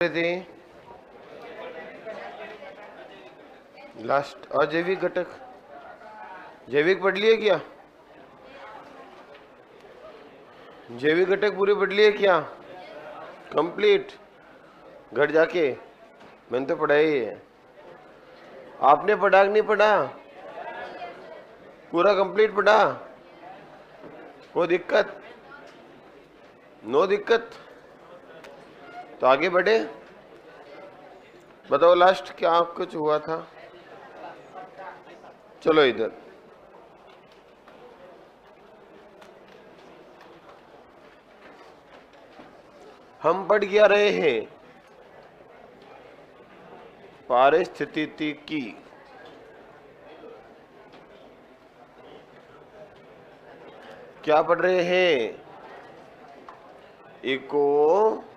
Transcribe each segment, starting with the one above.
थे लास्ट अजैविक घटक। जैविक पढ़ लिए क्या? जैविक घटक पूरे पढ़ लिए क्या? कंप्लीट घर जाके? मैंने तो पढ़ा ही है। आपने पढ़ा कि नहीं पढ़ा? पूरा कंप्लीट पढ़ा? कोई दिक्कत? नो दिक्कत? तो आगे बढ़े। बताओ लास्ट क्या कुछ हुआ था? चलो इधर। हम पढ़ क्या रहे हैं? पारिस्थितिकी। क्या पढ़ रहे हैं? इकोलॉजी।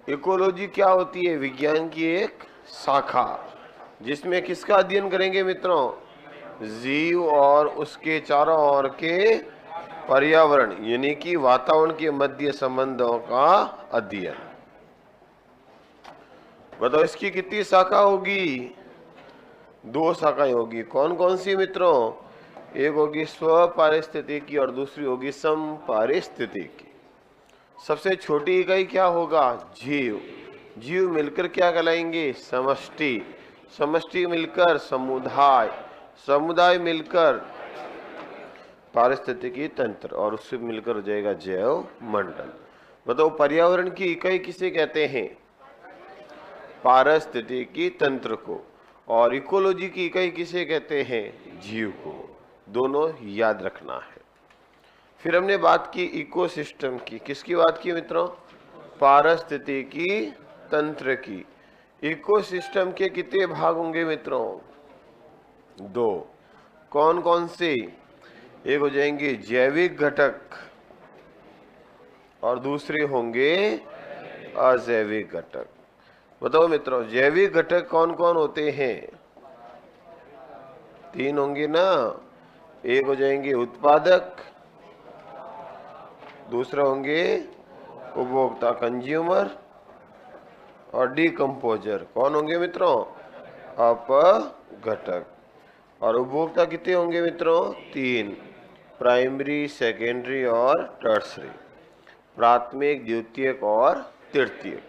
इकोलॉजी क्या होती है? विज्ञान की एक शाखा, जिसमें किसका अध्ययन करेंगे मित्रों? जीव और उसके चारों ओर के पर्यावरण यानी कि वातावरण के मध्य संबंधों का अध्ययन। बताओ इसकी कितनी शाखा होगी? 2 शाखाएं होगी। कौन कौन सी मित्रों? एक होगी स्वपारिस्थितिकी और दूसरी होगी समपारिस्थितिकी। सबसे छोटी इकाई क्या होगा? जीव। जीव मिलकर क्या कहलाएंगे? समष्टि। समष्टि मिलकर समुदाय। समुदाय मिलकर पारिस्थितिकी तंत्र और उससे मिलकर हो जाएगा जैव मंडल। बताओ पर्यावरण की इकाई किसे कहते हैं? पारिस्थितिकी तंत्र को। और इकोलॉजी की इकाई किसे कहते हैं? जीव को। दोनों याद रखना है। फिर हमने बात की इकोसिस्टम की। किसकी बात की मित्रों? पारिस्थितिकी तंत्र की। इकोसिस्टम के कितने भाग होंगे मित्रों? 2। कौन कौन से? एक हो जाएंगे जैविक घटक और दूसरे होंगे अजैविक घटक। बताओ मित्रों जैविक घटक कौन कौन होते हैं? 3 होंगे ना। एक हो जाएंगे उत्पादक, दूसरा होंगे उपभोक्ता कंज्यूमर, और डिकम्पोजर कौन होंगे मित्रों? अपघटक। और उपभोक्ता कितने होंगे मित्रों? 3। प्राइमरी, सेकेंडरी और टर्सरी। प्राथमिक, द्वितीयक और तृतीयक।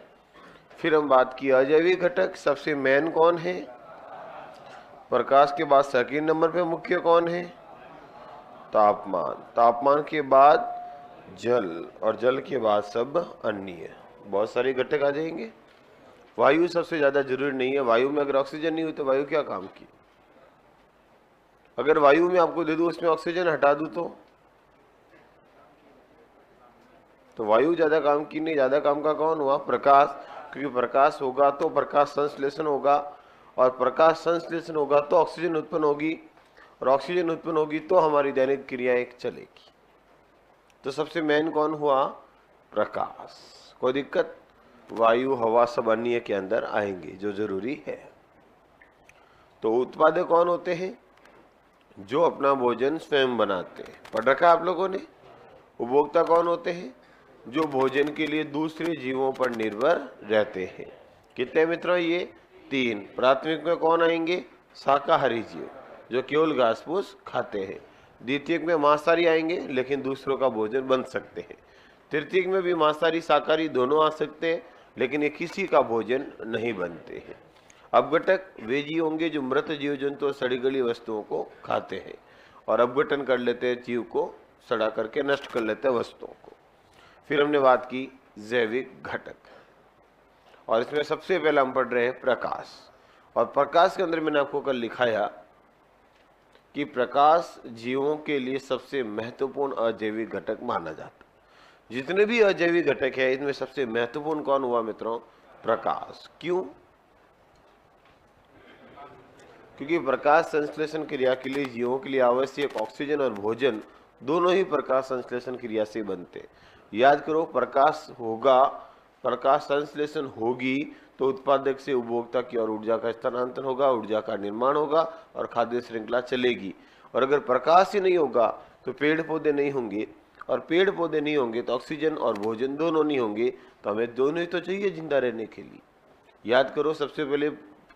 फिर हम बात की अजैविक घटक। सबसे मेन कौन है? प्रकाश के बाद सेकंड नंबर पे मुख्य कौन है? तापमान। तापमान के बाद जल, और जल के बाद सब अन्य। बहुत सारे घटक आ जाएंगे। वायु सबसे ज्यादा जरूरी नहीं है। वायु में अगर ऑक्सीजन नहीं हुई तो वायु क्या काम की? अगर वायु में आपको दे दूं उसमें ऑक्सीजन हटा दूं तो वायु ज्यादा काम की नहीं। ज्यादा काम का कौन हुआ? प्रकाश। क्योंकि प्रकाश होगा तो प्रकाश संश्लेषण होगा, और प्रकाश संश्लेषण होगा तो ऑक्सीजन उत्पन्न होगी, और ऑक्सीजन उत्पन्न होगी तो हमारी दैनिक क्रियाएं चलेगी। तो सबसे मेन कौन हुआ? प्रकाश। कोई दिक्कत? वायु, हवा सब अन्य के अंदर आएंगे जो जरूरी है। तो उत्पादक कौन होते हैं? जो अपना भोजन स्वयं बनाते हैं। पढ़ रखा आप लोगों ने। उपभोक्ता कौन होते हैं? जो भोजन के लिए दूसरे जीवों पर निर्भर रहते हैं। कितने मित्रों? ये 3। प्राथमिक में कौन आएंगे? शाकाहारी जीव जो केवल घास फूस खाते हैं। द्वितीयक में मांसाहारी आएंगे लेकिन दूसरों का भोजन बन सकते हैं। तृतीयक में भी मांसाहारी शाकाहारी दोनों आ सकते हैं, लेकिन ये किसी का भोजन नहीं बनते हैं। अपघटक वे जीव होंगे जो मृत जीव जंतु और सड़ी गली वस्तुओं को खाते हैं और अपघटन कर लेते हैं, जीव को सड़ा करके नष्ट कर लेते हैं वस्तुओं को। फिर हमने बात की जैविक घटक, और इसमें सबसे पहले हम पढ़ रहे हैं प्रकाश। और प्रकाश के अंदर मैंने आपको कल लिखाया कि प्रकाश जीवों के लिए सबसे महत्वपूर्ण अजैविक घटक माना जाता है। जितने भी अजैविक घटक है इनमें सबसे महत्वपूर्ण कौन हुआ मित्रों? प्रकाश। क्यों? क्योंकि प्रकाश संश्लेषण क्रिया के लिए जीवों के लिए आवश्यक ऑक्सीजन और भोजन दोनों ही प्रकाश संश्लेषण क्रिया से बनते। याद करो, प्रकाश होगा, प्रकाश संश्लेषण होगी तो उत्पादक से उपभोक्ता की ओर ऊर्जा का स्थानांतरण होगा, ऊर्जा का निर्माण होगा और खाद्य श्रृंखला चलेगी। और अगर प्रकाश ही नहीं होगा तो पेड़ पौधे नहीं होंगे और पेड़ पौधे नहीं होंगे तो ऑक्सीजन और भोजन दोनों नहीं होंगे, तो हमें दोनों ही तो चाहिए जिंदा रहने के लिए। याद करो, सबसे पहले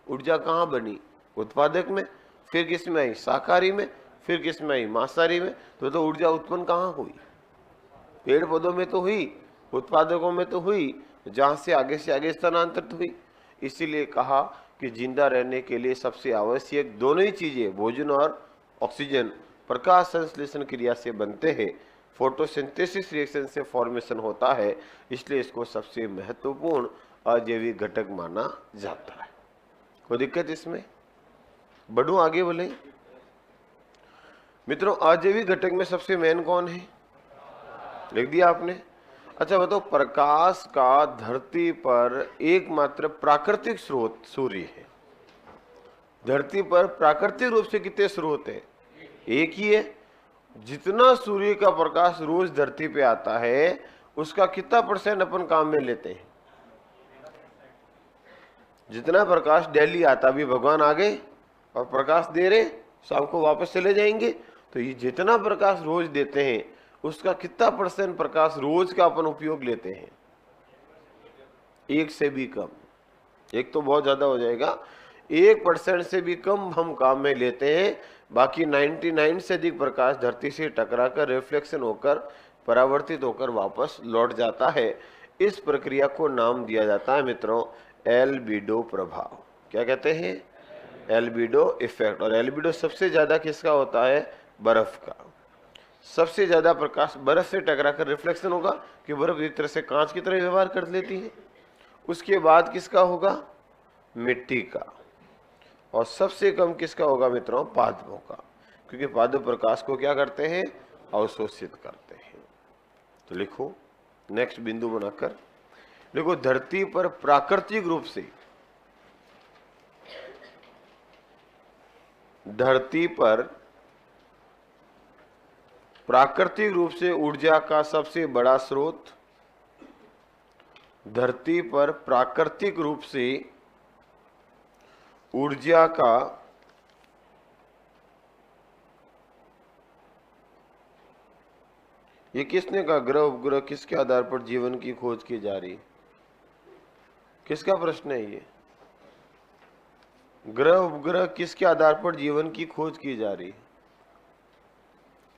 ऊर्जा कहाँ बनी? उत्पादक में, फिर किस में आई? शाकाहारी में, फिर किस में आई? मांसाहारी में। तो ऊर्जा उत्पन्न कहाँ हुई? पेड़ पौधों में तो हुई, उत्पादकों में तो हुई, जहां से आगे स्थानांतरित हुई। इसीलिए कहा कि जिंदा रहने के लिए सबसे आवश्यक दोनों ही चीजें, भोजन और ऑक्सीजन, प्रकाश संश्लेषण क्रिया से बनते हैं। फोटोसिंथेसिस रिएक्शन से फॉर्मेशन होता है, इसलिए इसको सबसे महत्वपूर्ण अजैविक घटक माना जाता है। कोई दिक्कत इसमें? बढ़ूं आगे बोले मित्रों। अजैविक घटक में सबसे मेन कौन है? लिख दिया आपने। अच्छा बताओ, प्रकाश का धरती पर एकमात्र प्राकृतिक स्रोत सूर्य है। धरती पर प्राकृतिक रूप से कितने स्रोत है? एक ही है। जितना सूर्य का प्रकाश रोज धरती पे आता है, उसका कितना % अपन काम में लेते हैं? जितना प्रकाश डेली आता, अभी भगवान आ गए और प्रकाश दे रहे, शाम को वापस चले जाएंगे, तो ये जितना प्रकाश रोज देते हैं, उसका कितना % प्रकाश रोज का अपन उपयोग लेते हैं? 1 से भी कम। एक तो बहुत ज्यादा हो जाएगा, 1% से भी कम हम काम में लेते हैं। बाकी 99 से अधिक प्रकाश धरती से टकराकर रिफ्लेक्शन होकर परावर्तित होकर वापस लौट जाता है। इस प्रक्रिया को नाम दिया जाता है मित्रों एल्बिडो प्रभाव। क्या कहते हैं? Albedo effect. और एल्बिडो सबसे ज्यादा किसका होता है? बर्फ का। सबसे ज्यादा प्रकाश बर्फ से टकराकर रिफ्लेक्शन होगा कि बर्फ एक तरह से कांच की तरह व्यवहार कर लेती है। उसके बाद किसका होगा? मिट्टी का। और सबसे कम किसका होगा मित्रों? पादपों का, क्योंकि पादप प्रकाश को क्या करते हैं? अवशोषित करते हैं। तो लिखो नेक्स्ट बिंदु बनाकर देखो, धरती पर प्राकृतिक रूप से, धरती पर प्राकृतिक रूप से ऊर्जा का सबसे बड़ा स्रोत, धरती पर प्राकृतिक रूप से ऊर्जा का ये किसने कहा? ग्रह उपग्रह किसके आधार पर जीवन की खोज की जा रही है? किसका प्रश्न है ये? ग्रह उपग्रह किसके आधार पर जीवन की खोज की जा रही है?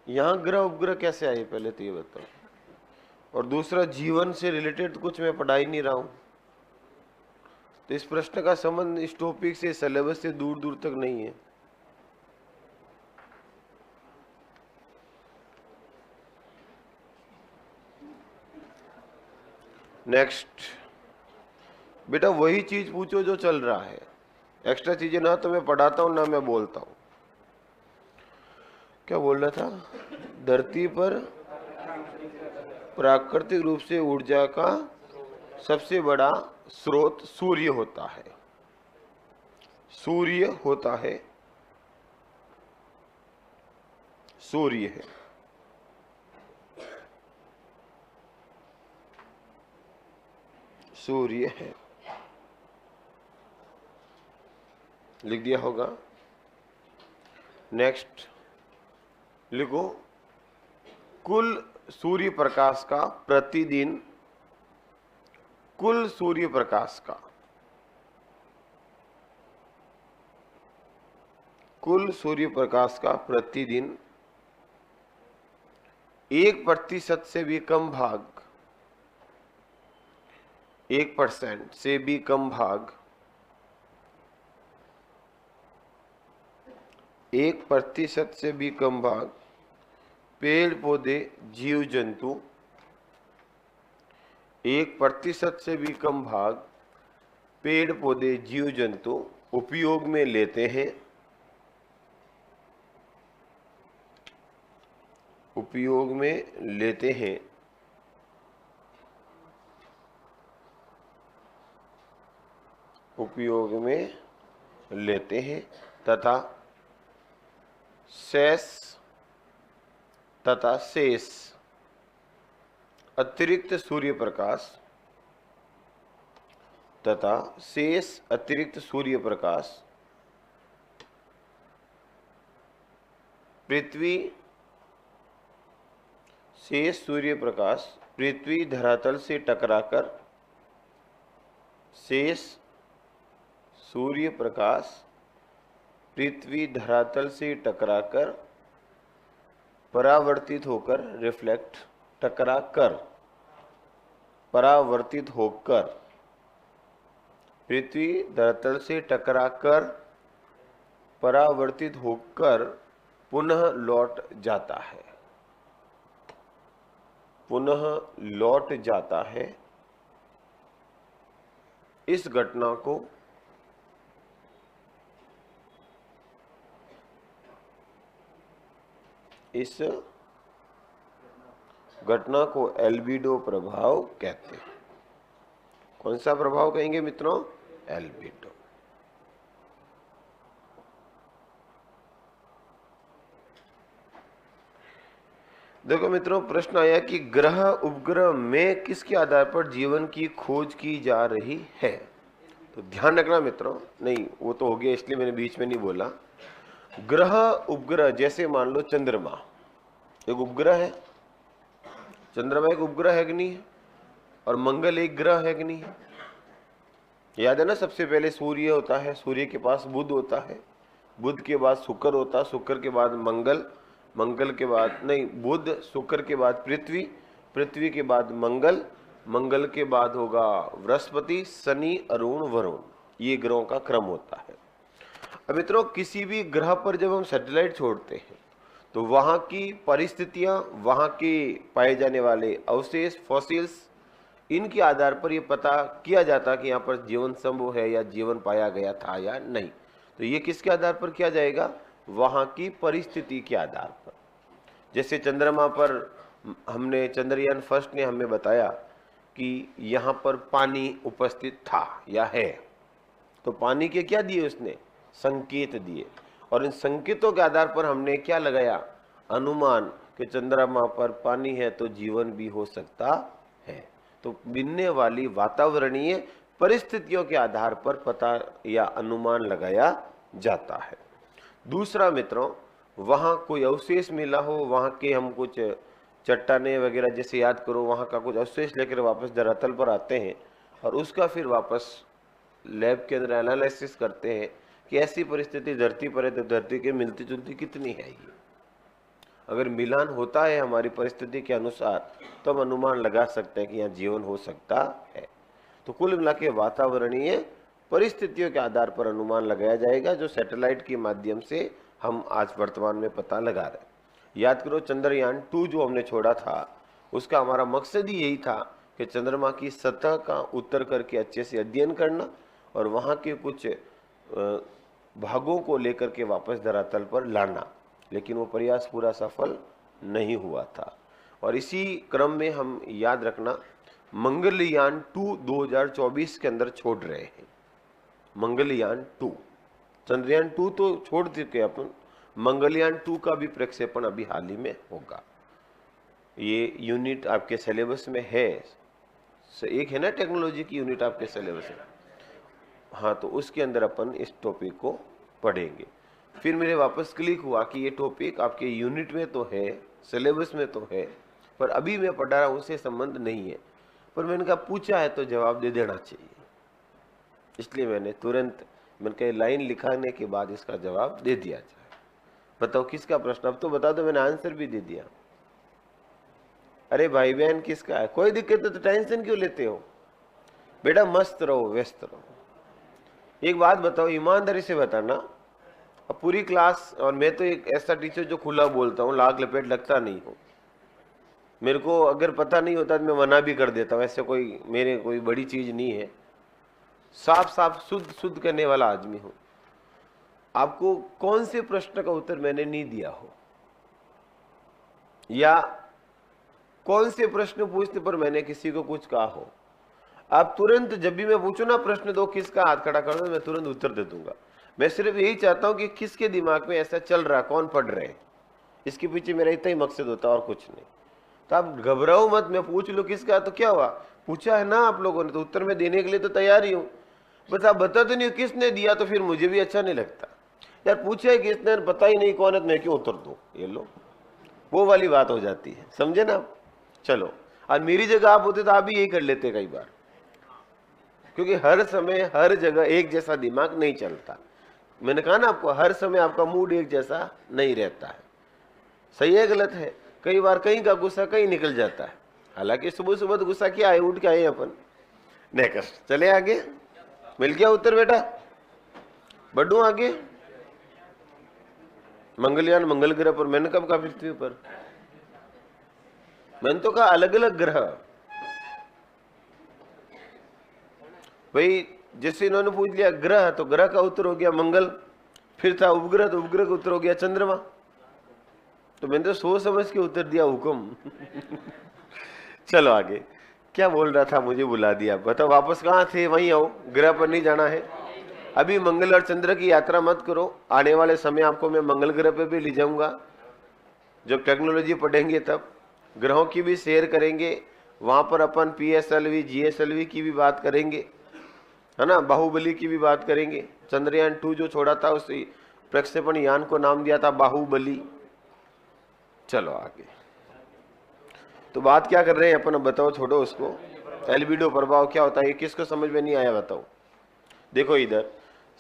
यहां ग्रह उपग्रह कैसे आए पहले तो ये बताओ। और दूसरा, जीवन से रिलेटेड कुछ मैं पढ़ा ही नहीं रहा हूं, तो इस प्रश्न का संबंध इस टॉपिक से, सिलेबस से दूर दूर तक नहीं है। नेक्स्ट बेटा, वही चीज पूछो जो चल रहा है, एक्स्ट्रा चीजें ना तो मैं पढ़ाता हूं ना मैं बोलता हूं। क्या बोल रहा था? धरती पर प्राकृतिक रूप से ऊर्जा का सबसे बड़ा स्रोत सूर्य होता है। सूर्य होता है, सूर्य है। सूर्य है, लिख दिया होगा। नेक्स्ट लिखो, कुल सूर्य प्रकाश का प्रतिदिन, कुल सूर्य प्रकाश का, कुल सूर्य प्रकाश का प्रतिदिन 1% से भी कम भाग, 1% से भी कम भाग, 1% से भी कम भाग पेड़ पौधे जीव जंतु, 1% से भी कम भाग पेड़ पौधे जीव जंतु उपयोग में लेते हैं, उपयोग में लेते हैं, उपयोग में लेते हैं तथा शेष अतिरिक्त सूर्य प्रकाश तथा शेष अतिरिक्त सूर्य प्रकाश पृथ्वी शेष सूर्य प्रकाश पृथ्वी धरातल से टकराकर, शेष सूर्य प्रकाश पृथ्वी धरातल से टकराकर परावर्तित होकर, रिफ्लेक्ट, टकराकर परावर्तित होकर, पृथ्वी धरातल से टकराकर परावर्तित होकर पुनः लौट जाता है, पुनः लौट जाता है। इस घटना को एल्बिडो प्रभाव कहते हैं। कौन सा प्रभाव कहेंगे मित्रों? एल्बिडो। देखो मित्रों, प्रश्न आया कि ग्रह उपग्रह में किसके आधार पर जीवन की खोज की जा रही है। तो ध्यान रखना मित्रों, नहीं वो तो हो गया इसलिए मैंने बीच में नहीं बोला। ग्रह उपग्रह, जैसे मान लो चंद्रमा एक उपग्रह है, चंद्रमा एक उपग्रह है कि नहीं है, और मंगल एक ग्रह है कि नहीं है। याद है ना, सबसे पहले सूर्य होता है, सूर्य के पास बुध होता है, बुध के बाद शुक्र होता है, शुक्र के बाद मंगल, मंगल के बाद नहीं बुध, शुक्र के बाद पृथ्वी, पृथ्वी के बाद मंगल, मंगल के बाद होगा बृहस्पति, शनि, अरुण, वरुण। ये ग्रहों का क्रम होता है। अब मित्रों, किसी भी ग्रह पर जब हम सैटेलाइट छोड़ते हैं तो वहां की परिस्थितियां, वहां के पाए जाने वाले अवशेष, फॉसिल्स, इनके आधार पर यह पता किया जाता कि यहाँ पर जीवन संभव है या जीवन पाया गया था या नहीं। तो ये किसके आधार पर किया जाएगा? वहां की परिस्थिति के आधार पर। जैसे चंद्रमा पर हमने, चंद्रयान फर्स्ट ने हमें बताया कि यहाँ पर पानी उपस्थित था या है, तो पानी के क्या दिए उसने? संकेत दिए, और इन संकेतों के आधार पर हमने क्या लगाया? अनुमान कि चंद्रमा पर पानी है तो जीवन भी हो सकता है। तो मिलने वाली वातावरणीय परिस्थितियों के आधार पर पता या अनुमान लगाया जाता है। दूसरा मित्रों, वहां कोई अवशेष मिला हो, वहां के हम कुछ चट्टाने वगैरह जैसे याद करो, वहां का कुछ अवशेष लेकर वापस धरातल पर आते हैं और उसका फिर वापस लैब के अंदर एनालिसिस करते हैं कि ऐसी परिस्थिति धरती पर है तो धरती के मिलती जुलती कितनी है। ये अगर मिलान होता है हमारी परिस्थिति के अनुसार तो हम अनुमान लगा सकते हैं कि यहाँ जीवन हो सकता है। तो कुल मिला के वातावरणीय परिस्थितियों के आधार पर अनुमान लगाया जाएगा, जो सैटेलाइट के माध्यम से हम आज वर्तमान में पता लगा रहे हैं। याद करो, चंद्रयान 2 जो हमने छोड़ा था, उसका हमारा मकसद ही यही था कि चंद्रमा की सतह का उतर करके अच्छे से अध्ययन करना और वहाँ के कुछ भागों को लेकर के वापस धरातल पर लाना, लेकिन वो प्रयास पूरा सफल नहीं हुआ था। और इसी क्रम में हम याद रखना, मंगलयान 2 2024 के अंदर छोड़ रहे हैं। मंगलयान 2, चंद्रयान 2 तो छोड़ चुके अपन, मंगलयान 2 का भी प्रक्षेपण अभी हाल ही में होगा। ये यूनिट आपके सिलेबस में है, एक है ना टेक्नोलॉजी की यूनिट आपके सिलेबस में, हाँ, तो उसके अंदर अपन इस टॉपिक को पढ़ेंगे। फिर मेरे वापस क्लिक हुआ कि ये टॉपिक आपके यूनिट में तो है, सिलेबस में तो है, पर अभी मैं पढ़ा रहा हूँ, उससे संबंध नहीं है। पर मैंने कहा पूछा है तो जवाब दे देना चाहिए, इसलिए मैंने तुरंत मैंने लाइन लिखाने के बाद इसका जवाब दे दिया जाए। बताओ किसका प्रश्न? अब तो बता दो, मैंने आंसर भी दे दिया। अरे भाई बहन किसका है? कोई दिक्कत है तो टेंशन क्यों लेते हो बेटा? मस्त रहो, व्यस्त रहो। एक बात बताओ, ईमानदारी से बताना, अब पूरी क्लास, और मैं तो एक ऐसा टीचर जो खुला बोलता हूँ, लाग लपेट लगता नहीं हूँ। मेरे को अगर पता नहीं होता तो मैं मना भी कर देता हूँ, ऐसे कोई मेरे कोई बड़ी चीज नहीं है। साफ साफ शुद्ध शुद्ध करने वाला आदमी हूँ। आपको कौन से प्रश्न का उत्तर मैंने नहीं दिया हो, या कौन से प्रश्न पूछने पर मैंने किसी को कुछ कहा हो, आप तुरंत जब भी मैं पूछूं ना प्रश्न दो किसका, हाथ खड़ा कर दो, मैं तुरंत उत्तर दे दूंगा। मैं सिर्फ यही चाहता हूं कि किसके दिमाग में ऐसा चल रहा, कौन पढ़ रहे हैं, इसके पीछे मेरा इतना ही मकसद होता है और कुछ नहीं। तो आप घबराओ मत, मैं पूछ लूं किसका, तो क्या हुआ, पूछा है ना आप लोगों ने, तो उत्तर में देने के लिए तो तैयार ही हूं। बस आप बता तो नहीं किसने दिया, तो फिर मुझे भी अच्छा नहीं लगता यार। पूछा है किसने, पता ही नहीं कौन है, तो मैं क्यों उत्तर दूं? ये लो, वो वाली बात हो जाती है, समझे ना आप? चलो, और मेरी जगह आप होते तो आप भी यही कर लेते कई बार, क्योंकि हर समय हर जगह एक जैसा दिमाग नहीं चलता। मैंने कहा ना आपको, हर समय आपका मूड एक जैसा नहीं रहता है। सही है गलत है? कई बार कहीं का गुस्सा कहीं निकल जाता है। हालांकि सुबह सुबह तो गुस्सा क्या है, उठ के आए अपन। नेक्स्ट चले आगे। मिल गया उत्तर बेटा? बढ़ू आगे। मंगलयान मंगल ग्रह पर, मैंने कब कहा पृथ्वी पर? मैंने तो कहा अलग अलग ग्रह। भाई जैसे इन्होंने पूछ लिया ग्रह, तो ग्रह का उत्तर हो गया मंगल। फिर था उपग्रह, तो उपग्रह का उत्तर हो गया चंद्रमा। तो मैंने तो सोच समझ के उत्तर दिया, हुक्म। चलो आगे। क्या बोल रहा था, मुझे बुला दिया। बताओ वापस कहाँ थे? वहीं आओ, ग्रह पर नहीं जाना है। अभी मंगल और चंद्र की यात्रा मत करो। आने वाले समय आपको मैं मंगल ग्रह पे भी ले जाऊंगा। जब टेक्नोलॉजी पढ़ेंगे तब ग्रहों की भी शेयर करेंगे। वहां पर अपन PSLV GSLV की भी बात करेंगे, है ना। बाहुबली की भी बात करेंगे। चंद्रयान 2 जो छोड़ा था, उस प्रक्षेपण यान को नाम दिया था बाहुबली। चलो आगे। तो बात क्या कर रहे हैं अपन, अब बताओ, छोड़ो उसको। एल्बिडो प्रभाव क्या होता है, किसको समझ में नहीं आया बताओ। देखो इधर,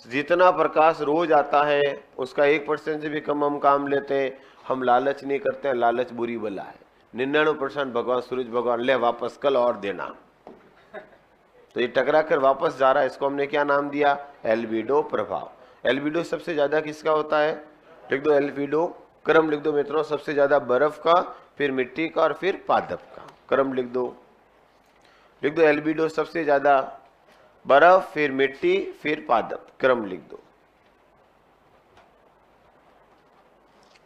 जितना प्रकाश रोज आता है उसका 1% से भी कम हम काम लेते हैं। हम लालच नहीं करते हैं, लालच बुरी बला है। 99% भगवान सूरज भगवान ले वापस कल और देना। तो ये टकरा कर वापस जा रहा है, इसको हमने क्या नाम दिया? एल्बिडो प्रभाव। एल्बिडो सबसे ज्यादा किसका होता है? लिख दो एल्बिडो, क्रम लिख दो मित्रों। सबसे ज्यादा बर्फ का, फिर मिट्टी का और फिर पादप का। क्रम लिख दो, लिख दो एल्बिडो सबसे ज्यादा बर्फ, फिर मिट्टी, फिर पादप। क्रम लिख दो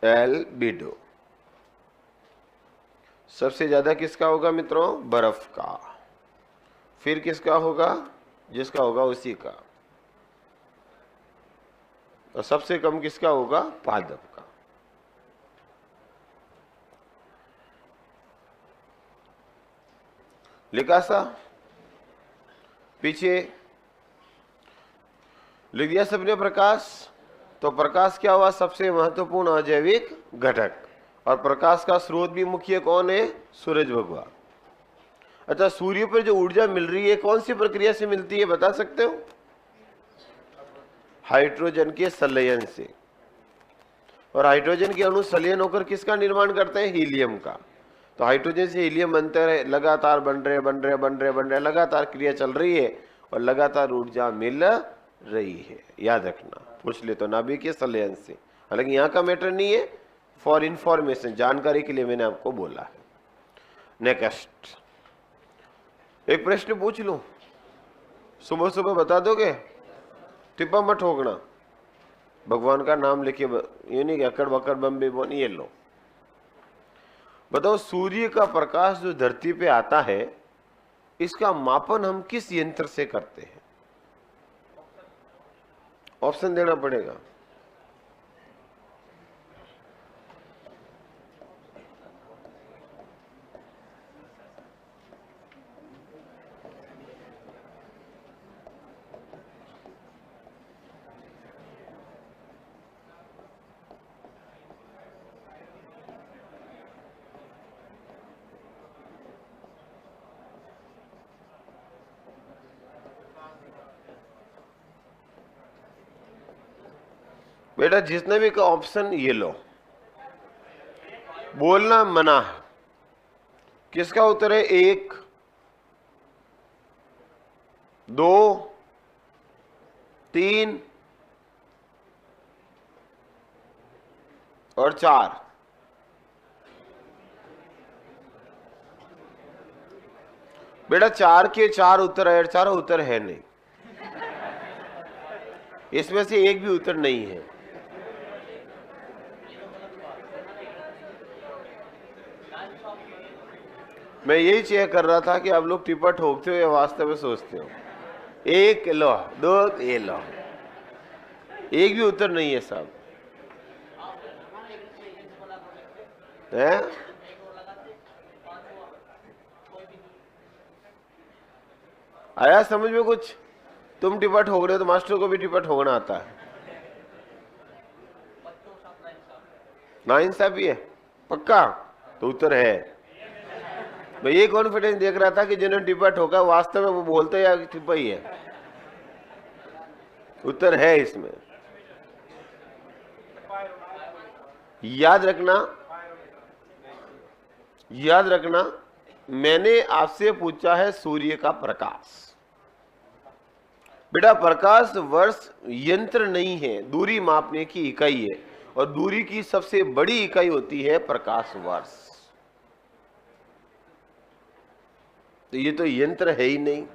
एल्बिडो। सबसे ज्यादा किसका होगा मित्रों? बर्फ का। फिर किसका होगा? जिसका होगा उसी का। और सबसे कम किसका होगा? पादप का। लिखा सा? पीछे लिख दिया सबने प्रकाश। तो प्रकाश क्या हुआ? सबसे महत्वपूर्ण अजैविक घटक। और प्रकाश का स्रोत भी मुख्य कौन है? सूरज भगवान। अच्छा, सूर्य पर जो ऊर्जा मिल रही है कौन सी प्रक्रिया से मिलती है, बता सकते हो? हाइड्रोजन के संलयन से। और हाइड्रोजन के अणु संलयन होकर किसका निर्माण करते हैं? हीलियम का। तो हाइड्रोजन से हीलियम बनते रहे, लगातार बन रहे, लगातार क्रिया चल रही है और लगातार ऊर्जा मिल रही है। याद रखना, पूछ ले तो नाभिकीय संलयन से। हालांकि यहाँ का मैटर नहीं है, फॉर इंफॉर्मेशन, जानकारी के लिए मैंने आपको बोला है। नेक्स्ट एक प्रश्न पूछ लूं, सुबह सुबह बता दोगे? टिप्पा मत ठोकना। भगवान का नाम लेके ये नहीं कि अकड़ बकड़ बम्बे बोन। ये लो, बताओ सूर्य का प्रकाश जो धरती पे आता है, इसका मापन हम किस यंत्र से करते हैं? ऑप्शन देना पड़ेगा। बेटा जिसने भी का ऑप्शन ये लो, बोलना मना है। किसका उत्तर है? 1, 2, 3 और 4। बेटा 4 के 4 उत्तर है, 4 उत्तर है नहीं। इसमें से एक भी उत्तर नहीं है। मैं यही चेक कर रहा था कि आप लोग टिप्पा ठोकते हो या वास्तव में सोचते हो। 1 लो, 2 ये लो, एक भी उत्तर नहीं है साहब। है? आया समझ में कुछ? तुम टिप्पा ठोक रहे हो तो मास्टर को भी टिप्पा ठोकना आता है। नाइंसाफी है पक्का? तो उत्तर है मैं ये कॉन्फिडेंस देख रहा था कि जिन्होंने टिप्पा ठोका वास्तव में वो बोलते या टिप्पा ही है। उत्तर है इसमें। याद रखना मैंने आपसे पूछा है सूर्य का प्रकाश। बेटा प्रकाश वर्ष यंत्र नहीं है, दूरी मापने की इकाई है, और दूरी की सबसे बड़ी इकाई होती है प्रकाश वर्ष। तो ये तो यंत्र है ही नहीं,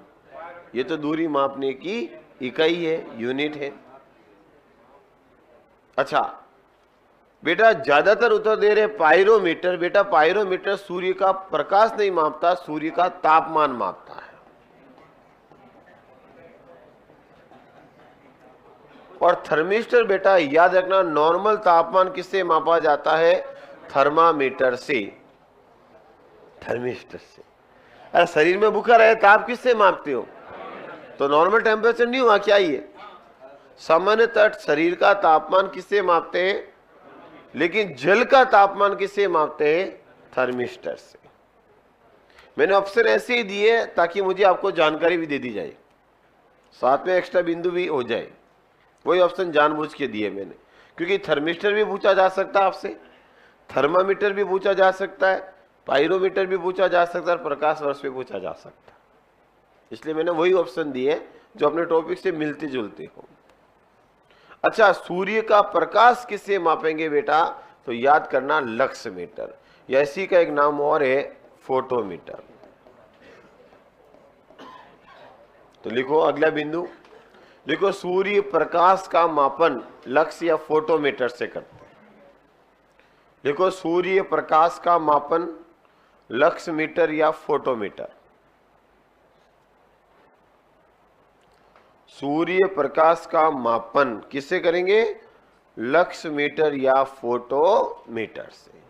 ये तो दूरी मापने की इकाई है, यूनिट है। अच्छा बेटा ज्यादातर उत्तर दे रहे पायरोमीटर। बेटा पायरोमीटर सूर्य का प्रकाश नहीं मापता, सूर्य का तापमान मापता है। और थर्मिस्टर बेटा याद रखना नॉर्मल तापमान किससे मापा जाता है? थर्मामीटर से, थर्मिस्टर से। अरे शरीर में बुखार है, ताप किससे मापते हो? तो नॉर्मल टेम्परेचर नहीं हुआ क्या? ये सामान्यतः शरीर का तापमान किससे मापते हैं, लेकिन जल का तापमान किससे मापते हैं? थर्मिस्टर से। मैंने ऑप्शन ऐसे ही दिए ताकि मुझे आपको जानकारी भी दे दी जाए, साथ में एक्स्ट्रा बिंदु भी हो जाए। वही ऑप्शन जानबूझ के दिए मैंने, क्योंकि थर्मिस्टर भी पूछा जा सकता है आपसे, थर्मामीटर भी पूछा जा सकता है, पायरोमीटर भी पूछा जा सकता है, प्रकाश वर्ष भी पूछा जा सकता है। इसलिए मैंने वही ऑप्शन दिए जो अपने टॉपिक से मिलते जुलते हो। अच्छा सूर्य का प्रकाश किससे मापेंगे बेटा? तो याद करना लक्स मीटर, या इसी का एक नाम और है फोटोमीटर। तो लिखो अगला बिंदु, लिखो सूर्य प्रकाश का मापन लक्स या फोटोमीटर से करते हैं। लिखो सूर्य प्रकाश का मापन लक्स मीटर या फोटोमीटर। सूर्य प्रकाश का मापन किससे करेंगे? लक्स मीटर या फोटोमीटर से।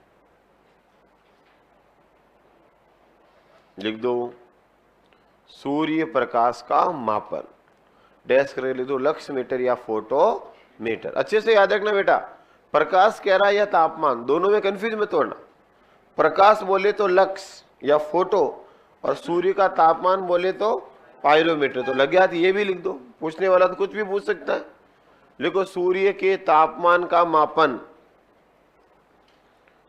लिख दो सूर्य प्रकाश का मापन, डैश करके लिख दो लक्स मीटर या फोटोमीटर। अच्छे से याद रखना बेटा, प्रकाश कह रहा है या तापमान, दोनों में कंफ्यूज मत होना। प्रकाश बोले तो लक्स या फोटो, और सूर्य का तापमान बोले तो पायरोमीटर। तो लग गया तो ये भी लिख दो, पूछने वाला तो कुछ भी पूछ सकता है। लिखो सूर्य के तापमान का मापन,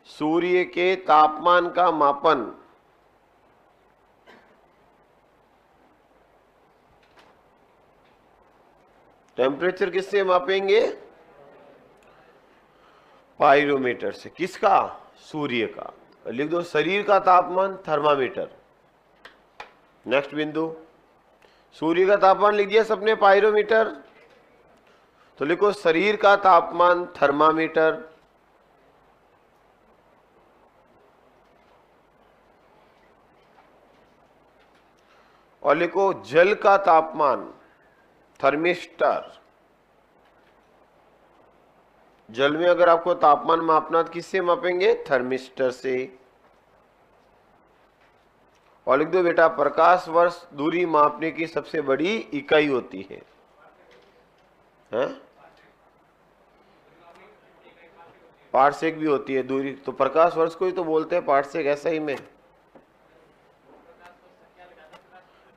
सूर्य के तापमान का मापन टेम्परेचर किससे मापेंगे? पायरोमीटर से। किसका? सूर्य का। लिख दो शरीर का तापमान थर्मामीटर। नेक्स्ट बिंदु, सूर्य का तापमान लिख दिया सबने पायरोमीटर, तो लिखो शरीर का तापमान थर्मामीटर। और लिखो जल का तापमान थर्मिस्टर। जल में अगर आपको तापमान मापना तो किससे मापेंगे? थर्मिस्टर से। और लिख दो बेटा प्रकाश वर्ष दूरी मापने की सबसे बड़ी इकाई होती है, पार्सेक भी होती है दूरी, तो प्रकाश वर्ष को ही तो बोलते हैं पार्सेक, ऐसा ही में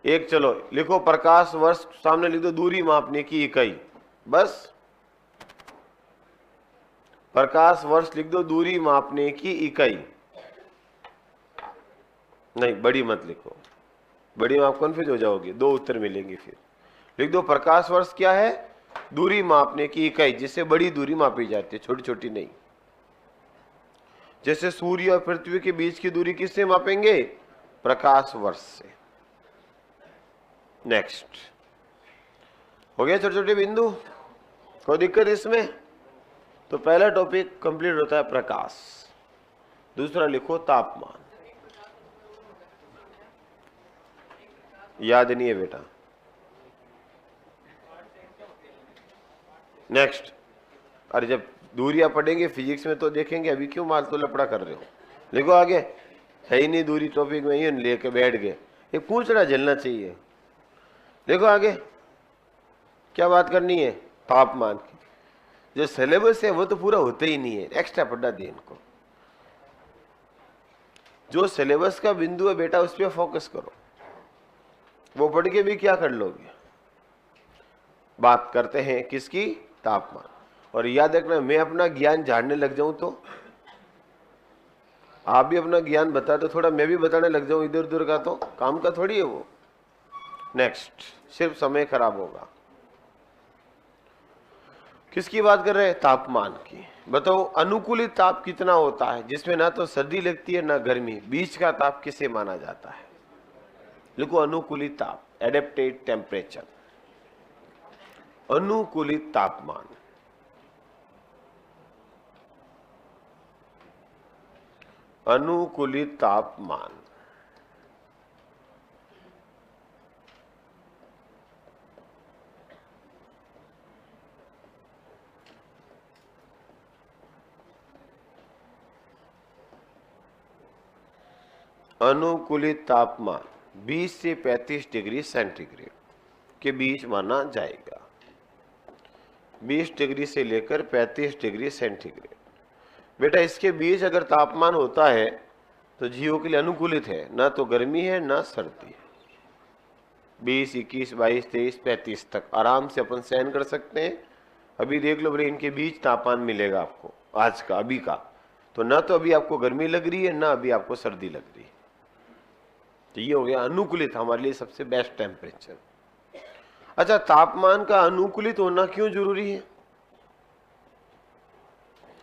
एक। चलो लिखो प्रकाश वर्ष, सामने लिख दो दूरी मापने की इकाई, बस प्रकाश वर्ष लिख दो दूरी मापने की इकाई। नहीं बड़ी मत लिखो, बड़ी में आप कंफ्यूज हो जाओगे, दो उत्तर मिलेंगे फिर। लिख दो प्रकाश वर्ष क्या है? दूरी मापने की इकाई, जिससे बड़ी दूरी मापी जाती है, छोटी छोटी नहीं। जैसे सूर्य और पृथ्वी के बीच की दूरी किससे मापेंगे? प्रकाश वर्ष से। नेक्स्ट हो गया छोटे छोटे बिंदु, कोई दिक्कत इसमें? तो पहला टॉपिक कंप्लीट होता है प्रकाश। दूसरा लिखो तापमान, याद नहीं है बेटा। नेक्स्ट, अरे जब दूरियां पढ़ेंगे फिजिक्स में तो देखेंगे, अभी क्यों माल तो लपड़ा कर रहे हो? लिखो आगे, है ही नहीं दूरी टॉपिक में, ये लेके बैठ गए, ये पूछना झेलना चाहिए। देखो आगे क्या बात करनी है? तापमान की। जो सिलेबस है वो तो पूरा होता ही नहीं है, एक्स्ट्रा पढ़ा दे इनको। जो सिलेबस का बिंदु है बेटा उस पर फोकस करो, वो पढ़ के भी क्या कर लोगे। बात करते हैं किसकी, तापमान। और याद रखना, मैं अपना ज्ञान झाड़ने लग जाऊं तो आप भी अपना ज्ञान बता दो, थोड़ा मैं भी बताने लग जाऊं इधर उधर का, तो काम का थोड़ी है वो। नेक्स्ट, सिर्फ समय खराब होगा। किसकी बात कर रहे हैं, तापमान की। बताओ अनुकूलित ताप कितना होता है, जिसमें ना तो सर्दी लगती है ना गर्मी, बीच का ताप किसे माना जाता है। लिखो अनुकूलित ताप, एडेप्टेड टेम्परेचर। अनुकूलित तापमान, अनुकूलित तापमान। अनुकूलित तापमान 20 से 35 डिग्री सेंटीग्रेड के बीच माना जाएगा। 20 डिग्री से लेकर 35 डिग्री सेंटीग्रेड। बेटा इसके बीच अगर तापमान होता है तो जीवों के लिए अनुकूलित है, ना तो गर्मी है ना सर्दी है। 20, 21, 22, 23, 35 तक आराम से अपन सहन कर सकते हैं। अभी देख लो बोले इनके बीच तापमान मिलेगा आपको आज का, अभी का, तो ना तो अभी आपको गर्मी लग रही है ना अभी आपको सर्दी लग रही है। तो ये हो गया अनुकूलित, हमारे लिए सबसे बेस्ट टेम्परेचर। अच्छा, तापमान का अनुकूलित होना क्यों जरूरी है।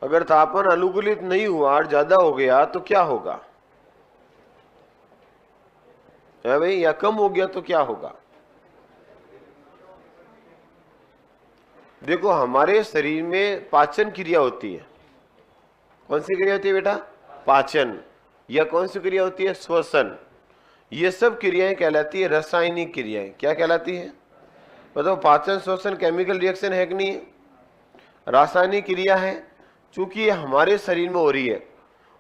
अगर तापमान अनुकूलित नहीं हुआ और ज्यादा हो गया तो क्या होगा, है भाई, या कम हो गया तो क्या होगा। देखो हमारे शरीर में पाचन क्रिया होती है। कौन सी क्रिया होती है बेटा, पाचन। या कौन सी क्रिया होती है, श्वसन। ये सब क्रियाएं कहलाती है रासायनिक क्रियाएं। क्या कहलाती है बताओ, पाचन श्वसन केमिकल रिएक्शन है कि नहीं है, रासायनिक क्रिया है। चूंकि ये हमारे शरीर में हो रही है,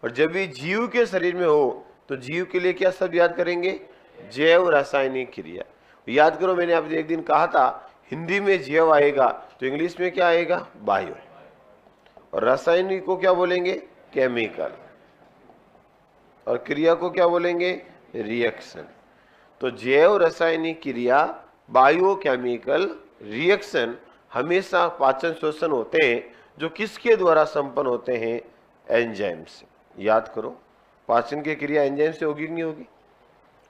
और जब भी जीव के शरीर में हो तो जीव के लिए क्या शब्द याद करेंगे, जैव रासायनिक क्रिया। याद करो, मैंने आपसे एक दिन कहा था हिंदी में जैव आएगा तो इंग्लिश में क्या आएगा, बायो। और रासायनिक को क्या बोलेंगे, केमिकल। और क्रिया को क्या बोलेंगे, रिएक्शन। तो जैव रासायनिक क्रिया, बायोकेमिकल रिएक्शन हमेशा पाचन श्वसन होते हैं, जो किसके द्वारा संपन्न होते हैं, एंजाइम से। याद करो, पाचन की क्रिया एंजाइम से होगी कि नहीं होगी।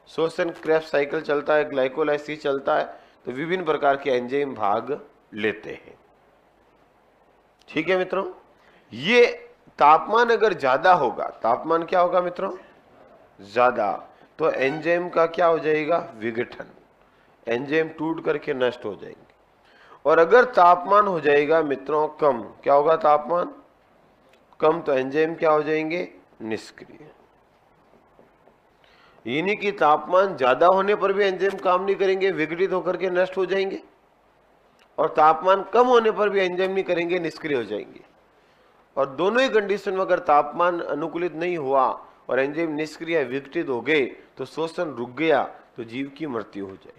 श्वसन क्रेब्स साइकिल चलता है, ग्लाइकोलाइसिस चलता है, तो विभिन्न प्रकार के एंजाइम भाग लेते हैं। ठीक है मित्रों, ये तापमान अगर ज्यादा होगा, तापमान क्या होगा मित्रों, ज्यादा, तो एंजाइम का क्या हो जाएगा, विघटन। एंजाइम टूट करके नष्ट हो जाएंगे। और अगर तापमान हो जाएगा मित्रों कम, क्या होगा, तापमान कम, तो एंजाइम क्या हो जाएंगे, निष्क्रिय। यानी कि तापमान ज्यादा होने पर भी एंजाइम काम नहीं करेंगे, विघटित होकर के नष्ट हो जाएंगे। और तापमान कम होने पर भी एंजाइम नहीं करेंगे, निष्क्रिय हो जाएंगे। और दोनों ही कंडीशन में अगर तापमान अनुकूलित नहीं हुआ और एंजाइम निष्क्रिय विघटित हो गए तो श्वसन रुक गया, तो जीव की मृत्यु हो जाएगी।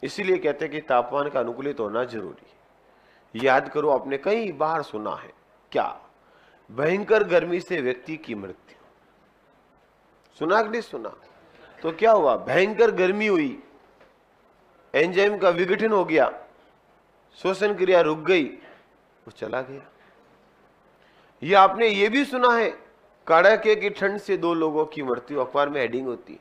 इसीलिए कहते हैं कि तापमान का अनुकूलित होना जरूरी है। याद करो, आपने कई बार सुना है, क्या, भयंकर गर्मी से व्यक्ति की मृत्यु। सुना कि नहीं सुना, तो क्या हुआ, भयंकर गर्मी हुई, एंजाइम का विघटन हो गया, श्वसन क्रिया रुक गई, वो चला गया। ये आपने ये भी सुना है, कड़ाके की ठंड से 2 लोगों की मृत्यु, अखबार में हेडिंग होती है।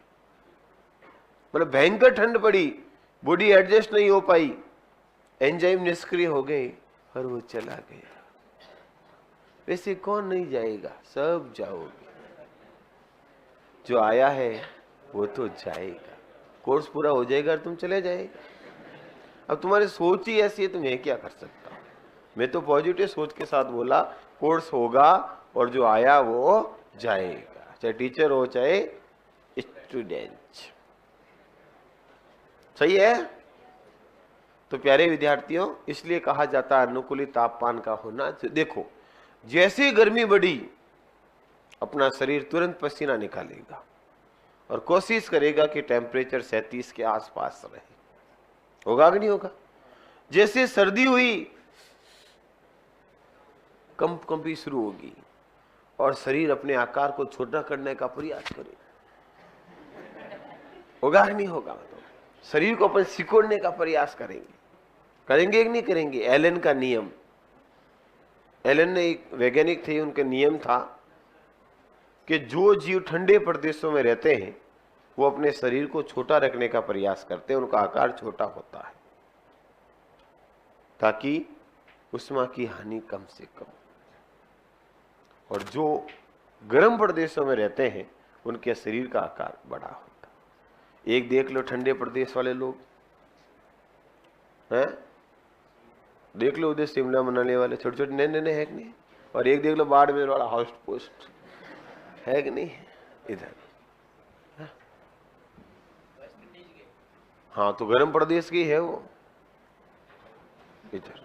मतलब भयंकर ठंड पड़ी, बॉडी एडजस्ट नहीं हो पाई, एंजाइम निष्क्रिय हो गए और वो चला गया। वैसे कौन नहीं जाएगा, सब जाओगे। जो आया है वो तो जाएगा, कोर्स पूरा हो जाएगा और तुम चले जाएगा। अब तुम्हारी सोच ही ऐसी है, तो मैं क्या कर सकता हूं। मैं तो पॉजिटिव सोच के साथ बोला, कोर्स होगा और जो आया वो जाएगा, चाहे टीचर हो चाहे स्टूडेंट। सही है। तो प्यारे विद्यार्थियों, इसलिए कहा जाता है अनुकूलित तापमान का होना। देखो, जैसे गर्मी बढ़ी, अपना शरीर तुरंत पसीना निकालेगा और कोशिश करेगा कि टेम्परेचर 37 के आसपास रहे। होगा कि नहीं होगा। जैसे सर्दी हुई, कंपी शुरू होगी और शरीर अपने आकार को छोटा करने का प्रयास करे, होगा कि नहीं होगा? तो शरीर को अपन सिकोड़ने का प्रयास करेंगे, करेंगे कि नहीं करेंगे? एलन का नियम, एलन ने एक वैज्ञानिक थे, उनका नियम था कि जो जीव ठंडे प्रदेशों में रहते हैं वो अपने शरीर को छोटा रखने का प्रयास करते हैं, उनका आकार छोटा होता है ताकि उष्मा की हानि कम से कम। और जो गर्म प्रदेशों में रहते हैं उनके शरीर का आकार बड़ा होता है। एक देख लो ठंडे प्रदेश वाले लोग हैं, देख लो उधर शिमला मनाली वाले छोटे छोटे नन्हे है कि नहीं, और एक देख लो बाड़मेर वाला हाउस पोस्ट है कि नहीं इधर। हाँ तो गर्म प्रदेश की है वो इधर।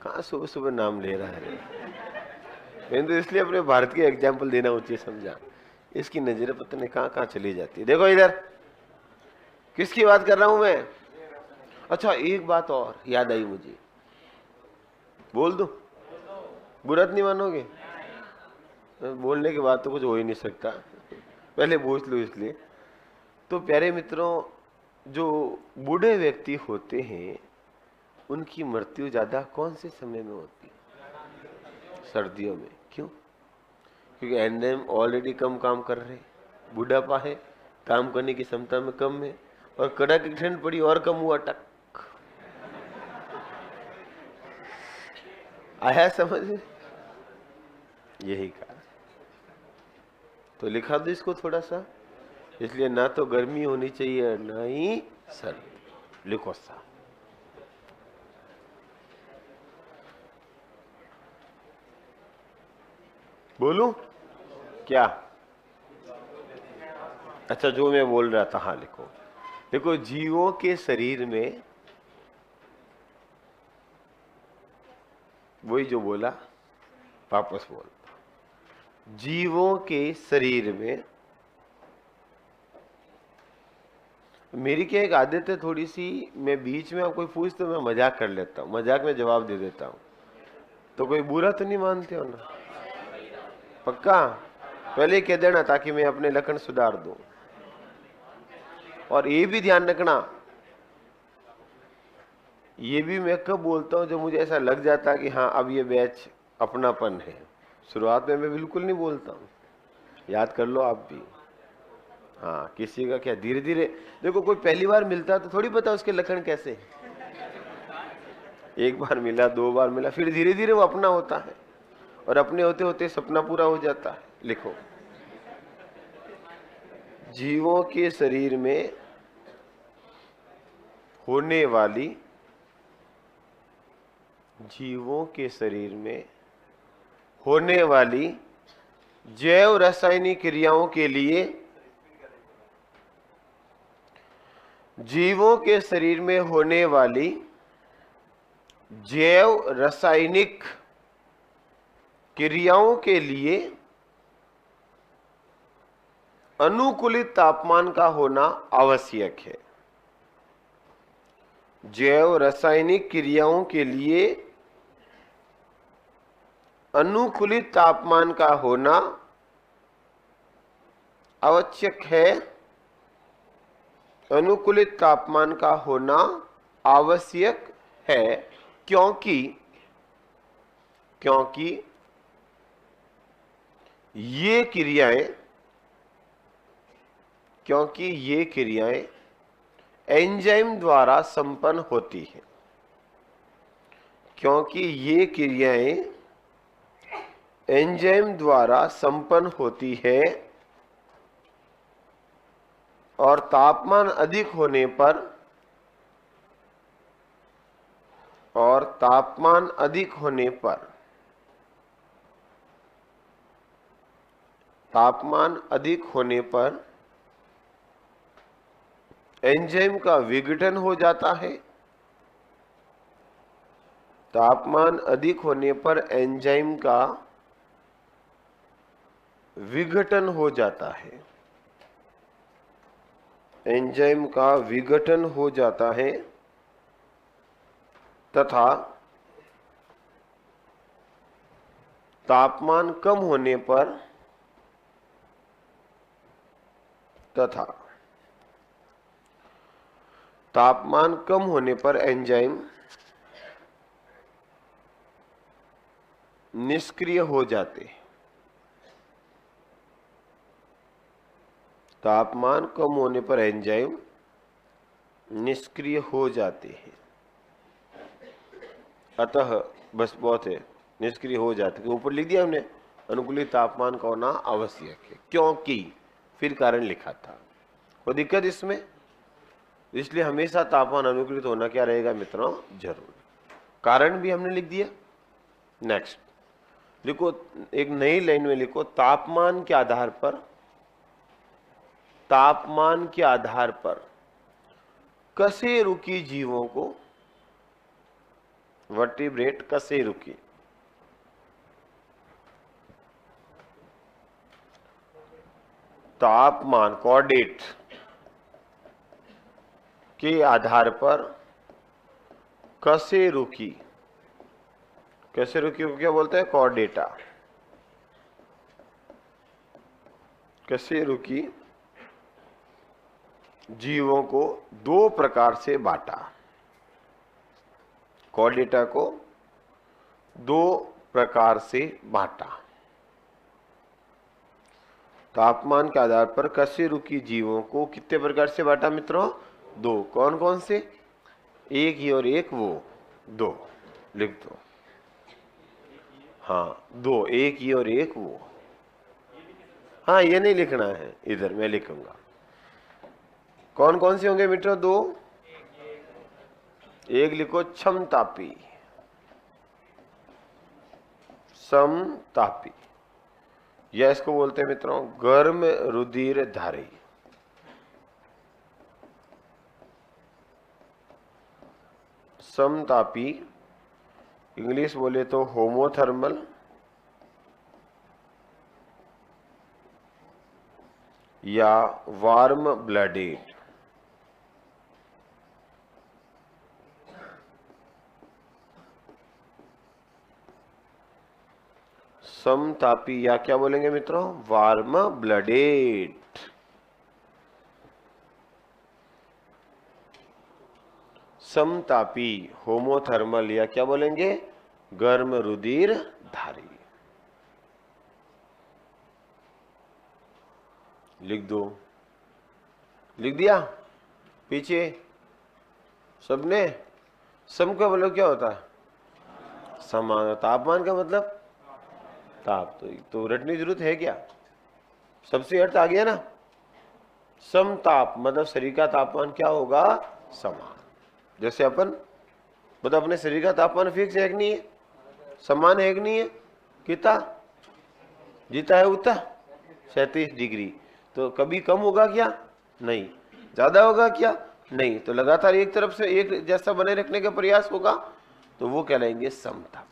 कहाँ सुबह सुबह नाम ले रहा है? मैंने तो इसलिए अपने भारत के एग्जाम्पल देना उचित समझा, इसकी नजरें पता नहीं कहाँ कहाँ चली जाती है। देखो इधर किसकी बात कर रहा हूं मैं? अच्छा एक बात और याद आई मुझे, बोल दो? बुरा नहीं मानोगे? बोलने के बाद तो कुछ हो ही नहीं सकता, पहले पूछ लो इसलिए। तो प्यारे मित्रों, जो बूढ़े व्यक्ति होते हैं उनकी मृत्यु ज्यादा कौन से समय में होती है? सर्दियों में। क्यों? क्योंकि एंजाइम ऑलरेडी कम काम कर रहे, बुढ़ापा है, काम करने की क्षमता में कम है, और कड़ाके की ठंड पड़ी और कम हुआ, टक आया समझ में? यही कारण। तो लिखा दो इसको थोड़ा सा, इसलिए ना तो गर्मी होनी चाहिए ना ही सर्दी, लिखो सा। बोलूं क्या? अच्छा जो मैं बोल रहा था, हाँ लिखो। देखो जीवों के शरीर में, वही जो बोला वापस बोल, जीवों के शरीर में, मेरी क्या एक आदत है थोड़ी सी, मैं बीच में आप कोई पूछ तो मैं मजाक कर लेता हूँ, मजाक में जवाब दे देता हूँ, तो कोई बुरा तो नहीं मानते हो ना? पक्का? पहले कह देना ताकि मैं अपने लक्षण सुधार दूं। और ये भी ध्यान रखना, ये भी मैं कब बोलता हूं जब मुझे ऐसा लग जाता है कि हाँ अब ये बैच अपनापन है। शुरुआत में मैं बिल्कुल नहीं बोलता हूं, याद कर लो आप भी। हाँ किसी का क्या धीरे धीरे, देखो कोई पहली बार मिलता है तो थोड़ी पता उसके लक्षण कैसे है। एक बार मिला, दो बार मिला, फिर धीरे धीरे वो अपना होता है, और अपने होते होते सपना पूरा हो जाता है। लिखो, जीवों के शरीर में होने वाली, जीवों के शरीर में होने वाली जैव रासायनिक क्रियाओं के लिए, जीवों के शरीर में होने वाली जैव रासायनिक क्रियाओं के लिए अनुकूलित तापमान का होना आवश्यक है। जैव रासायनिक क्रियाओं के लिए अनुकूलित तापमान का होना आवश्यक है। अनुकूलित तापमान का होना आवश्यक है क्योंकि ये क्रियाएं एंजाइम द्वारा संपन्न होती है। क्योंकि ये क्रियाएं एंजाइम द्वारा संपन्न होती है और तापमान अधिक होने पर, एंजाइम का विघटन हो जाता है। तापमान अधिक होने पर एंजाइम का विघटन हो जाता है। एंजाइम का विघटन हो जाता है तथा तापमान कम होने पर तथा तापमान कम होने पर एंजाइम निष्क्रिय हो जाते हैं। तापमान कम होने पर एंजाइम निष्क्रिय हो जाते हैं। अतः बस बहुत है, निष्क्रिय हो जाते हैं। ऊपर लिख दिया हमने, अनुकूलित तापमान का होना आवश्यक है, क्योंकि फिर कारण लिखा था। कोई दिक्कत इसमें? इसलिए हमेशा तापमान अनुकूलित होना क्या रहेगा मित्रों? जरूर। कारण भी हमने लिख दिया। नेक्स्ट लिखो, एक नई लाइन में लिखो, तापमान के आधार पर कशेरुकी जीवों को, वर्टिब्रेट कशेरुकी, तापमान कोऑर्डिनेट के आधार पर कशेरुकी, कशेरुकी को क्या बोलते हैं? कोऑर्डिनेटा। कशेरुकी जीवों को दो प्रकार से बांटा। कोऑर्डिनेटा को दो प्रकार से बांटा। तापमान के आधार पर कशेरुकी जीवों को कितने प्रकार से बांटा मित्रों? दो। कौन कौन से? एक ये और एक वो, दो। लिख दो। हाँ, दो, एक ये और एक वो। हाँ, ये नहीं लिखना है, इधर मैं लिखूंगा। कौन कौन से होंगे मित्रों? दो। एक लिखो, क्षमतापी, समतापी, या इसको बोलते हैं मित्रों गर्म रुधिर धारी। समतापी, इंग्लिश बोले तो होमोथर्मल या वार्म ब्लडेड। समतापी या क्या बोलेंगे मित्रों? Warm blooded. समतापी, होमोथर्मल या क्या बोलेंगे? गर्म रुधिर धारी। लिख दो। लिख दिया? पीछे सबने? सम का मतलब क्या होता है? समान। तापमान का मतलब ताप। तो रटने की जरूरत है क्या? सबसे अर्थ आ गया ना। समताप मतलब शरीर का तापमान क्या होगा? समान। जैसे अपन मतलब अपने शरीर का तापमान फिक्स है कि नहीं है? समान है कि नहीं है? कितना जीता है उतना 37 डिग्री। तो कभी कम होगा क्या? नहीं। ज्यादा होगा क्या? नहीं। तो लगातार एक तरफ से एक जैसा बने रखने का प्रयास होगा, तो वो कहलाएंगे समताप।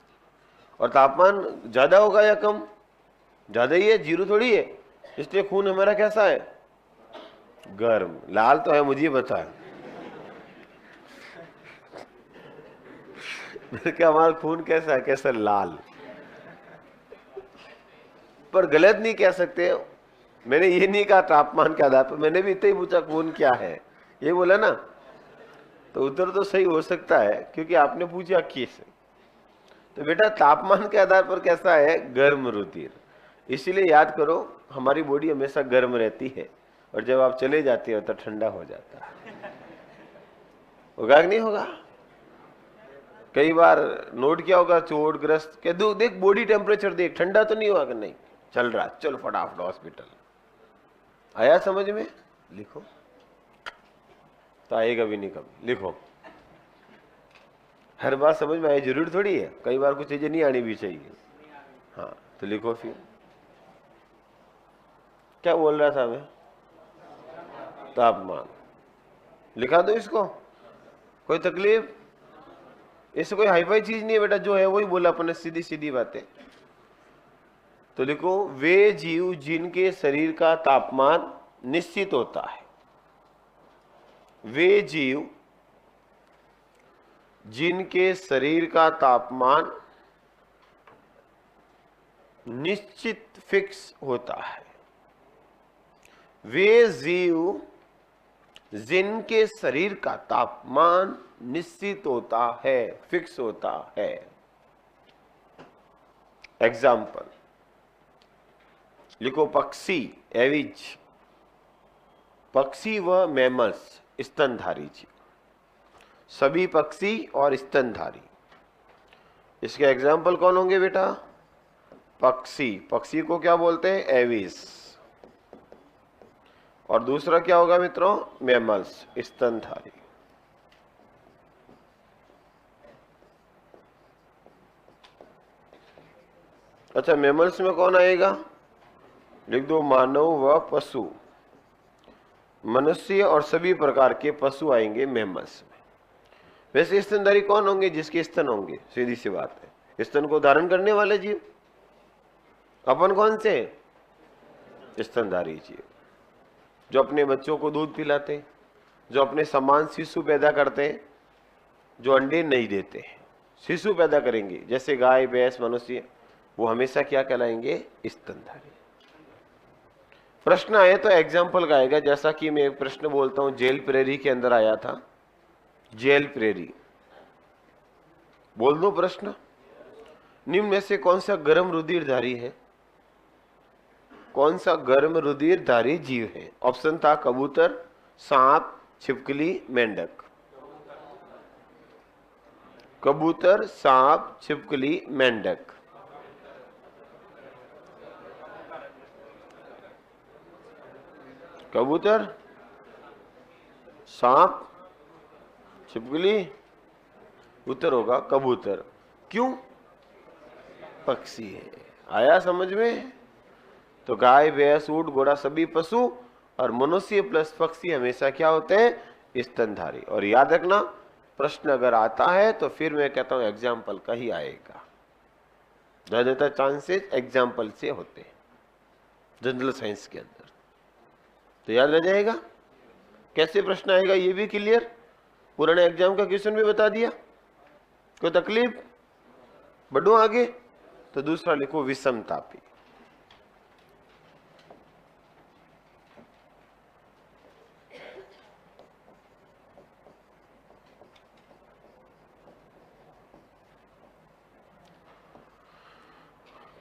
और तापमान ज्यादा होगा या कम? ज्यादा ही है, जीरो थोड़ी है। इसलिए खून हमारा कैसा है? गर्म। लाल तो है, मुझे पता है। क्या हमारा खून कैसा है? कैसा? लाल। पर गलत नहीं कह सकते। मैंने ये नहीं कहा तापमान के आधार पर, मैंने भी इतना ही पूछा खून क्या है, ये बोला ना। तो उत्तर तो सही हो सकता है, क्योंकि आपने पूछा किस। तो बेटा तापमान के आधार पर कैसा है? गर्म रुधिर। इसीलिए याद करो, हमारी बॉडी हमेशा गर्म रहती है, और जब आप चले जाते हो तो ठंडा हो जाता है। होगा कि नहीं होगा? कई बार नोट किया होगा, चोट ग्रस्त के दो देख बॉडी टेम्परेचर देख, ठंडा तो नहीं हुआ कि नहीं, चल रहा, चल फटाफट हॉस्पिटल। आया समझ में? लिखो। तो आएगा भी नहीं कभी। लिखो। हर बात समझ में आए जरूर थोड़ी है, कई बार कुछ चीजें नहीं आनी भी चाहिए। हाँ, तो लिखो फिर। क्या बोल रहा था मैं? तापमान। लिखा दो इसको। कोई तकलीफ? इससे कोई हाईफाई चीज नहीं है बेटा, जो है वही बोला अपने, सीधी सीधी बातें। तो लिखो, वे जीव जिनके शरीर का तापमान निश्चित होता है, वे जीव जिनके शरीर का तापमान निश्चित फिक्स होता है। वे जीव जिनके शरीर का तापमान निश्चित होता है, फिक्स होता है। एग्जाम्पल लिखो, पक्षी, एविज, पक्षी व मैमल्स, स्तनधारी जीव, सभी पक्षी और स्तनधारी। इसके एग्जाम्पल कौन होंगे बेटा? पक्षी, पक्षी को क्या बोलते हैं? एविस। और दूसरा क्या होगा मित्रों? मैमल्स, स्तनधारी। अच्छा, मैमल्स में कौन आएगा? लिख दो, मानव व पशु, मनुष्य और सभी प्रकार के पशु आएंगे मैमल्स में। वैसे स्तनधारी कौन होंगे? जिसके स्तन होंगे, सीधी सी बात है। स्तन को धारण करने वाले जीव अपन कौन से? स्तनधारी जीव, जो अपने बच्चों को दूध पिलाते, जो अपने समान शिशु पैदा करते, जो अंडे नहीं देते, शिशु पैदा करेंगे, जैसे गाय, भैंस, मनुष्य, वो हमेशा क्या कहलाएंगे? स्तनधारी। प्रश्न आए तो एग्जाम्पल का आएगा, जैसा कि मैं एक प्रश्न बोलता हूं, जेल प्रेरी के अंदर आया था। जेल प्रेरी, बोल दो प्रश्न। निम्न में से कौन सा गर्म रुधिरधारी है? कौन सा गर्म रुधिरधारी जीव है? ऑप्शन था कबूतर, सांप, छिपकली, मेंढक। कबूतर, सांप, छिपकली, मेंढक। कबूतर, सांप, छिपकली, उत्तर होगा कबूतर। क्यों? पक्षी है। आया समझ में? तो गाय, भैंस, ऊंट, घोड़ा, सभी पशु और मनुष्य प्लस पक्षी हमेशा क्या होते हैं? स्तनधारी। और याद रखना, प्रश्न अगर आता है तो फिर मैं कहता हूं एग्जाम्पल का ही आएगा। ज्यादातर चांसेस एग्जाम्पल से होते हैं जनरल साइंस के अंदर, तो याद रह जाएगा। कैसे प्रश्न आएगा ये भी क्लियर, पुराने एग्जाम का क्वेश्चन भी बता दिया। कोई तकलीफ? बढ़ो आगे। तो दूसरा लिखो, विषमतापी।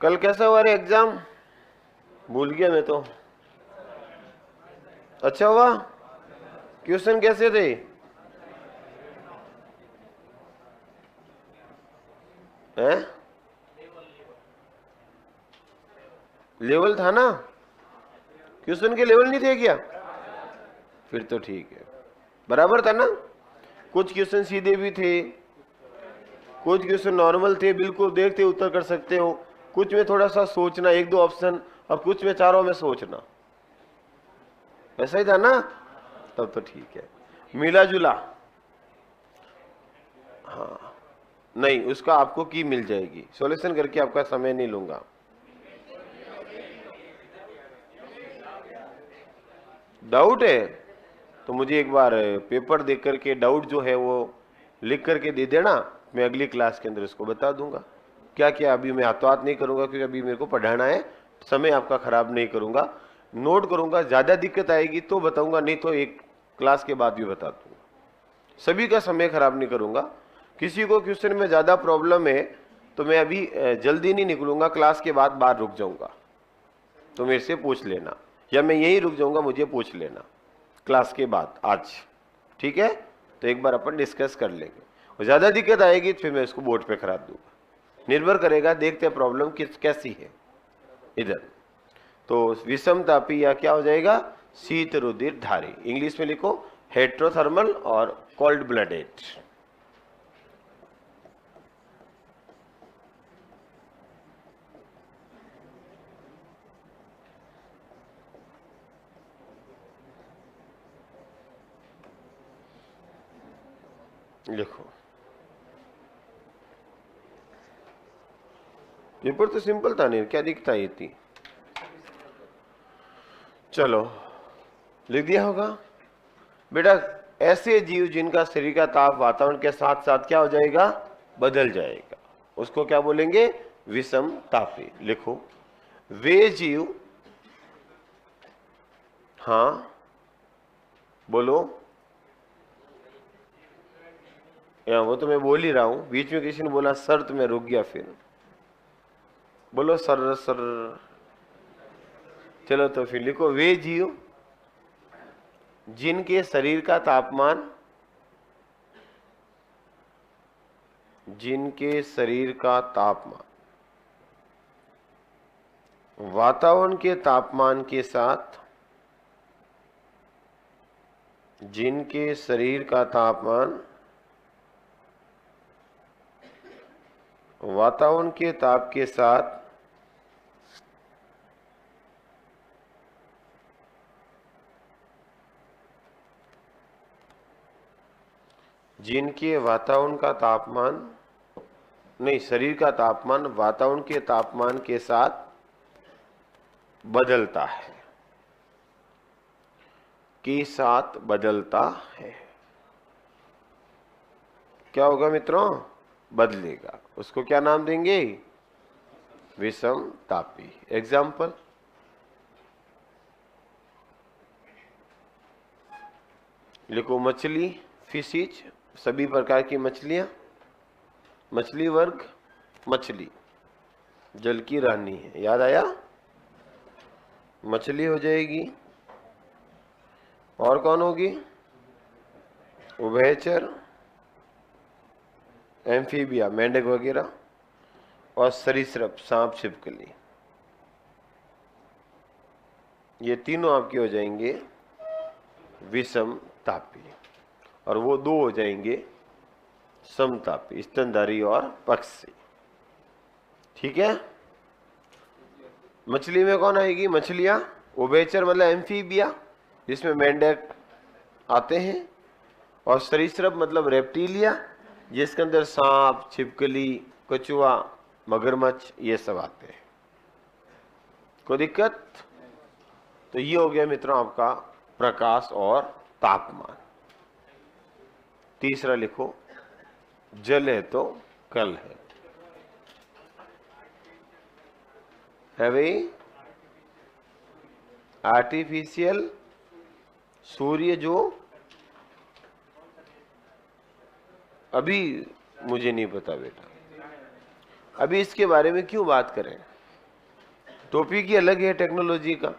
कल कैसा हुआ रे एग्जाम? भूल गया मैं तो। अच्छा हुआ? क्वेश्चन कैसे थे? हैं? लेवल था ना? क्वेश्चन के लेवल नहीं थे क्या? फिर तो ठीक है, बराबर था ना? कुछ क्वेश्चन सीधे भी थे, कुछ क्वेश्चन नॉर्मल थे, बिल्कुल देखते उत्तर कर सकते हो। कुछ में थोड़ा सा सोचना, एक दो ऑप्शन, और कुछ में चारों में सोचना। ऐसा ही था ना? तब तो ठीक है। मिला जुला? हाँ, नहीं, उसका आपको की मिल जाएगी, सॉल्यूशन करके आपका समय नहीं लूंगा। डाउट है तो मुझे एक बार पेपर देख करके डाउट जो है वो लिख करके दे देना, मैं अगली क्लास के अंदर इसको बता दूंगा। क्या क्या अभी मैं हाथों हाथ नहीं करूंगा, क्योंकि अभी मेरे को पढ़ाना है, समय आपका खराब नहीं करूंगा, नोट करूंगा। ज्यादा दिक्कत आएगी तो बताऊंगा, नहीं तो एक क्लास के बाद भी बता दूंगा। सभी का समय खराब नहीं करूंगा। किसी को क्वेश्चन में ज्यादा प्रॉब्लम है तो मैं अभी जल्दी नहीं निकलूंगा, क्लास के बाद बाहर रुक जाऊंगा, तो मेरे से पूछ लेना, या मैं यहीं रुक जाऊंगा, मुझे पूछ लेना क्लास के बाद आज, ठीक है? तो एक बार अपन डिस्कस कर लेंगे। और ज्यादा दिक्कत आएगी तो फिर मैं इसको बोर्ड पे करा दूंगा, निर्भर करेगा, देखते हैं प्रॉब्लम कैसी है इधर। तो विषमतापी या क्या हो जाएगा? शीत रुधिर धारी। इंग्लिश में लिखो हेट्रोथर्मल और कोल्ड ब्लडेड। लिखो, पेपर तो सिंपल था, नहीं क्या दिखता है इतनी। चलो लिख दिया होगा बेटा। ऐसे जीव जिनका शरीर का ताप वातावरण के साथ साथ क्या हो जाएगा? बदल जाएगा, उसको क्या बोलेंगे? विषम तापी। लिखो वे जीव, हाँ बोलो, या वो तो मैं बोल ही रहा हूं, बीच में किसी ने बोला सर तो मैं रुक गया, फिर बोलो सर सर। चलो तो फिर लिखो वे जीव जिनके शरीर का तापमान, जिनके शरीर का तापमान वातावरण के तापमान के साथ, जिनके शरीर का तापमान वातावरण के ताप के साथ जिनके वातावरण का तापमान नहीं, शरीर का तापमान वातावरण के तापमान के साथ बदलता है, के साथ बदलता है, क्या होगा मित्रों? बदलेगा। उसको क्या नाम देंगे? विषम तापी। एग्जाम्पल, लिखो मछली, फिशिज, सभी प्रकार की मछलियां, मछली वर्ग, मछली जल की रानी है, याद आया? मछली हो जाएगी। और कौन होगी? उभयचर, एम्फीबिया, मेंढक वगैरह, और सरीसृप, सांप, छिपकली। ये तीनों आपके हो जाएंगे विषम तापी, और वो दो हो जाएंगे समतापी, स्तनधारी और पक्षी। ठीक है? मछली में कौन आएगी? मछलियां। उभयचर मतलब एम्फीबिया, जिसमें मेंढक आते हैं, और सरीसृप मतलब रेप्टिलिया, जिसके अंदर सांप, छिपकली, कछुआ, मगरमच्छ ये सब आते हैं। कोई दिक्कत? तो ये हो गया मित्रों आपका प्रकाश और तापमान। तीसरा लिखो, जल है तो कल है भाई? आर्टिफिशियल सूर्य जो अभी मुझे नहीं पता बेटा, अभी इसके बारे में क्यों बात करें? टोपी की अलग है टेक्नोलॉजी का,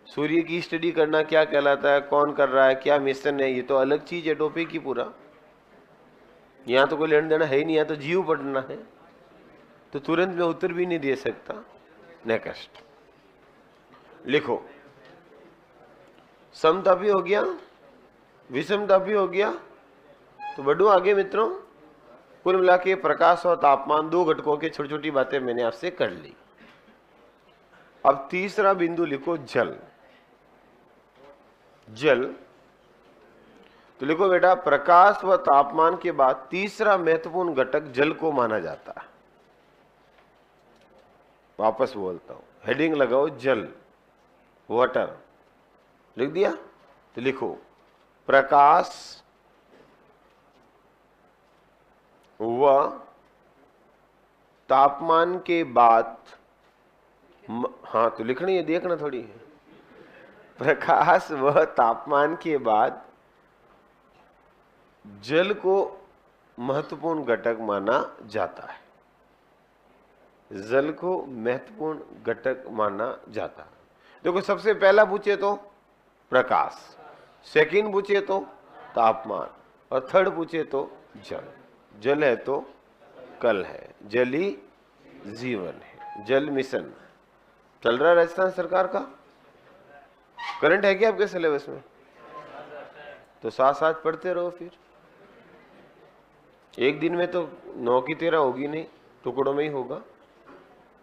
सूर्य की स्टडी करना क्या कहलाता है, कौन कर रहा है, क्या मिशन है, ये तो अलग चीज है टोपी की। पूरा यहाँ तो कोई लेना देना है ही नहीं, यहाँ तो जीव पढ़ना है, तो तुरंत मैं उत्तर भी नहीं दे सकता। नेक्स्ट लिखो, समतापी हो गया, विषमतापी हो गया। तो बढ़ो आगे मित्रों। कुल मिला के प्रकाश और तापमान दो घटकों की छोटी छोटी बातें मैंने आपसे कर ली। अब तीसरा बिंदु लिखो, जल। जल तो लिखो बेटा, प्रकाश व तापमान के बाद तीसरा महत्वपूर्ण घटक जल को माना जाता है। वापस बोलता हूं, हेडिंग लगाओ जल, वाटर लिख दिया। तो लिखो प्रकाश व तापमान के बाद, हाँ तो लिखनी है, देखना थोड़ी है। प्रकाश व तापमान के बाद जल को महत्वपूर्ण घटक माना जाता है। जल को महत्वपूर्ण घटक माना जाता है। देखो, सबसे पहला पूछे तो प्रकाश, सेकंड पूछे तो तापमान, और थर्ड पूछे तो जल। जल है तो कल है, जल ही जीवन है। जल मिशन चल रहा है राजस्थान सरकार का। करंट है क्या आपके सिलेबस में? तो साथ साथ पढ़ते रहो। फिर एक दिन में तो 9 की 13 होगी नहीं, टुकड़ों में ही होगा।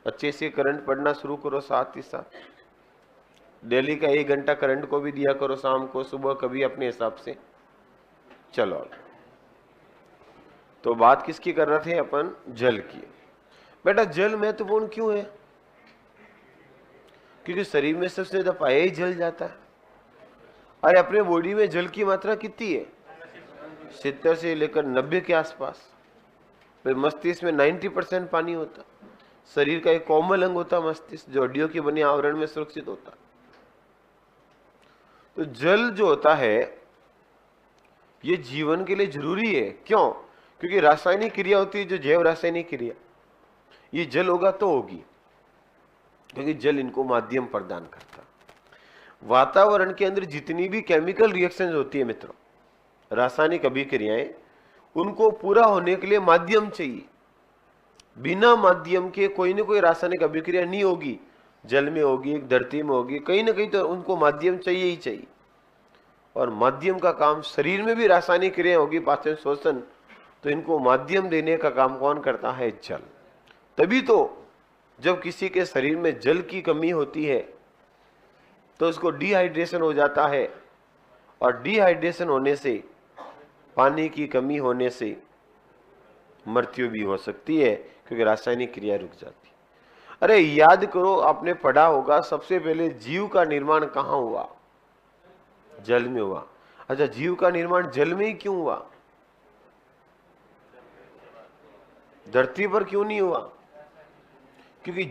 अच्छे से करंट पढ़ना शुरू करो, साथ ही साथ डेली का 1 घंटा करंट को भी दिया करो, शाम को, सुबह, कभी अपने हिसाब से। चलो, तो बात किसकी कर रहे थे अपन? जल की। बेटा जल महत्वपूर्ण क्यों है? क्योंकि शरीर में सबसे ज्यादा पाया ही जल जाता है। अरे अपने बॉडी में जल की मात्रा कितनी है? 70 से लेकर 90 के आसपास। फिर मस्तिष्क में 90% पानी होता। शरीर का एक कोमल अंग होता मस्तिष्क, जो हड्डियों की बनी आवरण में सुरक्षित होता। तो जल जो होता है ये जीवन के लिए जरूरी है। क्यों? क्योंकि रासायनिक क्रिया होती है, जो जैव रासायनिक क्रिया, ये जल होगा तो होगी, क्योंकि जल इनको माध्यम प्रदान करता। वातावरण के अंदर जितनी भी केमिकल रिएक्शंस होती है मित्रों, रासायनिक अभिक्रियाएं, उनको पूरा होने के लिए माध्यम चाहिए। बिना माध्यम के कोई ना कोई रासायनिक अभिक्रिया नहीं होगी। जल में होगी, धरती में होगी, कहीं ना कहीं तो उनको माध्यम चाहिए ही चाहिए। और माध्यम का काम, शरीर में भी रासायनिक क्रिया होगी, पाचन श्वसन, तो इनको माध्यम देने का काम कौन करता है? जल। तभी तो जब किसी के शरीर में जल की कमी होती है तो उसको डिहाइड्रेशन हो जाता है, और डिहाइड्रेशन होने से, पानी की कमी होने से मृत्यु भी हो सकती है, क्योंकि रासायनिक क्रिया रुक जाती। अरे याद करो, आपने पढ़ा होगा सबसे पहले जीव का निर्माण कहाँ हुआ? जल में हुआ। अच्छा, जीव का निर्माण जल में ही क्यों हुआ? धरती पर क्यों नहीं हुआ? क्योंकि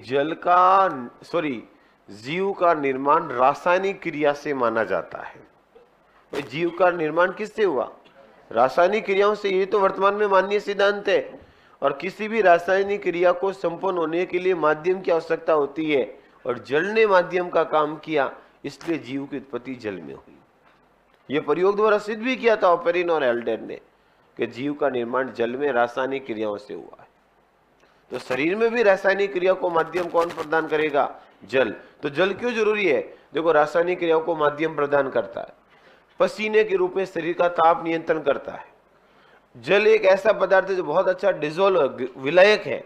जीव का निर्माण रासायनिक क्रिया से माना जाता है। जीव का निर्माण किससे हुआ? रासायनिक क्रियाओं से। ये तो वर्तमान में माननीय सिद्धांत है। और किसी भी रासायनिक क्रिया को संपन्न होने के लिए माध्यम की आवश्यकता होती है, और जल ने माध्यम का काम किया, इसलिए जीव की उत्पत्ति जल में हुई। यह प्रयोग द्वारा सिद्ध भी किया था ऑपेरिन और एल्डर ने, कि जीव का निर्माण जल में रासायनिक क्रियाओं से हुआ है। तो शरीर में भी रासायनिक क्रिया को माध्यम कौन प्रदान करेगा? जल। तो जल क्यों जरूरी है? देखो, रासायनिक क्रियाओं को माध्यम प्रदान करता है, पसीने के रूप में शरीर का ताप नियंत्रण करता है। जल एक ऐसा पदार्थ है जो बहुत अच्छा विलायक है,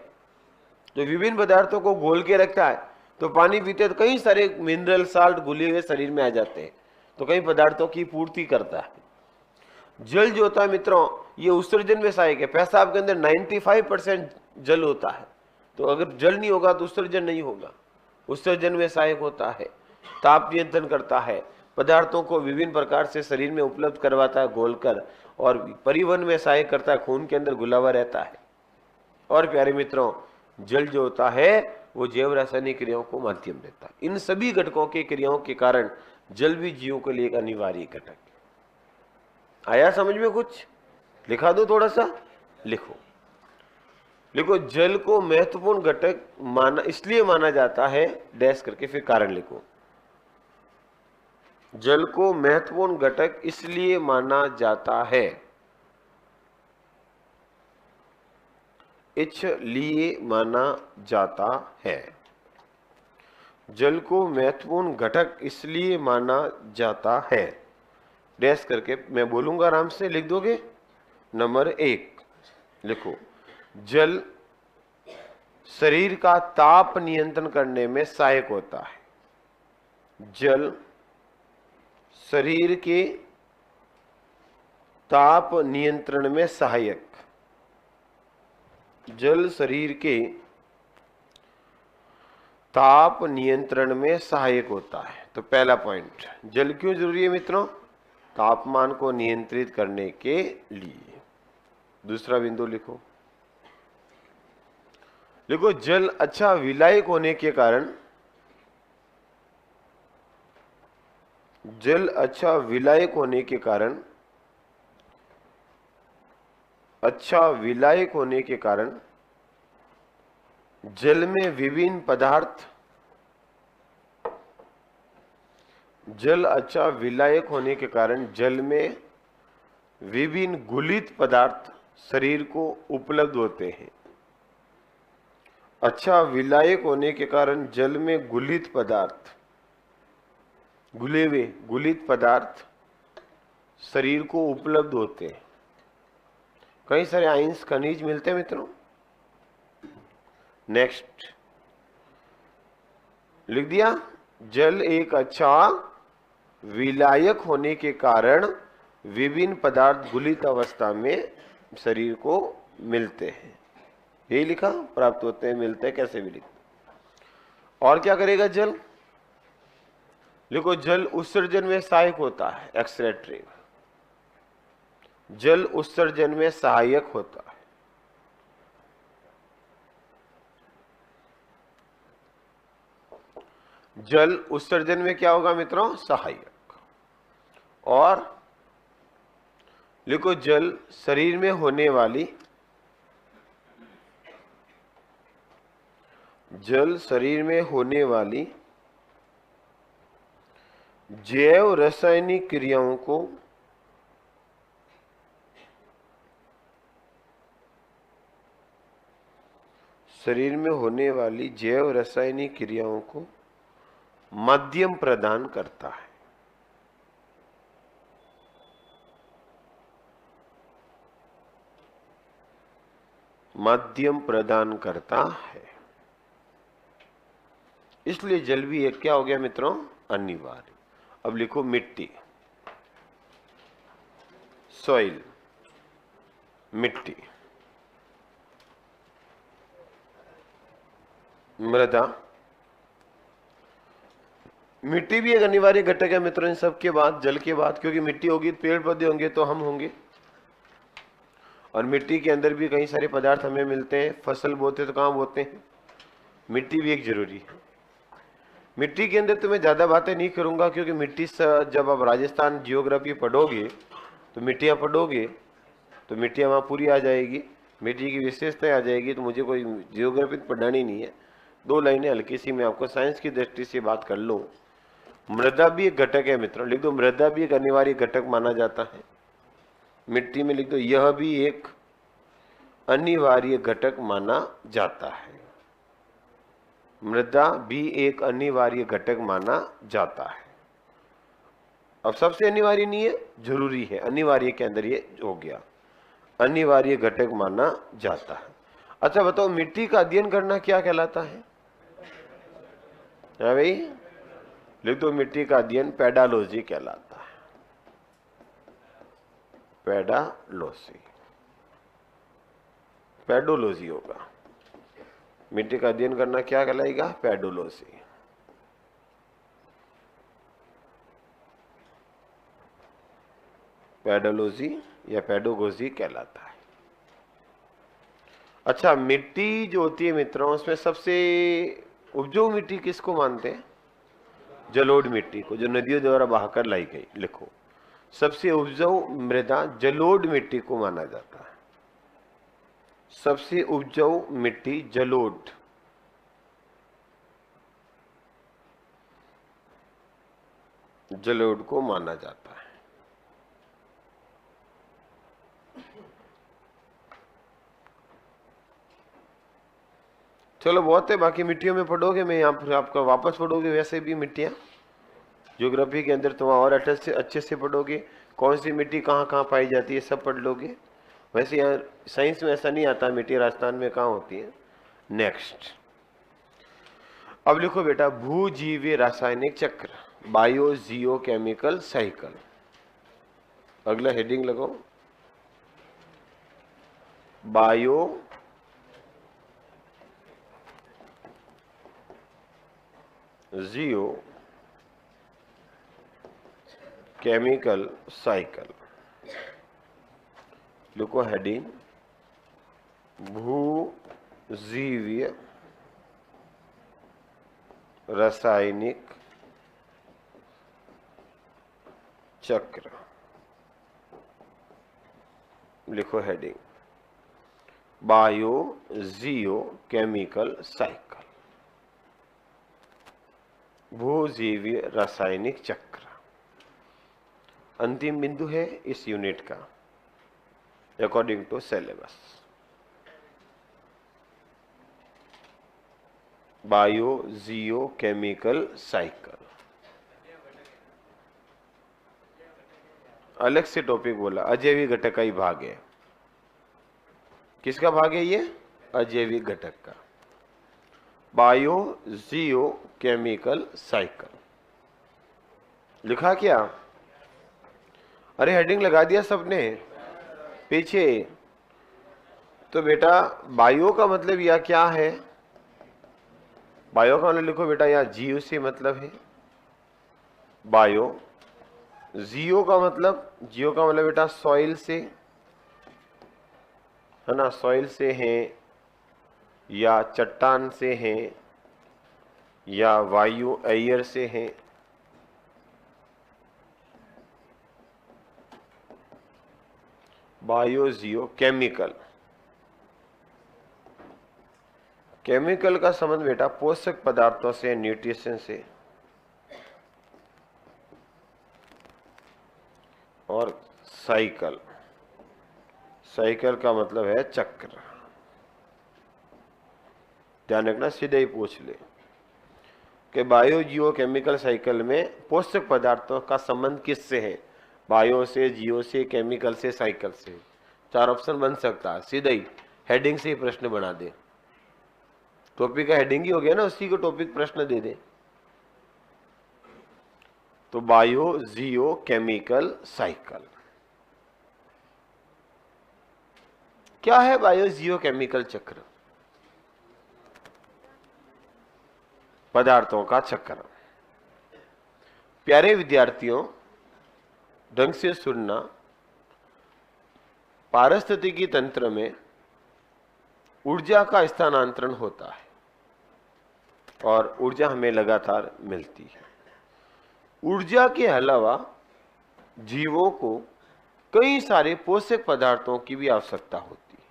जो विभिन्न पदार्थों को घोल के रखता है। तो पानी पीते तो कई सारे मिनरल साल्ट घुले हुए शरीर में आ जाते हैं, तो कई पदार्थों की पूर्ति करता है। जल जो होता है मित्रों, ये उत्सर्जन में सहायक है। पेशाब के अंदर 95% जल होता है, तो अगर जल नहीं होगा तो उत्सर्जन नहीं होगा। उत्सर्जन में सहायक होता है, ताप नियंत्रण करता है, पदार्थों को विभिन्न प्रकार से शरीर में उपलब्ध करवाता है घोलकर, और परिवहन में सहायक करता है, खून के अंदर घुला हुआ रहता है। और प्यारे मित्रों, जल जो होता है वो जैव रासायनिक क्रियाओं को माध्यम देता है। इन सभी घटकों की क्रियाओं के कारण जल भी जीवों के लिए एक अनिवार्य घटक है। आया समझ में? कुछ लिखा दो, थोड़ा सा लिखो। लिखो, जल को महत्वपूर्ण घटक इसलिए माना जाता है, डैश करके फिर कारण लिखो। जल को महत्वपूर्ण घटक इसलिए माना जाता है, इसलिए माना जाता है। जल को महत्वपूर्ण घटक इसलिए माना जाता है, डैश करके मैं बोलूंगा, आराम से लिख दोगे। नंबर 1 लिखो, जल शरीर का ताप नियंत्रण करने में सहायक होता है। जल शरीर के ताप नियंत्रण में सहायक। जल शरीर के ताप नियंत्रण में सहायक होता है। तो पहला पॉइंट, जल क्यों जरूरी है मित्रों? तापमान को नियंत्रित करने के लिए। दूसरा बिंदु लिखो, जल अच्छा विलायक होने के कारण, जल अच्छा विलायक होने के कारण, अच्छा विलायक होने के कारण जल में विभिन्न पदार्थ, जल अच्छा विलायक होने के कारण जल में विभिन्न घुलित पदार्थ शरीर को उपलब्ध होते हैं। अच्छा विलायक होने के कारण जल में घुलित पदार्थ, घुले हुए घुलित पदार्थ शरीर को उपलब्ध होते हैं। कई सारे आयंस खनिज मिलते हैं मित्रों। नेक्स्ट लिख दिया, जल एक अच्छा विलायक होने के कारण विभिन्न पदार्थ घुलित अवस्था में शरीर को मिलते हैं। यही लिखा, प्राप्त होते हैं, मिलते हैं, कैसे भी लिखते। और क्या करेगा जल? लिखो, जल उत्सर्जन में सहायक होता है, एक्सक्रीटरी। जल उत्सर्जन में सहायक होता है। जल उत्सर्जन में क्या होगा मित्रों? सहायक। और लिखो जल शरीर में होने वाली, जल शरीर में होने वाली जैव रासायनिक क्रियाओं को शरीर में होने वाली जैव रासायनिक क्रियाओं को माध्यम प्रदान करता है। माध्यम प्रदान करता है। इसलिए जल भी एक क्या हो गया मित्रों? अनिवार्य। अब लिखो मिट्टी, सॉइल, मिट्टी, मृदा। मिट्टी भी एक अनिवार्य घटक है मित्रों इन सब के बाद, जल के बाद, क्योंकि मिट्टी होगी तो पेड़ पौधे होंगे तो हम होंगे, और मिट्टी के अंदर भी कई सारे पदार्थ हमें मिलते हैं। फसल बोते तो कहाँ बोते हैं? मिट्टी भी एक जरूरी है। मिट्टी के अंदर तो मैं ज्यादा बातें नहीं करूंगा, क्योंकि मिट्टी से जब आप राजस्थान जियोग्राफी पढ़ोगे तो मिट्टियां पढ़ोगे तो मिट्टियां वहां पूरी आ जाएगी, मिट्टी की विशेषताएं आ जाएगी। तो मुझे कोई जियोग्राफी पढ़ानी नहीं है। 2 लाइनें हल्की सी मैं आपको साइंस की दृष्टि से बात कर लूं। मृदा भी एक घटक है मित्रों, लिख दो मृदा भी एक अनिवार्य घटक माना जाता है। मिट्टी में लिख दो यह भी एक अनिवार्य घटक माना जाता है। मृदा भी एक अनिवार्य घटक माना जाता है। अब सबसे अनिवार्य नहीं है, जरूरी है। अनिवार्य के अंदर ये हो गया, अनिवार्य घटक माना जाता है। अच्छा बताओ, मिट्टी का अध्ययन करना क्या कहलाता है? भाई लिख दो, मिट्टी का अध्ययन पेडालॉजी कहलाता है। पेडालॉजी, पेडोलॉजी होगा। मिट्टी का अध्ययन करना क्या कहलाएगा? पेडोलॉजी। पेडोलॉजी या पेडोगोजी कहलाता है। अच्छा, मिट्टी जो होती है मित्रों, उसमें सबसे उपजाऊ मिट्टी किसको मानते हैं? जलोढ़ मिट्टी को, जो नदियों द्वारा बहाकर लाई गई। लिखो, सबसे उपजाऊ मृदा जलोढ़ मिट्टी को माना जाता है। सबसे उपजाऊ मिट्टी जलोढ़, जलोढ़ को माना जाता है। चलो बहुत है, बाकी मिट्टियों में पढ़ोगे, मैं यहाँ पर आपका वापस पढ़ोगे वैसे भी मिट्टियाँ ज्योग्राफी के अंदर तुम और अच्छे से पढ़ोगे। कौन सी मिट्टी कहाँ कहाँ पाई जाती है सब पढ़ लोगे। वैसे यहाँ साइंस में ऐसा नहीं आता मिट्टी राजस्थान में कहाँ होती है। नेक्स्ट, अब लिखो बेटा, भूजीवीय रासायनिक चक्र, बायो जियो केमिकल साइकिल। अगला हेडिंग लगाओ, बायो जियो केमिकल साइकिल। लिखो हेडिंग, भूजीवीय रासायनिक चक्र। लिखो heading, biogeochemical cycle, भूजीवीय रासायनिक चक्र। अंतिम बिंदु है इस यूनिट का according to syllabus. Biogeochemical cycle, अलग से टॉपिक बोला, अजैविक घटक का ही भाग है। किसका भाग है ये? अजैविक घटक का। बायो जियो केमिकल साइकिल लिखा क्या? अरे हेडिंग लगा दिया सबने पीछे। तो बेटा बायो का मतलब यह क्या है? बायो का मतलब लिखो बेटा, यह जीव से मतलब है बायो। जियो का मतलब, जियो का मतलब बेटा सॉइल से है ना, सॉइल से है या चट्टान से है या वायु एयर से हैं, बायो जियो केमिकल। केमिकल का संबंध बेटा पोषक पदार्थों से, न्यूट्रिशन से। और साइकिल, साइकिल का मतलब है चक्र। ध्यान रखना, सीधे ही पूछ ले कि बायो जियो केमिकल साइकिल में पोषक पदार्थों का संबंध किससे है? बायो से, जियो से, केमिकल से, साइकिल से। 4 ऑप्शन बन सकता है, सीधे ही हेडिंग से ही प्रश्न बना दे। टॉपिक का हेडिंग ही हो गया ना, उसी को टॉपिक प्रश्न दे दे। तो बायो जियो केमिकल साइकिल क्या है? बायो जियो केमिकल चक्र, पदार्थों का चक्र। प्यारे विद्यार्थियों, ढंग से सुनना। पारिस्थितिकी तंत्र में ऊर्जा का स्थानांतरण होता है और ऊर्जा हमें लगातार मिलती है। ऊर्जा के अलावा जीवों को कई सारे पोषक पदार्थों की भी आवश्यकता होती है,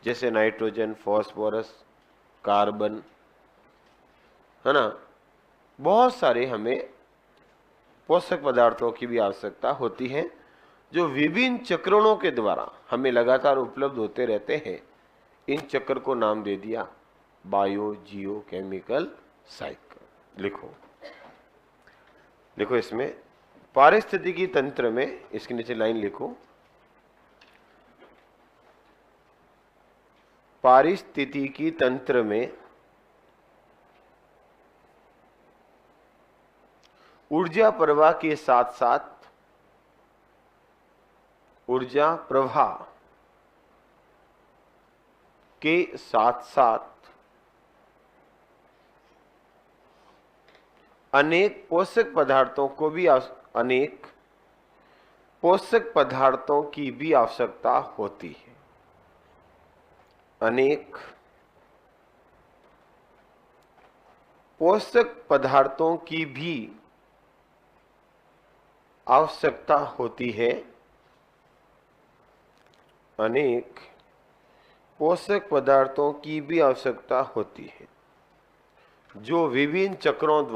जैसे नाइट्रोजन, फास्फोरस, कार्बन, है ना। बहुत सारे हमें पोषक पदार्थों की भी आवश्यकता होती है, जो विभिन्न चक्रणों के द्वारा हमें लगातार उपलब्ध होते रहते हैं। इन चक्र को नाम दे दिया बायो जियो केमिकल साइकिल। लिखो लिखो, इसमें पारिस्थितिकी तंत्र में, इसके नीचे लाइन लिखो, पारिस्थितिकी तंत्र में ऊर्जा प्रवाह के साथ साथ ऊर्जा प्रवाह के साथ साथ अनेक पोषक पदार्थों की भी आवश्यकता होती है। अनेक पोषक पदार्थों की भी आवश्यकता होती है। अनेक पोषक पदार्थों की भी आवश्यकता होती है, जो विभिन्न चक्रों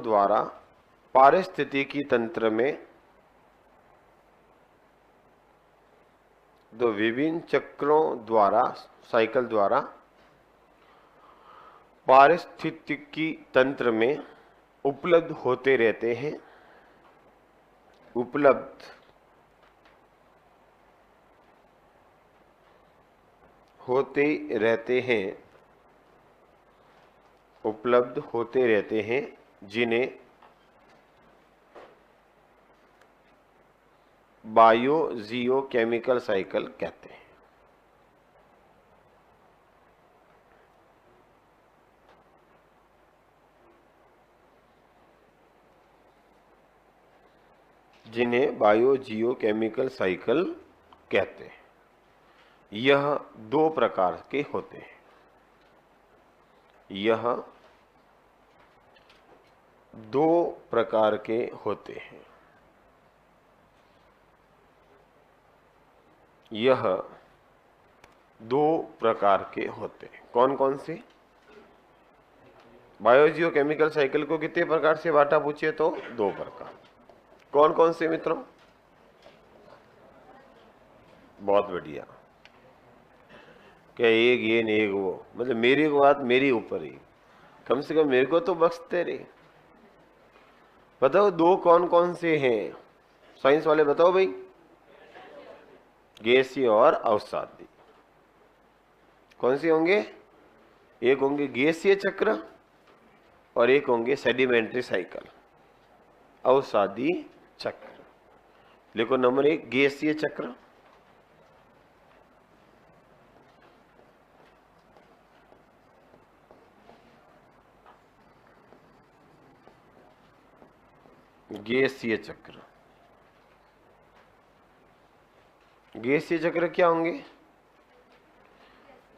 द्वारा पारिस्थितिकी तंत्र में, साइकिल द्वारा पारिस्थितिकी तंत्र में उपलब्ध होते रहते हैं। उपलब्ध होते रहते हैं, जिन्हें बायो जियो केमिकल साइकिल कहते हैं। जिन्हें बायो जियो केमिकल साइकिल कहते हैं। यह 2 प्रकार के होते हैं। यह 2 प्रकार के होते हैं। यह 2 प्रकार के होते हैं। कौन कौन से? बायोजियो केमिकल साइकिल को कितने प्रकार से बांटा पूछे तो 2 प्रकार। कौन कौन से मित्रों? बहुत बढ़िया। क्या एक ये नहीं एक वो, मतलब मेरी बात मेरी ऊपर ही, कम से कम मेरे को तो बख्शते रहे। बताओ 2 कौन कौन से हैं? साइंस वाले बताओ भाई। गैसीय और अवसादी। कौन से होंगे? एक होंगे गैसीय चक्र और एक होंगे सेडिमेंट्री साइकिल, अवसादी चक्र। लिखो नंबर 1 गैसीय चक्र, गैसीय चक्र। गैसीय चक्र क्या होंगे?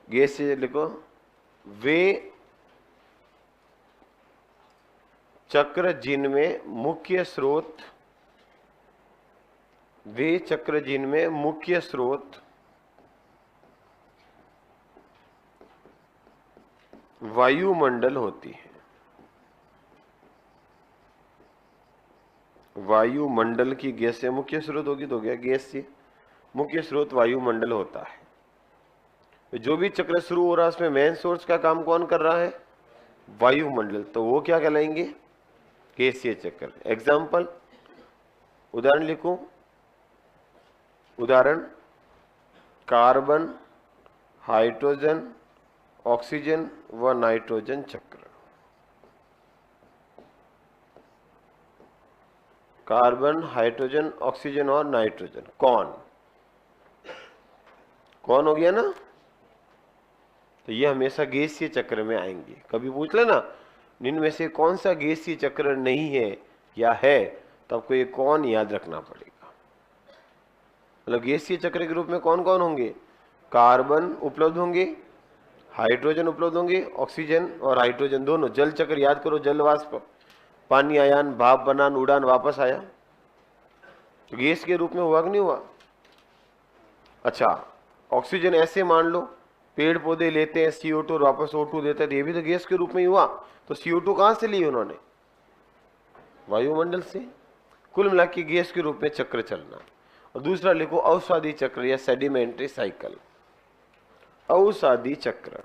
गैसीय लिखो, वे चक्र जिनमें मुख्य स्रोत, वे चक्र जिनमें मुख्य स्रोत वायुमंडल होती है। वायुमंडल की गैस से मुख्य स्रोत होगी तो क्या? गैस से मुख्य स्रोत वायुमंडल होता है। जो भी चक्र शुरू हो रहा है उसमें मेन सोर्स का काम कौन कर रहा है? वायुमंडल। तो वो क्या कहलाएंगे? गैसीय चक्र। एग्जाम्पल, उदाहरण लिखो। उदाहरण, कार्बन, हाइड्रोजन, ऑक्सीजन व नाइट्रोजन चक्र। कार्बन, हाइड्रोजन, ऑक्सीजन और नाइट्रोजन। कौन कौन हो गया ना? तो ये हमेशा गैसीय चक्र में आएंगे। कभी पूछ लेना इनमें से कौन सा गैसीय चक्र नहीं है या है, तो आपको ये कौन याद रखना पड़ेगा। मतलब गैसीय चक्र के रूप में कौन कौन होंगे? कार्बन उपलब्ध होंगे, हाइड्रोजन उपलब्ध होंगे, ऑक्सीजन और हाइड्रोजन दोनों। जल चक्र याद करो, जल वाष्प, पानी आयान, भाप बनान, उड़ान, वापस आया, तो गैस के रूप में हुआ कि नहीं हुआ? अच्छा, ऑक्सीजन ऐसे मान लो, पेड़ पौधे लेते हैं CO2 और वापस O2 देते हैं, तो ये भी तो गैस के रूप में ही हुआ। तो CO2 कहां से लिए उन्होंने? वायुमंडल से। कुल मिला के गैस के रूप में चक्र चलना। और दूसरा लिखो, अवसादी चक्र या सेडिमेंट्री साइकिल। अवसादी चक्र।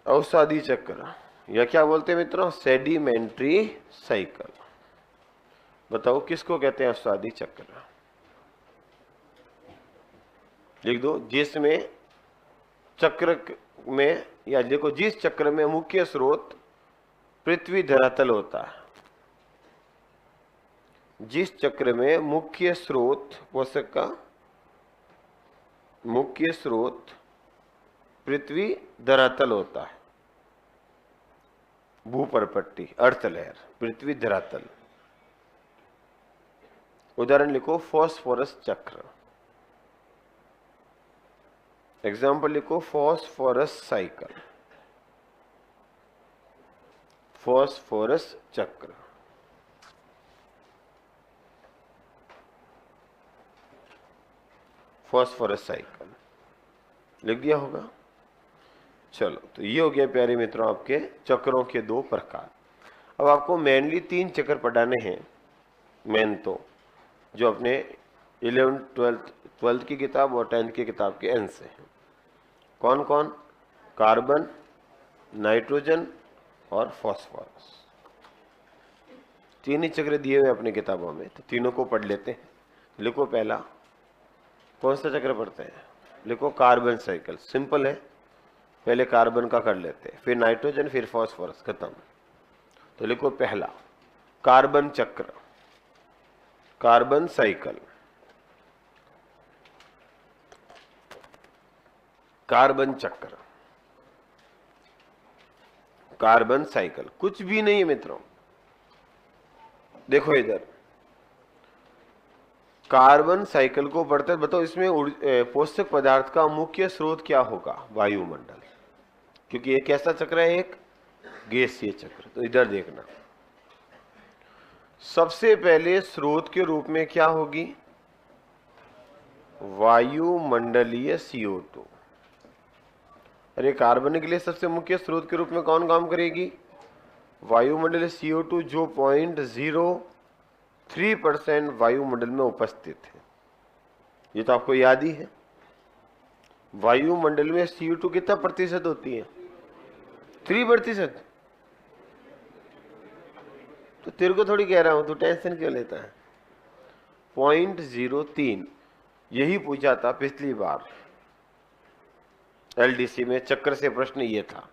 अवसादी चक्र या क्या बोलते हैं मित्रों? Sedimentary cycle. बताओ किसको कहते हैं अवसादी चक्र? लिख दो, जिसमें चक्र में, या देखो जिस चक्र में मुख्य स्रोत पृथ्वी धरातल होता है। जिस चक्र में मुख्य स्रोत, पोषक का मुख्य स्रोत पृथ्वी धरातल होता है। भूपरपट्टी, अर्थ लेयर, पृथ्वी धरातल। उदाहरण लिखो, फॉस्फोरस चक्र। एग्जाम्पल लिखो, फॉस्फोरस साइकिल, फॉस्फोरस चक्र। फॉस्फोरस साइकिल लिख दिया होगा। चलो, तो ये हो गया प्यारे मित्रों आपके चक्रों के दो प्रकार। अब आपको मेनली 3 चक्र पढ़ाने हैं। मेन तो जो अपने 11th 12th की किताब और 10th की किताब के एंड से हैं। कौन कौन? कार्बन, नाइट्रोजन और फॉस्फोरस। 3 ही चक्र दिए हुए अपनी किताबों में, तो तीनों को पढ़ लेते हैं। लिखो, पहला कौन सा चक्र पढ़ते हैं? लिखो, कार्बन साइकिल। सिंपल है, पहले कार्बन का कर लेते हैं, फिर नाइट्रोजन, फिर फॉस्फोरस, खत्म। तो लिखो पहला कार्बन चक्र, कार्बन साइकिल। कार्बन चक्र, कार्बन साइकिल कुछ भी नहीं है मित्रों। देखो इधर, कार्बन साइकिल को पढ़ते बताओ इसमें पोषक पदार्थ का मुख्य स्रोत क्या होगा? वायुमंडल। क्योंकि ये कैसा चक्र है? एक गैसीय चक्र। तो इधर देखना, सबसे पहले स्रोत के रूप में क्या होगी? वायुमंडलीय CO2। अरे कार्बन के लिए सबसे मुख्य स्रोत के रूप में कौन काम करेगी? वायुमंडलीय CO2, जो 0.03% वायुमंडल में उपस्थित है। ये तो आपको याद ही है। वायुमंडल में CO2 कितना प्रतिशत होती है? 3%। तो तेरे को थोड़ी कह रहा हूं, तू टेंशन क्यों लेता है? 0.03। यही पूछा था पिछली बार LDC में, चक्र से प्रश्न ये था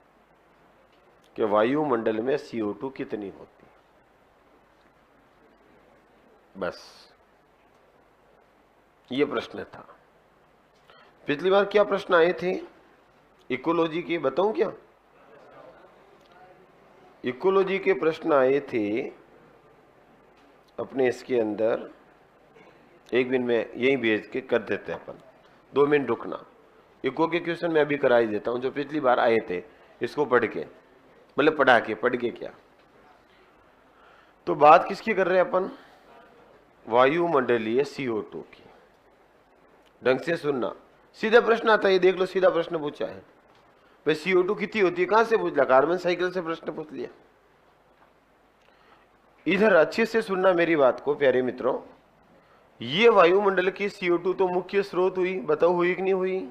कि वायुमंडल में CO2 कितनी होती है। बस ये प्रश्न था। पिछली बार क्या प्रश्न आए थे इकोलॉजी के, बताऊं क्या? इकोलॉजी के प्रश्न आए थे अपने इसके अंदर। एक मिनट में यही भेज के कर देते हैं अपन, 2 मिनट रुकना। इको के क्वेश्चन मैं अभी करा ही देता हूं जो पिछली बार आए थे, इसको पढ़ के, मतलब पढ़ के क्या। तो बात किसकी कर रहे हैं अपन? वायुमंडलीय CO2 की। ढंग से सुनना, सीधा प्रश्न आता है, ये देख लो, सीधा प्रश्न पूछा है भाई CO2 कितनी होती है, कहां से पूछ लिया? कार्बन साइकिल से प्रश्न पूछ लिया। इधर अच्छे से सुनना मेरी बात को प्यारे मित्रों। ये वायुमंडल की CO2 तो मुख्य स्रोत हुई, बताओ हुई कि नहीं हुई?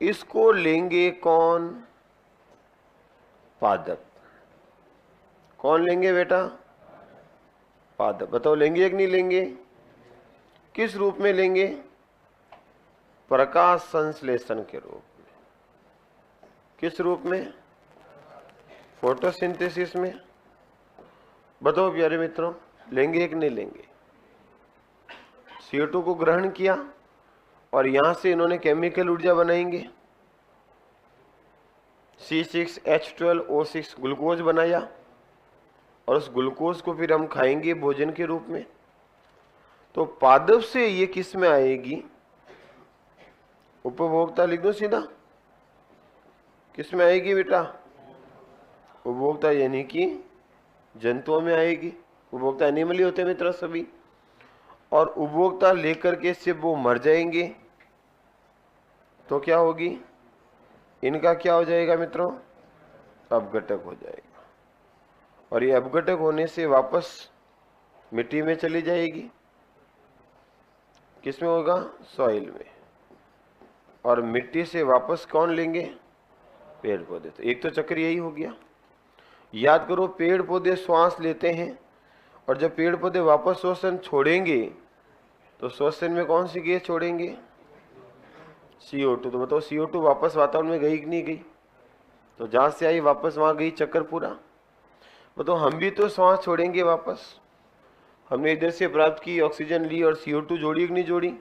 इसको लेंगे कौन? पादप। कौन लेंगे बेटा? पादप। बताओ लेंगे कि नहीं लेंगे? किस रूप में लेंगे? प्रकाश संश्लेषण के रूप में। किस रूप में? फोटोसिंथेसिस में। बताओ प्यारे मित्रों, लेंगे कि नहीं लेंगे? CO2 को ग्रहण किया और यहां से इन्होंने केमिकल ऊर्जा बनाएंगे, C6H12O6 ग्लूकोज बनाया, और उस ग्लूकोज को फिर हम खाएंगे भोजन के रूप में। तो पादप से ये किस में आएगी? उपभोक्ता लिख दो सीधा। किस में आएगी बेटा? उपभोक्ता यानी कि जंतुओं में आएगी। उपभोक्ता एनिमली होते हैं मित्र सभी, और उपभोक्ता लेकर के से वो मर जाएंगे तो क्या होगी? इनका क्या हो जाएगा मित्रों? अपघटक हो जाएगा, और ये अपघटक होने से वापस मिट्टी में चली जाएगी। किसमें होगा? सॉइल में। और मिट्टी से वापस कौन लेंगे? पेड़ पौधे। तो एक तो चक्र यही हो गया। याद करो, पेड़ पौधे श्वास लेते हैं, और जब पेड़ पौधे वापस श्वसन छोड़ेंगे तो श्वसन में कौन सी गैस छोड़ेंगे? CO2। तो बताओ CO2 वापस वातावरण में गई कि नहीं गई? तो जहां से आई वापस वहां गई, चक्कर पूरा। बताओ हम भी तो श्वास छोड़ेंगे वापस। हमने इधर से प्राप्त की, ऑक्सीजन ली और CO2 जोड़ी कि नहीं जोड़ी?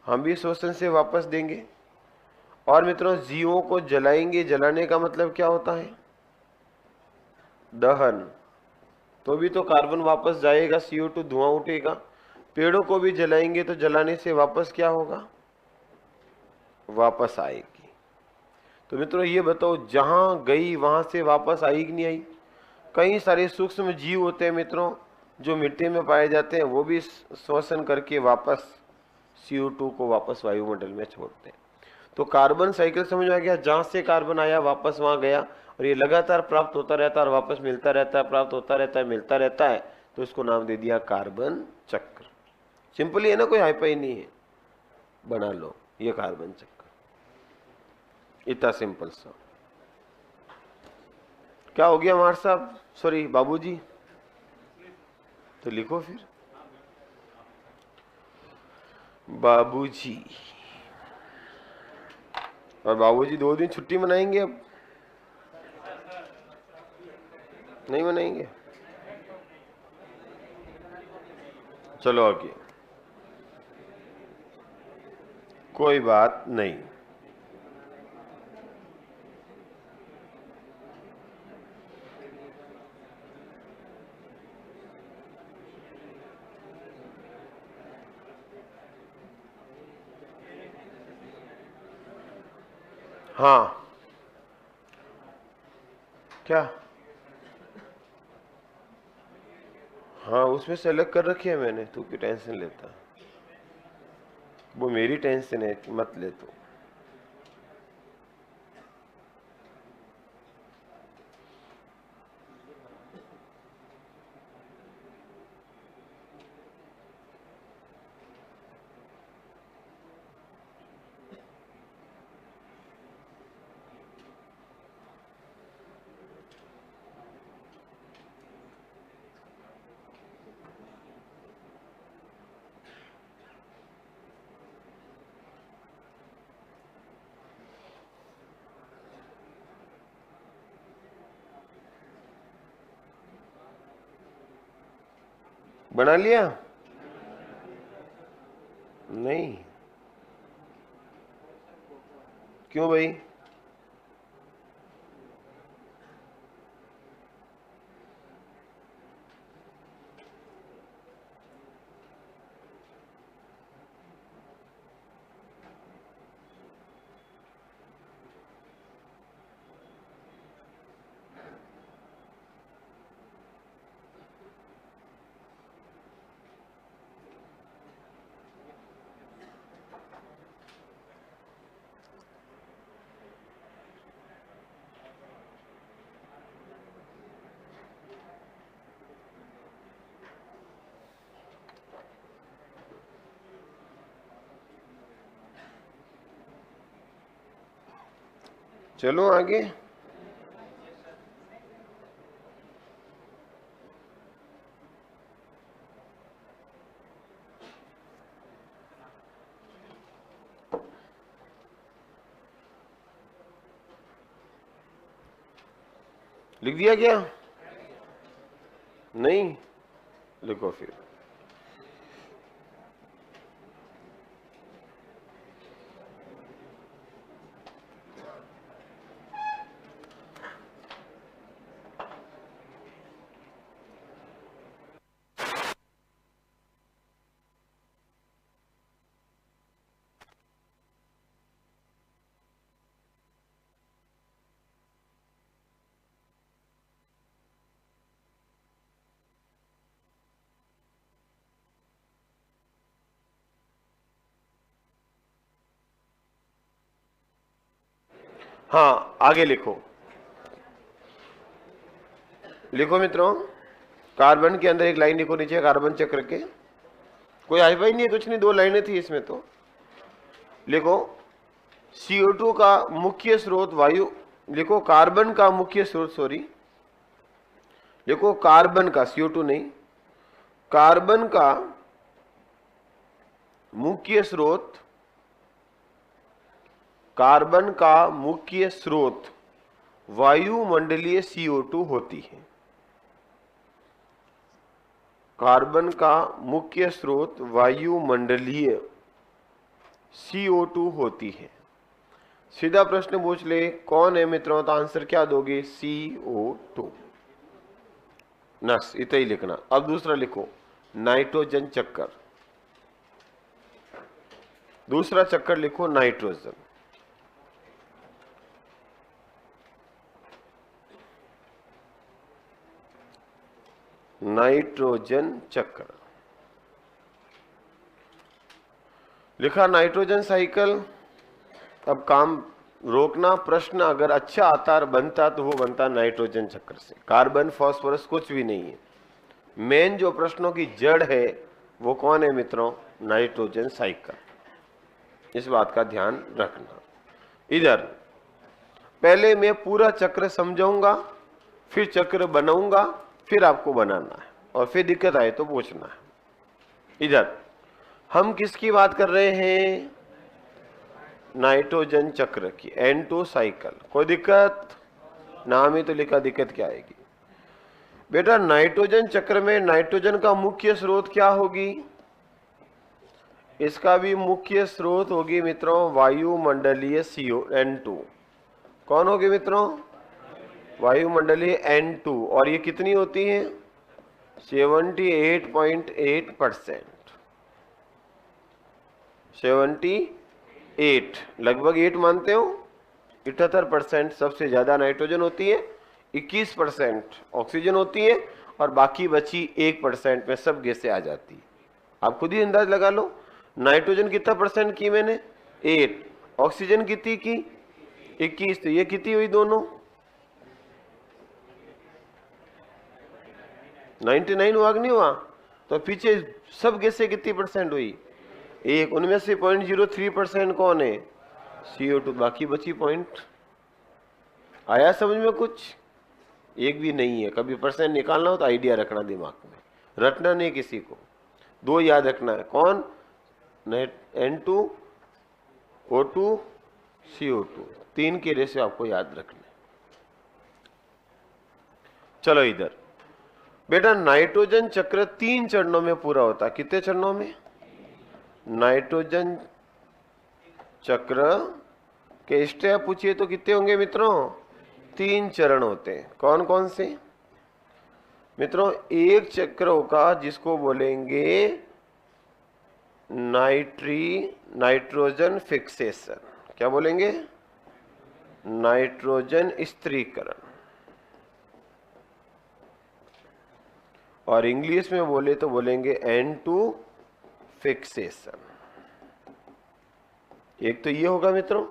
हम भी श्वसन से वापस देंगे। और मित्रों, जीवों को जलाएंगे, जलाने का मतलब क्या होता है? दहन। तो भी तो कार्बन वापस जाएगा, CO2 धुआं उठेगा। पेड़ों को भी जलाएंगे तो जलाने से वापस क्या होगा? वापस आएगी। तो मित्रों ये बताओ, जहां गई वहां से वापस आई कि नहीं आई? कई सारे सूक्ष्म जीव होते हैं मित्रों जो मिट्टी में पाए जाते हैं, वो भी श्वसन करके वापस CO2 को वापस वायुमंडल में छोड़ते हैं। तो कार्बन साइकिल समझ में आ गया, जहां से कार्बन आया वापस वहां गया, और ये लगातार प्राप्त होता रहता है और वापस मिलता रहता है, प्राप्त होता रहता है, मिलता रहता है। तो इसको नाम दे दिया कार्बन चक्र। सिंपली है ना, कोई हाईफाई नहीं है, बना लो ये कार्बन चक्र, इतना सिंपल सा। क्या हो गया हमारे साहब, सॉरी बाबूजी? तो लिखो फिर बाबूजी। और बाबूजी 2 दिन छुट्टी मनाएंगे, अब नहीं मनाएंगे? चलो आगे, कोई बात नहीं। हाँ क्या? हाँ उसमें से अलग कर रखी है मैंने, तू क्यों टेंशन लेता? वो मेरी टेंशन है, मत ले तू। बना लिया? नहीं, क्यों भाई? चलो आगे। लिख दिया क्या? नहीं, लिखो फिर। हाँ, आगे लिखो। लिखो मित्रों, कार्बन के अंदर एक लाइन लिखो नीचे कार्बन चक्र के। कोई हाईफाई नहीं है, कुछ नहीं, 2 लाइनें थी इसमें। तो लिखो CO2 का मुख्य स्रोत वायु, लिखो कार्बन का मुख्य स्रोत, सॉरी लिखो कार्बन का, CO2 नहीं, कार्बन का मुख्य स्रोत, कार्बन का मुख्य स्रोत वायुमंडलीय CO2 होती है। कार्बन का मुख्य स्रोत वायुमंडलीय CO2 होती है। सीधा प्रश्न पूछ ले कौन है मित्रों, तो आंसर क्या दोगे? CO2। नस इतना ही लिखना। अब दूसरा लिखो नाइट्रोजन चक्कर। दूसरा चक्कर लिखो नाइट्रोजन। नाइट्रोजन चक्र लिखा, नाइट्रोजन साइकिल। अब काम रोकना, प्रश्न अगर अच्छा आता और बनता तो वो बनता नाइट्रोजन चक्र से। कार्बन फास्फोरस कुछ भी नहीं है। मेन जो प्रश्नों की जड़ है वो कौन है मित्रों? Nitrogen cycle. इस बात का ध्यान रखना। इधर पहले मैं पूरा चक्र समझाऊंगा, फिर चक्र बनाऊंगा, फिर आपको बनाना है, और फिर दिक्कत आए तो पूछना है। इधर हम किसकी बात कर रहे हैं? नाइट्रोजन चक्र की, N2 साइकिल। कोई दिक्कत? नाम ही तो लिखा, दिक्कत क्या आएगी बेटा? नाइट्रोजन चक्र में नाइट्रोजन का मुख्य स्रोत क्या होगी? इसका भी मुख्य स्रोत होगी मित्रों वायुमंडलीय N2। कौन होगी मित्रों? वायुमंडलीय N2। और ये कितनी होती है? 78.8%। 78, लगभग 8 मानते हो। 78% सबसे ज्यादा नाइट्रोजन होती है, 21% ऑक्सीजन होती है, और बाकी बची 1% में सब गैसें आ जाती है। आप खुद ही अंदाज लगा लो। नाइट्रोजन कितना परसेंट की मैंने? 8। ऑक्सीजन कितनी की? 21। तो ये कितनी हुई दोनों? 99 हुआ कि नहीं हुआ? तो पीछे सब गैसें कितनी परसेंट हुई? 1। उनमें से 0.03% कौन है? CO2। बाकी बची पॉइंट। आया समझ में कुछ? एक भी नहीं है। कभी परसेंट निकालना हो तो आइडिया रखना दिमाग में, रटना नहीं किसी को। 2 याद रखना है। कौन? N2, O2, CO2। 3 के रेशो आपको याद रखने। चलो इधर बेटा, नाइट्रोजन चक्र 3 चरणों में पूरा होता है। कितने चरणों में? नाइट्रोजन चक्र के स्टेप पूछिए तो कितने होंगे मित्रों? 3 चरण होते हैं। कौन कौन से मित्रों? एक चक्र होगा जिसको बोलेंगे नाइट्रोजन फिक्सेशन। क्या बोलेंगे? नाइट्रोजन स्थिरीकरण। और इंग्लिश में बोले तो बोलेंगे N2 फिक्सेशन। एक तो ये होगा मित्रों।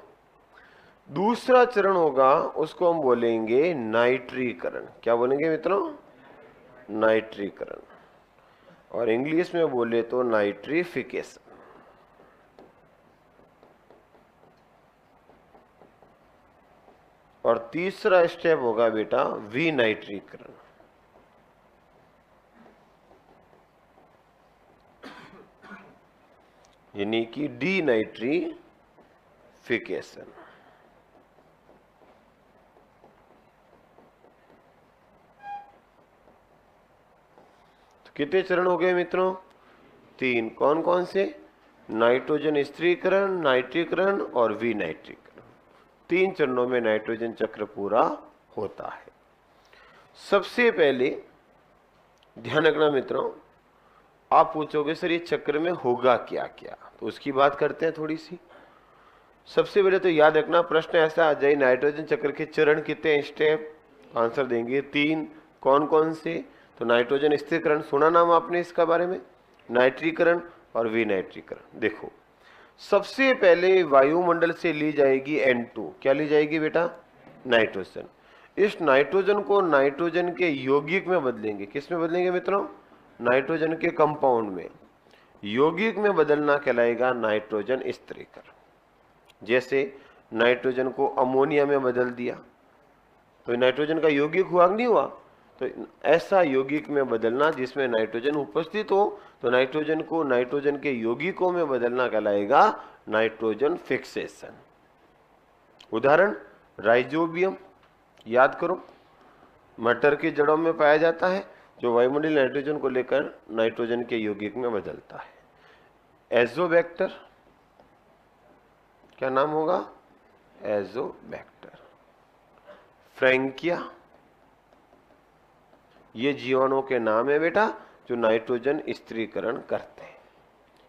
दूसरा चरण होगा उसको हम बोलेंगे नाइट्रीकरण। क्या बोलेंगे मित्रों? नाइट्रीकरण। और इंग्लिश में बोले तो नाइट्रिफिकेशन। और तीसरा स्टेप होगा बेटा विनाइट्रीकरण। यानी कि डीनाइट्रीफिकेशन। तो कितने चरण हो गए मित्रों? 3। कौन कौन से? नाइट्रोजन स्थिरीकरण, नाइट्रीकरण और विनाइट्रीकरण। 3 चरणों में नाइट्रोजन चक्र पूरा होता है। सबसे पहले ध्यान रखना मित्रों, आप पूछोगे सर ये चक्र में होगा क्या क्या, तो उसकी बात करते हैं थोड़ी सी। सबसे पहले तो याद रखना, प्रश्न ऐसा आ जाए नाइट्रोजन चक्र के चरण कितने स्टेप, आंसर देंगे 3। कौन कौन से? तो नाइट्रोजन स्थिरीकरण सुना नाम आपने इसका बारे में, नाइट्रीकरण और विनाइट्रीकरण। देखो सबसे पहले वायुमंडल से ली जाएगी N2। क्या ली जाएगी बेटा? नाइट्रोजन। इस नाइट्रोजन को नाइट्रोजन के यौगिक में बदलेंगे। किस में बदलेंगे मित्रों? नाइट्रोजन के कंपाउंड में। यौगिक में बदलना कहलाएगा नाइट्रोजन स्थिरीकरण। जैसे नाइट्रोजन को अमोनिया में बदल दिया तो नाइट्रोजन का यौगिक हुआ नहीं हुआ? तो ऐसा यौगिक में बदलना जिसमें नाइट्रोजन उपस्थित हो, तो नाइट्रोजन को नाइट्रोजन के यौगिकों में बदलना कहलाएगा नाइट्रोजन फिक्सेशन। उदाहरण राइजोबियम, याद करो, मटर की जड़ों में पाया जाता है, जो वायुमंडलीय नाइट्रोजन को लेकर नाइट्रोजन के यौगिक में बदलता है। एजोबैक्टर, क्या नाम होगा? एजोबैक्टर। फ्रैंकिया, ये जीवाणुओं के नाम है बेटा जो नाइट्रोजन स्थिरीकरण करते हैं।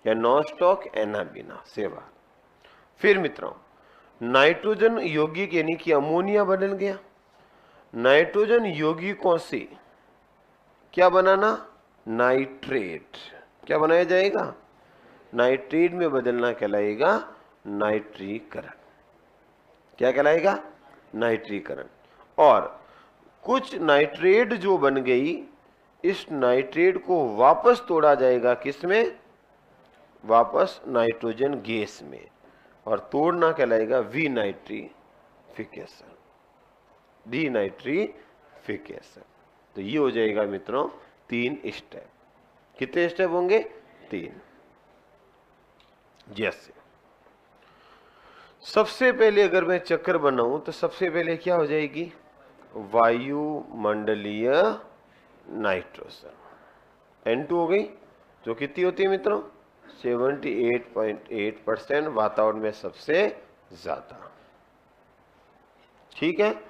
या नॉस्टॉक एनाबिना सेवा। फिर मित्रों नाइट्रोजन यौगिक यानी कि अमोनिया बदल गया। नाइट्रोजन यौगिकों से क्या बनाना? नाइट्रेट। क्या बनाया जाएगा? नाइट्रेट में बदलना कहलाएगा नाइट्रीकरण। क्या कहलाएगा? नाइट्रीकरण। और कुछ नाइट्रेट जो बन गई, इस नाइट्रेट को वापस तोड़ा जाएगा किसमें? वापस नाइट्रोजन गैस में। और तोड़ना कहलाएगा विनाइट्रीफिकेशन, डीनाइट्रीफिकेशन। तो ये हो जाएगा मित्रों 3 स्टेप। कितने स्टेप होंगे? 3। जैसे सबसे पहले अगर मैं चक्र बनाऊं तो सबसे पहले क्या हो जाएगी? वायुमंडलीय नाइट्रोजन N2 हो गई, जो कितनी होती है मित्रों? 78.8% वातावरण में सबसे ज्यादा। ठीक है,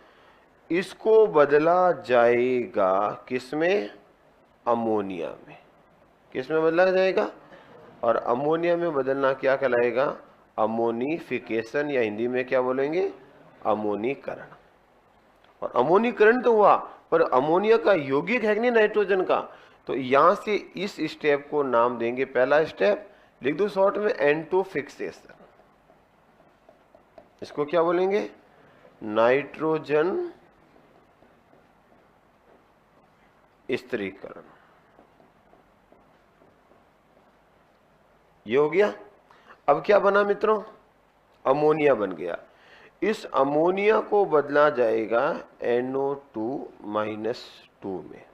इसको बदला जाएगा किसमें? अमोनिया में। किसमें बदला जाएगा? और अमोनिया में बदलना क्या कहलाएगा? अमोनिफिकेशन, या हिंदी में क्या बोलेंगे? अमोनीकरण। और अमोनीकरण तो हुआ, पर अमोनिया का यौगिक है कि नहीं नाइट्रोजन का, तो यहां से इस स्टेप को नाम देंगे, पहला स्टेप लिख दो शॉर्ट में N2 फिक्सेशन। इसको क्या बोलेंगे? नाइट्रोजन स्थिरीकरण। ये हो गया। अब क्या बना मित्रों? अमोनिया बन गया। इस अमोनिया को बदला जाएगा NO2-2 में।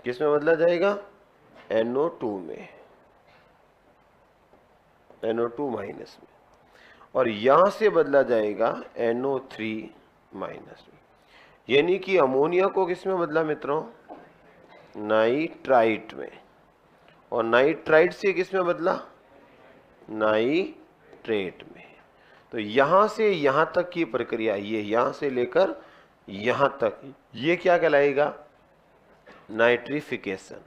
किस में बदला जाएगा? NO2 में, NO2- में। और यहां से बदला जाएगा NO3- में। यानी कि अमोनिया को किस में बदला मित्रों? नाइट्राइट में। और नाइट्राइट से किस में बदला, नाइट्रेट में। तो यहां से यहां तक की प्रक्रिया, ये यहां से लेकर यहां तक, ये क्या कहलाएगा, नाइट्रिफिकेशन।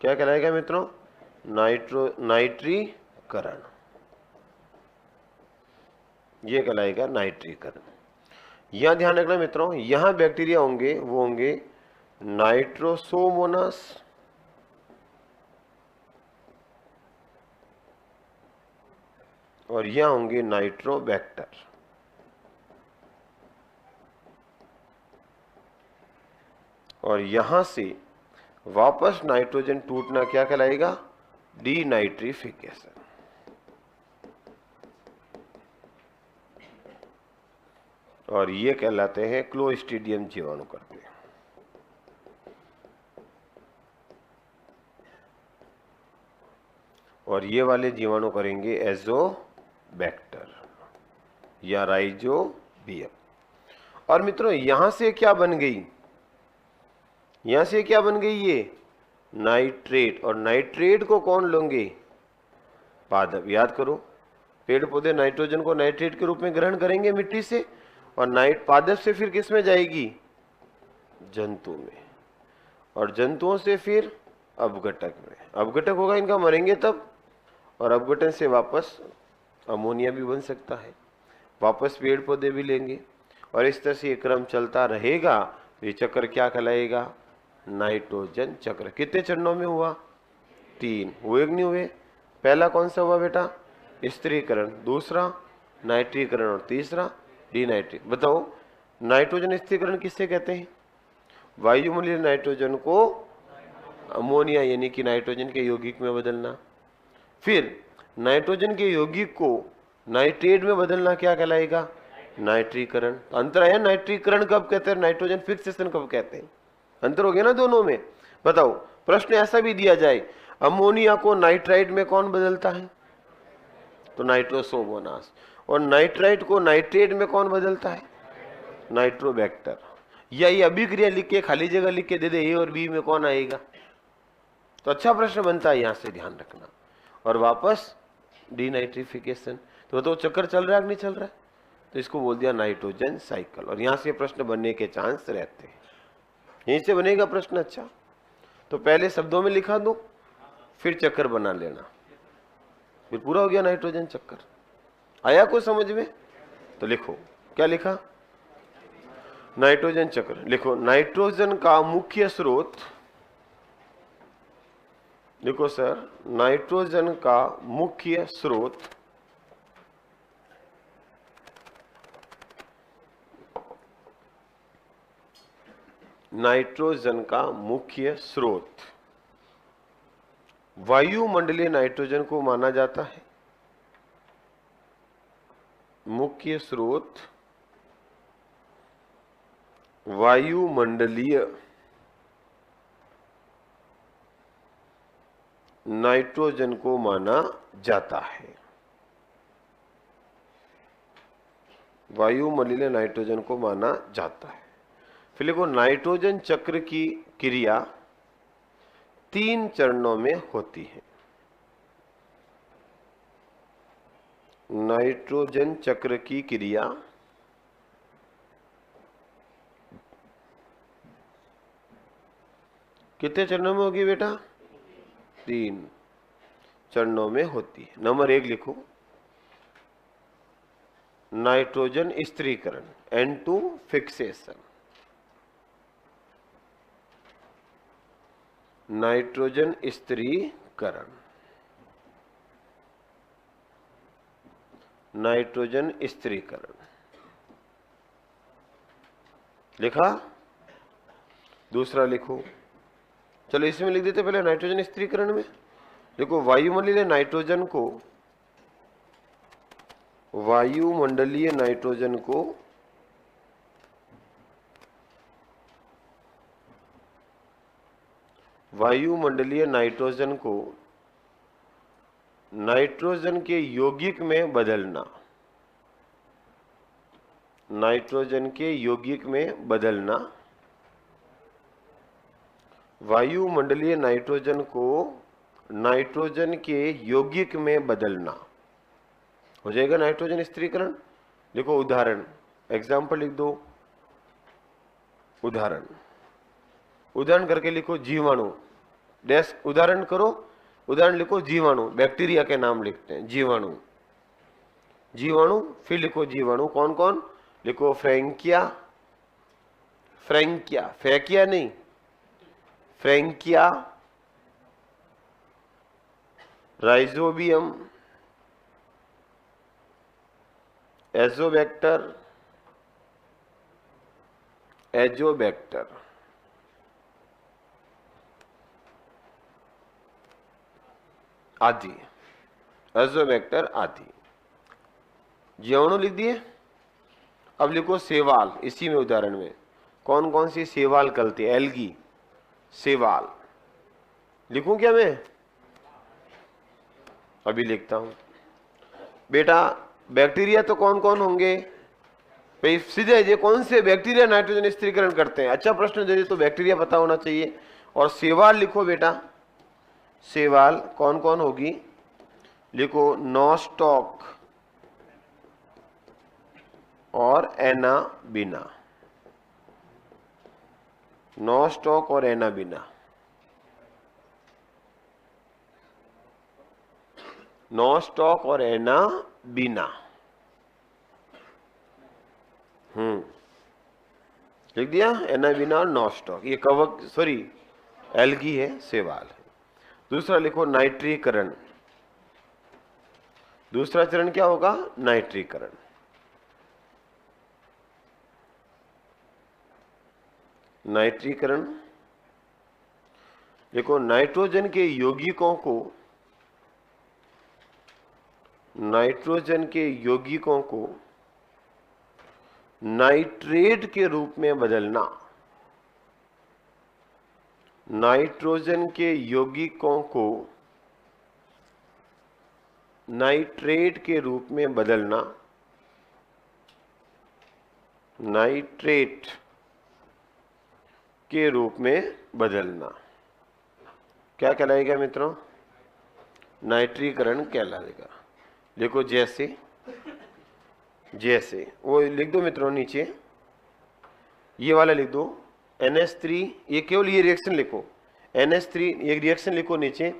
क्या कहलाएगा मित्रों, नाइट्रीकरण, ये कहलाएगा नाइट्रीकरण। यहां ध्यान रखना मित्रों, यहां बैक्टीरिया होंगे वो होंगे नाइट्रोसोमोनास और यहां होंगे नाइट्रोबैक्टर। और यहां से वापस नाइट्रोजन टूटना क्या कहलाएगा, डीनाइट्रिफिकेशन। और ये कहलाते हैं क्लोस्ट्रीडियम जीवाणु करते हैं। और ये वाले जीवाणु करेंगे एजोबैक्टर या राइजोबियम। और मित्रों यहां से क्या बन गई, यहां से क्या बन गई, ये नाइट्रेट। और नाइट्रेट को कौन लेंगे, पादप। याद करो, पेड़ पौधे नाइट्रोजन को नाइट्रेट के रूप में ग्रहण करेंगे मिट्टी से, और पादप से फिर किस में जाएगी, जंतु में, और जंतुओं से फिर अपघटक में। अपघटक होगा इनका, मरेंगे तब, और अपघटन से वापस अमोनिया भी बन सकता है, वापस पेड़ पौधे भी लेंगे, और इस तरह से ये क्रम चलता रहेगा। तो ये चक्र क्या कहलाएगा, नाइट्रोजन चक्र। कितने चरणों में हुआ, 3 हुए कि नहीं हुए। पहला कौन सा हुआ बेटा, स्त्रीकरण, दूसरा नाइट्रीकरण, और तीसरा डीनाइट्रिक। बताओ नाइट्रोजन स्त्रीकरण किससे कहते हैं, वायुमंडलीय नाइट्रोजन को अमोनिया यानी कि नाइट्रोजन के यौगिक में बदलना। फिर नाइट्रोजन के यौगिक को नाइट्रेट में बदलना क्या कहलाएगा, नाइट्रीकरण। अंतर है, नाइट्रीकरण कब कहते हैं, नाइट्रोजन फिक्सेशन कब कहते हैं, अंतर हो गया ना दोनों में। बताओ, प्रश्न ऐसा भी दिया जाए, अमोनिया को नाइट्राइट में कौन बदलता है, तो नाइट्रोसोमोनास। और नाइट्राइट को नाइट्रेट में कौन बदलता है, नाइट्रोबैक्टर। या ये अभिक्रिया लिख के खाली जगह लिख के दे दे, ए और बी में कौन आएगा। तो अच्छा प्रश्न बनता है, यहां से ध्यान रखना। और वापस डीनाइट्रिफिकेशन। तो बताओ चक्कर चल रहा है कि नहीं चल रहा है, तो इसको बोल दिया नाइट्रोजन साइकिल। और यहां से प्रश्न बनने के चांस रहते हैं, यहीं से बनेगा प्रश्न। अच्छा, तो पहले शब्दों में लिखा दो, फिर चक्कर बना लेना, फिर पूरा हो गया नाइट्रोजन चक्कर। आया कुछ समझ में, तो लिखो क्या लिखा, नाइट्रोजन चक्र। लिखो नाइट्रोजन का मुख्य स्रोत, लिखो सर, नाइट्रोजन का मुख्य स्रोत नाइट्रोजन का मुख्य स्रोत वायुमंडलीय नाइट्रोजन को माना जाता है। मुख्य स्रोत वायुमंडलीय नाइट्रोजन को माना जाता है। वायुमंडलीय नाइट्रोजन को माना जाता है। फिर लिखो नाइट्रोजन चक्र की क्रिया 3 चरणों में होती है। नाइट्रोजन चक्र की क्रिया कितने चरणों में होगी बेटा, 3 चरणों में होती है। नंबर 1 लिखो, नाइट्रोजन स्त्रीकरण, N2 फिक्सेशन। नाइट्रोजन स्त्रीकरण, नाइट्रोजन स्त्रीकरण लिखा। दूसरा लिखो, चलो इसमें लिख देते पहले नाइट्रोजन स्त्रीकरण में। देखो वायुमंडलीय नाइट्रोजन को, वायुमंडलीय नाइट्रोजन को वायुमंडलीय नाइट्रोजन को नाइट्रोजन के यौगिक में बदलना, नाइट्रोजन के यौगिक में बदलना वायुमंडलीय नाइट्रोजन को नाइट्रोजन के यौगिक में बदलना। हो जाएगा नाइट्रोजन स्थिरीकरण। देखो उदाहरण, एग्जाम्पल लिख दो, उदाहरण उदाहरण करके लिखो जीवाणु, डैश उदाहरण करो, उदाहरण लिखो जीवाणु, बैक्टीरिया के नाम लिखते हैं जीवाणु, जीवाणु, फिर लिखो जीवाणु कौन कौन, लिखो फ्रैंकिया, फ्रैंकिया, फैकिया नहीं, फ्रैंकिया, राइजोबियम, एजोबैक्टर, एजोबैक्टर, आदि, एजोबैक्टर आदि जीवाणु लिख दिए। अब लिखो सेवाल, इसी में उदाहरण में कौन कौन सी सेवाल कलती है, एल्गी, सेवाल लिखूं क्या मैं, अभी लिखता हूं बेटा। बैक्टीरिया तो कौन कौन होंगे भाई, सीधे ये कौन से बैक्टीरिया नाइट्रोजन स्थिरीकरण करते हैं, अच्छा प्रश्न दे दे तो बैक्टीरिया पता होना चाहिए। और सेवाल लिखो बेटा, सेवाल कौन कौन होगी, लिखो नॉस्टॉक और एनाबीना, नॉस्टॉक और एनाबीना, नॉस्टॉक और एनाबीना, लिख दिया, एनाबीना और नॉस्टॉक, ये कवक सॉरी एल्गी है, सेवाल है। दूसरा लिखो नाइट्रीकरण, दूसरा चरण क्या होगा, नाइट्रीकरण, नाइट्रीकरण देखो नाइट्रोजन के यौगिकों को, नाइट्रोजन के यौगिकों को नाइट्रेट के रूप में बदलना, नाइट्रोजन के यौगिकों को नाइट्रेट के रूप में बदलना, नाइट्रेट के रूप में बदलना क्या कहलाएगा मित्रों, नाइट्रीकरण कहलाएगा। देखो जैसे, जैसे वो लिख दो मित्रों नीचे, ये वाला लिख दो NH3, ये केवल ये रिएक्शन लिखो, NH3 एक रिएक्शन लिखो नीचे,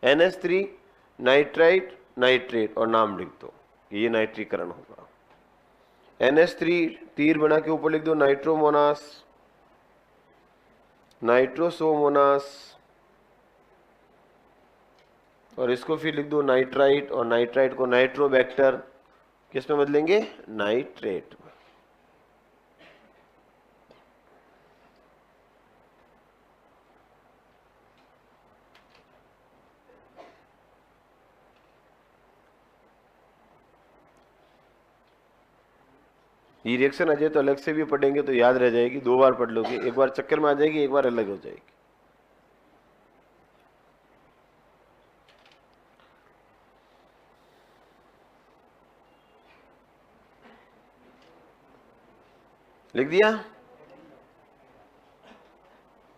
NH3 नाइट्राइट नाइट्रेट और नाम लिख दो, ये नाइट्रीकरण होगा। NH3 तीर बना के ऊपर लिख दो नाइट्रोमोनास, नाइट्रोसोमोनास, और इसको फिर लिख दो नाइट्राइट, और नाइट्राइट को नाइट्रोबैक्टर, किस में बदलेंगे, नाइट्रेट में। ये रिएक्शन आ जाए तो अलग से भी पढ़ेंगे तो याद रह जाएगी, 2 बार पढ़ लोगे, एक बार चक्कर में आ जाएगी, एक बार अलग हो जाएगी। लिख दिया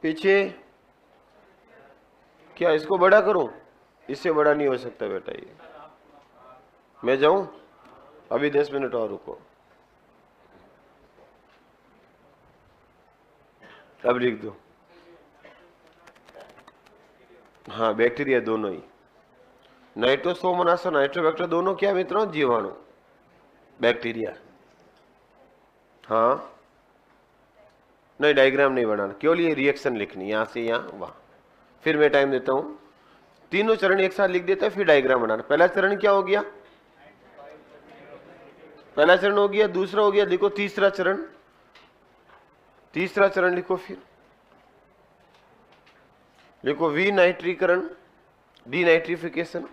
पीछे, क्या इसको बड़ा करूं, इससे बड़ा नहीं हो सकता बेटा, ये मैं जाऊं, अभी 10 मिनट और रुको। अब लिख दो, हाँ बैक्टीरिया दोनों ही, नाइट्रोसोमोनास और नाइट्रोबैक्टर दोनों क्या मित्रों, जीवाणु, बैक्टीरिया। हाँ नहीं डायग्राम नहीं बनाना, केवल ये रिएक्शन लिखनी, यहां से यहां वहां, फिर मैं टाइम देता हूं, तीनों चरण एक साथ लिख देता है, फिर डायग्राम बनाना। पहला चरण क्या हो गया, पहला चरण हो गया, दूसरा हो गया, देखो तीसरा चरण, तीसरा चरण लिखो, फिर लिखो विनाइट्रीकरण, डीनाइट्रिफिकेशन,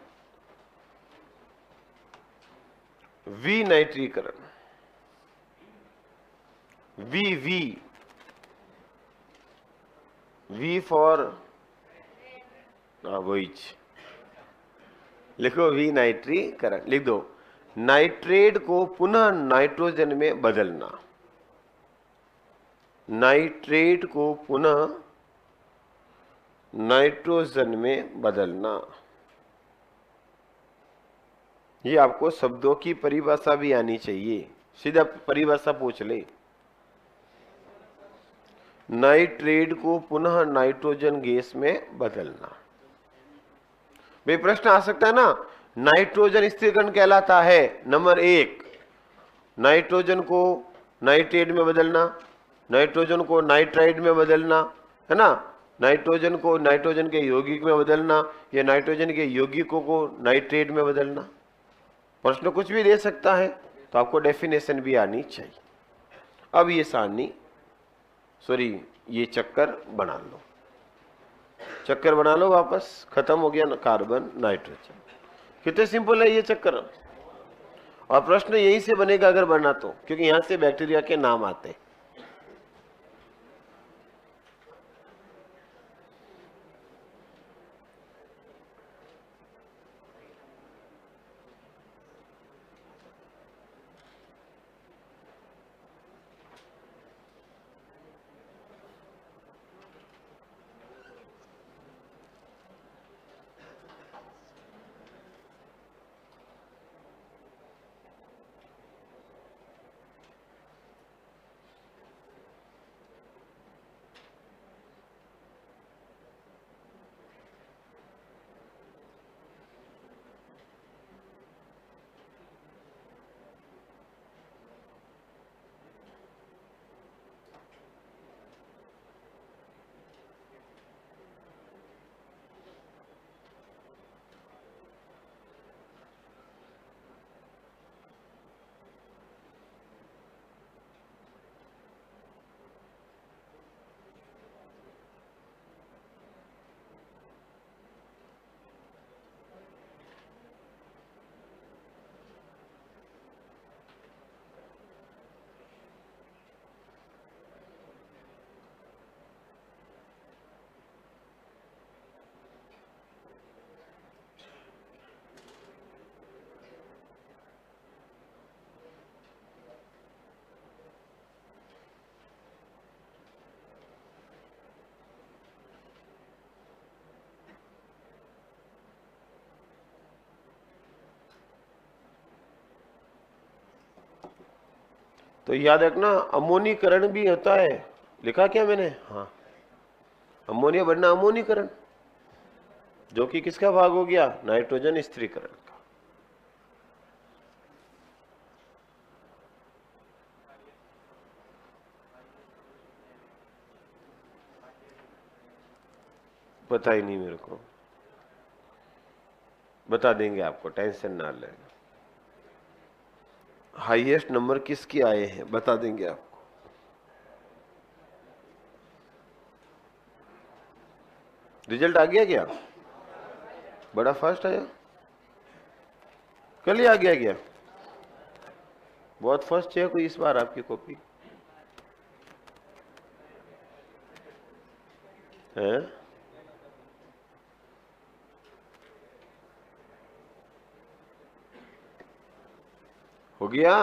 विनाइट्रीकरण, वी फॉर वही लिखो, विनाइट्रीकरण लिख दो, नाइट्रेट को पुनः नाइट्रोजन में बदलना, नाइट्रेट को पुनः नाइट्रोजन में बदलना। ये आपको शब्दों की परिभाषा भी आनी चाहिए, सीधा परिभाषा पूछ ले। नाइट्रेट को पुनः नाइट्रोजन गैस में बदलना। भाई प्रश्न आ सकता है ना, नाइट्रोजन स्थिरीकरण कहलाता है नंबर 1, नाइट्रोजन को नाइट्रेट में बदलना, नाइट्रोजन को नाइट्राइड में बदलना, है ना, नाइट्रोजन को नाइट्रोजन के यौगिक में बदलना, या नाइट्रोजन के यौगिकों को नाइट्रेट में बदलना। प्रश्न कुछ भी दे सकता है, तो आपको डेफिनेशन भी आनी चाहिए। अब ये सारणी, सॉरी ये चक्कर बना लो, चक्कर बना लो वापस, खत्म हो गया कार्बन नाइट्रोजन। कितने सिंपल है ये चक्कर। और प्रश्न यहीं से बनेगा अगर बना तो, क्योंकि यहां से बैक्टीरिया के नाम आते हैं। तो याद रखना अमोनीकरण भी होता है, लिखा क्या मैंने, हाँ, अमोनिया बनना अमोनीकरण, जो कि किसका भाग हो गया, नाइट्रोजन स्थिरीकरण का। पता ही नहीं मेरे को, बता देंगे आपको, टेंशन ना लेना। हाईएस्ट नंबर किसके आए हैं बता देंगे आपको। रिजल्ट आ गया क्या, बड़ा फास्ट आया, कल ही आ गया क्या, बहुत फास्ट है कोई इस बार आपकी कॉपी है। हो गया,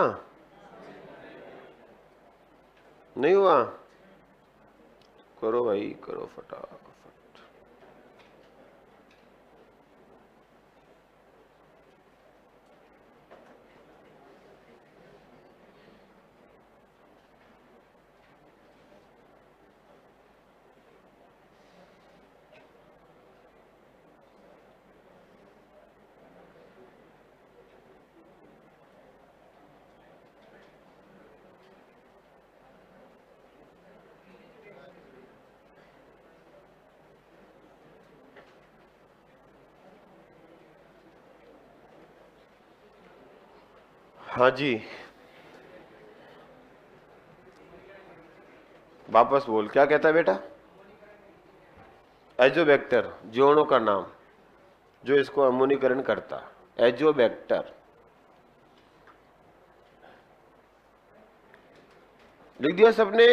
नहीं हुआ, करो भाई करो फटाफट। हाँ जी, वापस बोल, क्या कहता है बेटा, एजोबैक्टर, जीवाणु का नाम जो इसको अमोनीकरण करता, एजोबैक्टर लिख दिया सबने।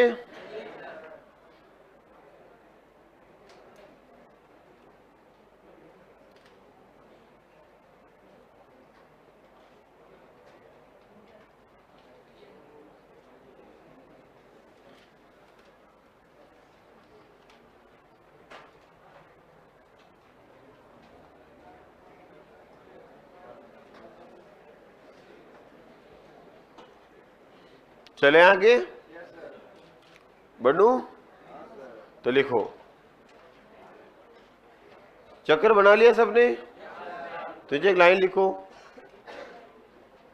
चले आगे बढ़ू? तो लिखो, चक्र बना लिया सबने? तो एक लाइन लिखो,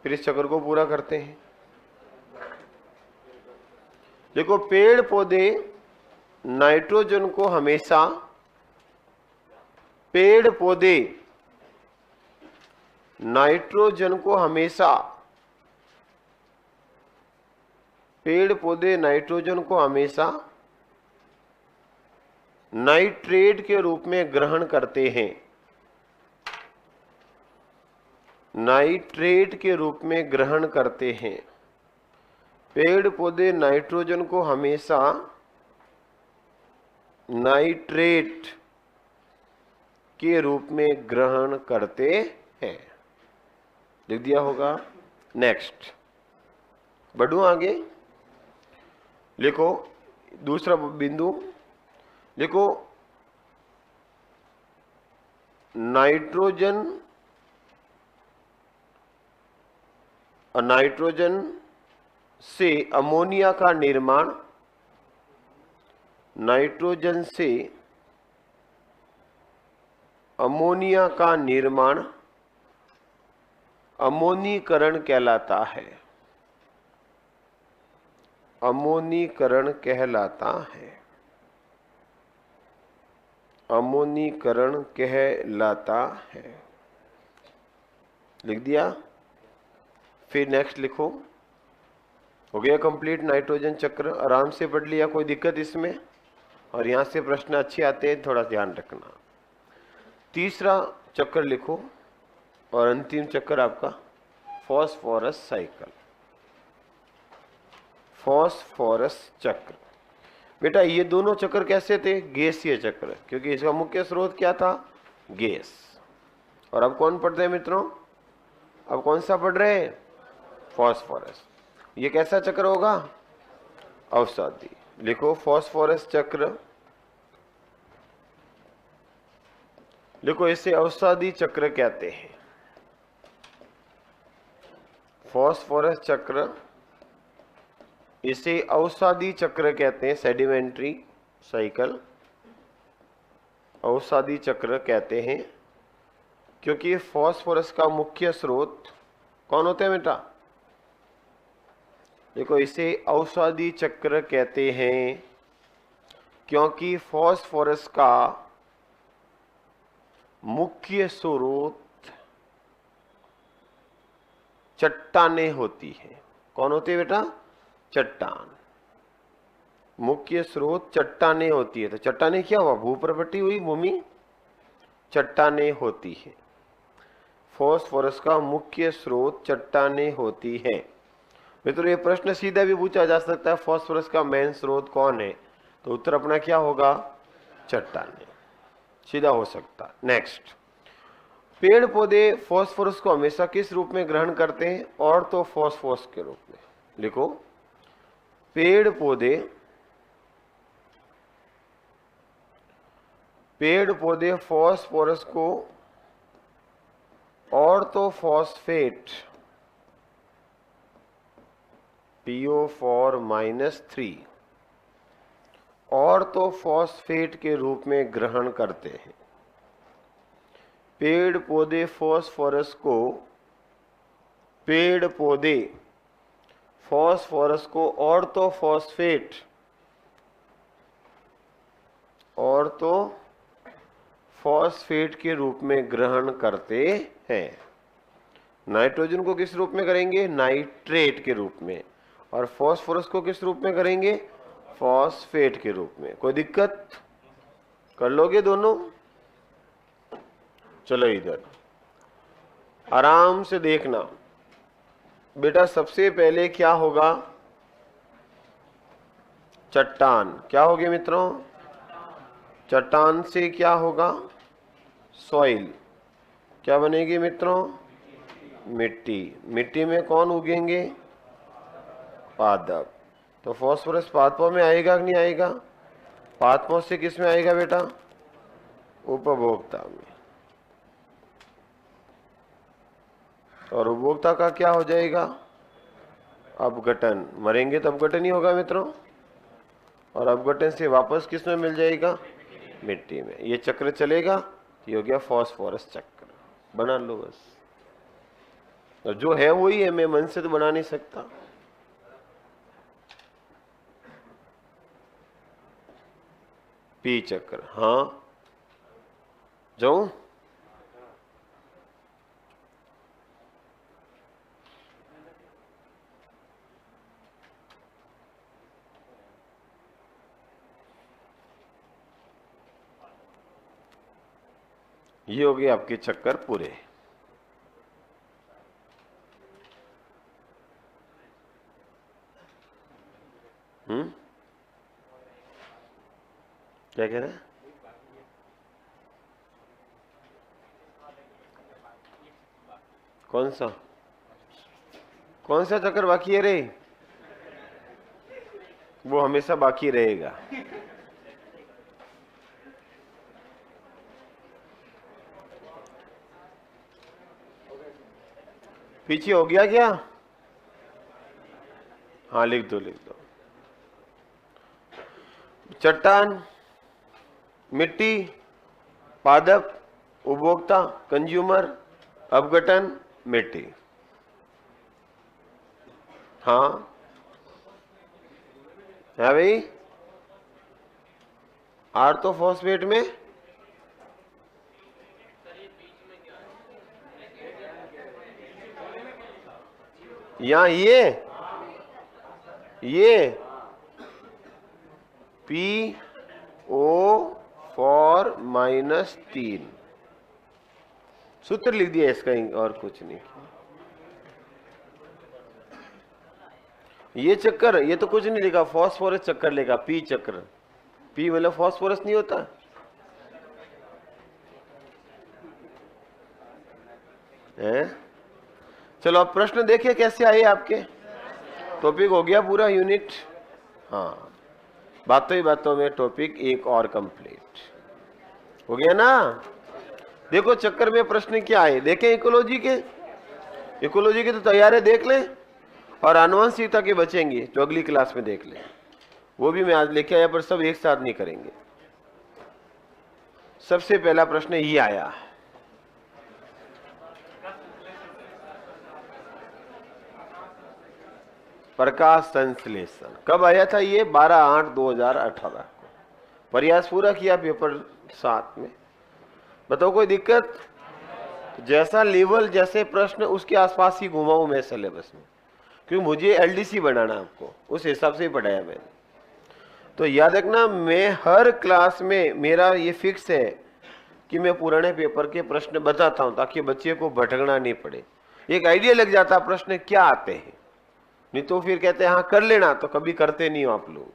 फिर इस चक्र को पूरा करते हैं। देखो, पेड़ पौधे नाइट्रोजन को हमेशा, पेड़ पौधे नाइट्रोजन को हमेशा, पेड़ पौधे नाइट्रोजन को हमेशा नाइट्रेट के रूप में ग्रहण करते हैं, नाइट्रेट के रूप में ग्रहण करते हैं। पेड़ पौधे नाइट्रोजन को हमेशा नाइट्रेट के रूप में ग्रहण करते हैं। लिख दिया होगा। नेक्स्ट बढ़ू आगे, लिखो दूसरा बिंदु, लिखो नाइट्रोजन से अमोनिया का निर्माण, नाइट्रोजन से अमोनिया का निर्माण अमोनीकरण कहलाता है, अमोनीकरण कहलाता है, अमोनीकरण कहलाता है। लिख दिया। फिर नेक्स्ट लिखो, हो गया कंप्लीट नाइट्रोजन चक्र, आराम से पढ़ लिया, कोई दिक्कत इसमें? और यहां से प्रश्न अच्छे आते हैं, थोड़ा ध्यान रखना। तीसरा चक्र लिखो और अंतिम चक्र आपका फॉस्फोरस साइकिल, फॉस्फोरस चक्र। बेटा ये दोनों चक्र कैसे थे? गैसीय चक्र, क्योंकि इसका मुख्य स्रोत क्या था? गैस। और अब कौन पढ़ रहे हैं मित्रों? अब कौन सा पढ़ रहे हैं? फॉस्फोरस। ये कैसा चक्र होगा? अवसादी। लिखो फॉस्फोरस चक्र, लिखो इसे अवसादी चक्र कहते हैं। फॉस्फोरस चक्र, इसे अवसादी चक्र कहते हैं, सेडिमेंट्री साइकिल, अवसादी चक्र कहते हैं, क्योंकि फॉस्फोरस का मुख्य स्रोत कौन होते हैं बेटा? देखो इसे अवसादी चक्र कहते हैं क्योंकि फॉस्फोरस का मुख्य स्रोत चट्टानें होती है। कौन होती है बेटा? चट्टान। मुख्य स्रोत चट्टानें होती है। तो चट्टानें क्या हुआ? भू पर बटी हुई भूमि चट्टानें होती है। फॉस्फोरस का मुख्य स्रोत चट्टानें होती है। मित्रों ये प्रश्न सीधा भी पूछा जा सकता है, फॉस्फोरस का मेन स्रोत कौन है? तो उत्तर अपना क्या होगा? चट्टानें। सीधा हो सकता। नेक्स्ट, पेड़ पौधे फॉस्फोरस को हमेशा किस रूप में ग्रहण करते हैं? और तो फॉस्फोरस के रूप में। लिखो पेड़ पौधे फॉस्फोरस को ऑर्थोफॉस्फेट PO4-3 ऑर्थोफॉस्फेट के रूप में ग्रहण करते हैं। पेड़ पौधे फॉस्फोरस को ऑर्थोफॉस्फेट के रूप में ग्रहण करते हैं। नाइट्रोजन को किस रूप में करेंगे? नाइट्रेट के रूप में। और फॉस्फोरस को किस रूप में करेंगे? फॉस्फेट के रूप में। कोई दिक्कत? कर लोगे दोनों? चलो इधर आराम से देखना बेटा। सबसे पहले क्या होगा? चट्टान। क्या होगी मित्रों? चट्टान से क्या होगा? सॉइल। क्या बनेगी मित्रों? मिट्टी। मिट्टी में कौन उगेंगे? पादप। तो फॉस्फोरस पादपों में आएगा कि नहीं आएगा? पादपों से किस में आएगा बेटा? उपभोक्ता में। और उपभोक्ता का क्या हो जाएगा? अपघटन, मरेंगे तो अपघटन ही होगा मित्रों, और अपघटन से वापस किस में मिल जाएगा? मिट्टी में। ये चक्र चलेगा, ये हो गया फास्फोरस चक्र, बना लो बस। और जो है वही है, मैं मन से तो बना नहीं सकता। पी चक्र, हाँ जाऊं? ये हो गए आपके चक्कर पूरे। क्या कह रहे हैं? कौन सा चक्कर बाकी है रे? वो हमेशा बाकी रहेगा। पीछे हो गया क्या? हाँ लिख दो लिख दो। चट्टान, मिट्टी, पादप, उपभोक्ता, कंज्यूमर, अपघटन, मिट्टी। हाँ है भाई। आर्थोफॉस्फेट में यहां ये PO4-3 सूत्र लिख दिया इसका, और कुछ नहीं। ये चक्कर, ये तो कुछ नहीं लिखा, फास्फोरस चक्कर लिखा, पी चक्र। पी मतलब फास्फोरस नहीं होता? है? चलो अब प्रश्न देखिए कैसे आए आपके। टॉपिक हो गया पूरा यूनिट। हाँ, बातों ही बातों में टॉपिक एक और कंप्लीट हो गया ना। देखो चक्कर में प्रश्न क्या आए, देखें इकोलॉजी के तो तैयार है, देख लें। और आनुवंशिकता के बचेंगे जो अगली क्लास में देख लें, वो भी मैं आज लेके आया, पर सब एक साथ नहीं करेंगे। सबसे पहला प्रश्न ये आया, प्रकाश संश्लेषण कब आया था? ये 12/8/2018 को। प्रयास पूरा किया पेपर 7 में। बताओ कोई दिक्कत? जैसा लेवल, जैसे प्रश्न, उसके आसपास ही घुमाऊं मैं सिलेबस में, क्योंकि मुझे एलडीसी बनाना आपको, उस हिसाब से ही पढ़ाया मैंने। तो याद रखना, मैं हर क्लास में मेरा ये फिक्स है कि मैं पुराने पेपर के प्रश्न बताता हूं, ताकि बच्चे को भटकना नहीं पड़े, एक आइडिया लग जाता प्रश्न क्या आते हैं। नहीं तो फिर कहते हैं हाँ कर लेना, तो कभी करते नहीं हो आप लोग।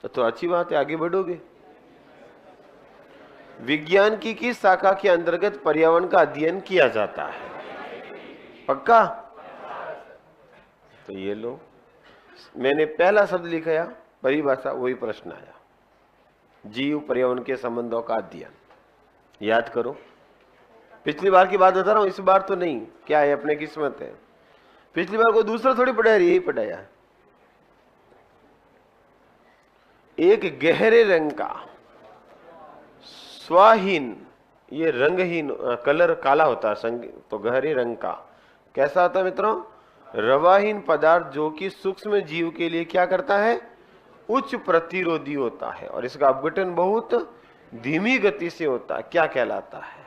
तो अच्छी बात है, आगे बढ़ोगे। विज्ञान की किस शाखा के अंतर्गत पर्यावरण का अध्ययन किया जाता है? पक्का? तो ये लो, मैंने पहला शब्द लिखा, परिभाषा, वही प्रश्न आया, जीव पर्यावरण के संबंधों का अध्ययन। याद करो, पिछली बार की बात बता रहा हूं, इस बार तो नहीं। क्या है, अपने किस्मत है। पिछली बार को दूसरा थोड़ी पढ़ाया, यही पढ़ाया। एक गहरे रंग का स्वाहीन, ये रंगहीन, कलर काला होता है, तो गहरे रंग का कैसा होता है मित्रों? रवाहीन पदार्थ, जो कि सूक्ष्म जीव के लिए क्या करता है? उच्च प्रतिरोधी होता है, और इसका अपघटन बहुत धीमी गति से होता है। क्या कहलाता है?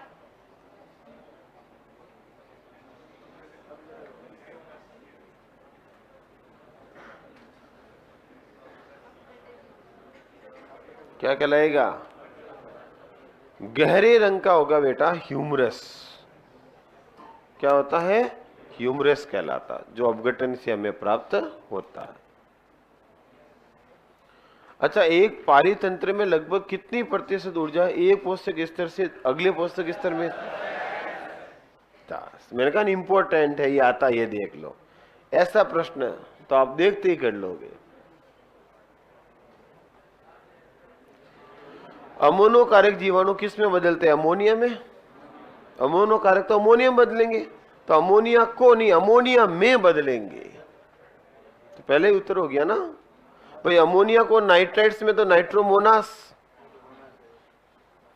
क्या कहलाएगा? गहरे रंग का होगा बेटा ह्यूमरस। क्या होता है? ह्यूमरस कहलाता, जो अपघटन से हमें प्राप्त होता है। अच्छा, एक पारितंत्र में लगभग कितनी प्रतिशत ऊर्जा एक पोषक स्तर से अगले पोषक स्तर में? मैंने कहा इंपॉर्टेंट है, ये आता, ये देख लो। ऐसा प्रश्न तो आप देखते ही कर लोगे। अमोनो कारक जीवाणु किस में बदलते हैं? अमोनिया में। अमोनो कारक तो अमोनिया में बदलेंगे, तो अमोनिया को नहीं, अमोनिया में बदलेंगे। तो पहले ही उत्तर हो गया ना भाई, अमोनिया को नाइट्राइट्स में तो नाइट्रोमोनास,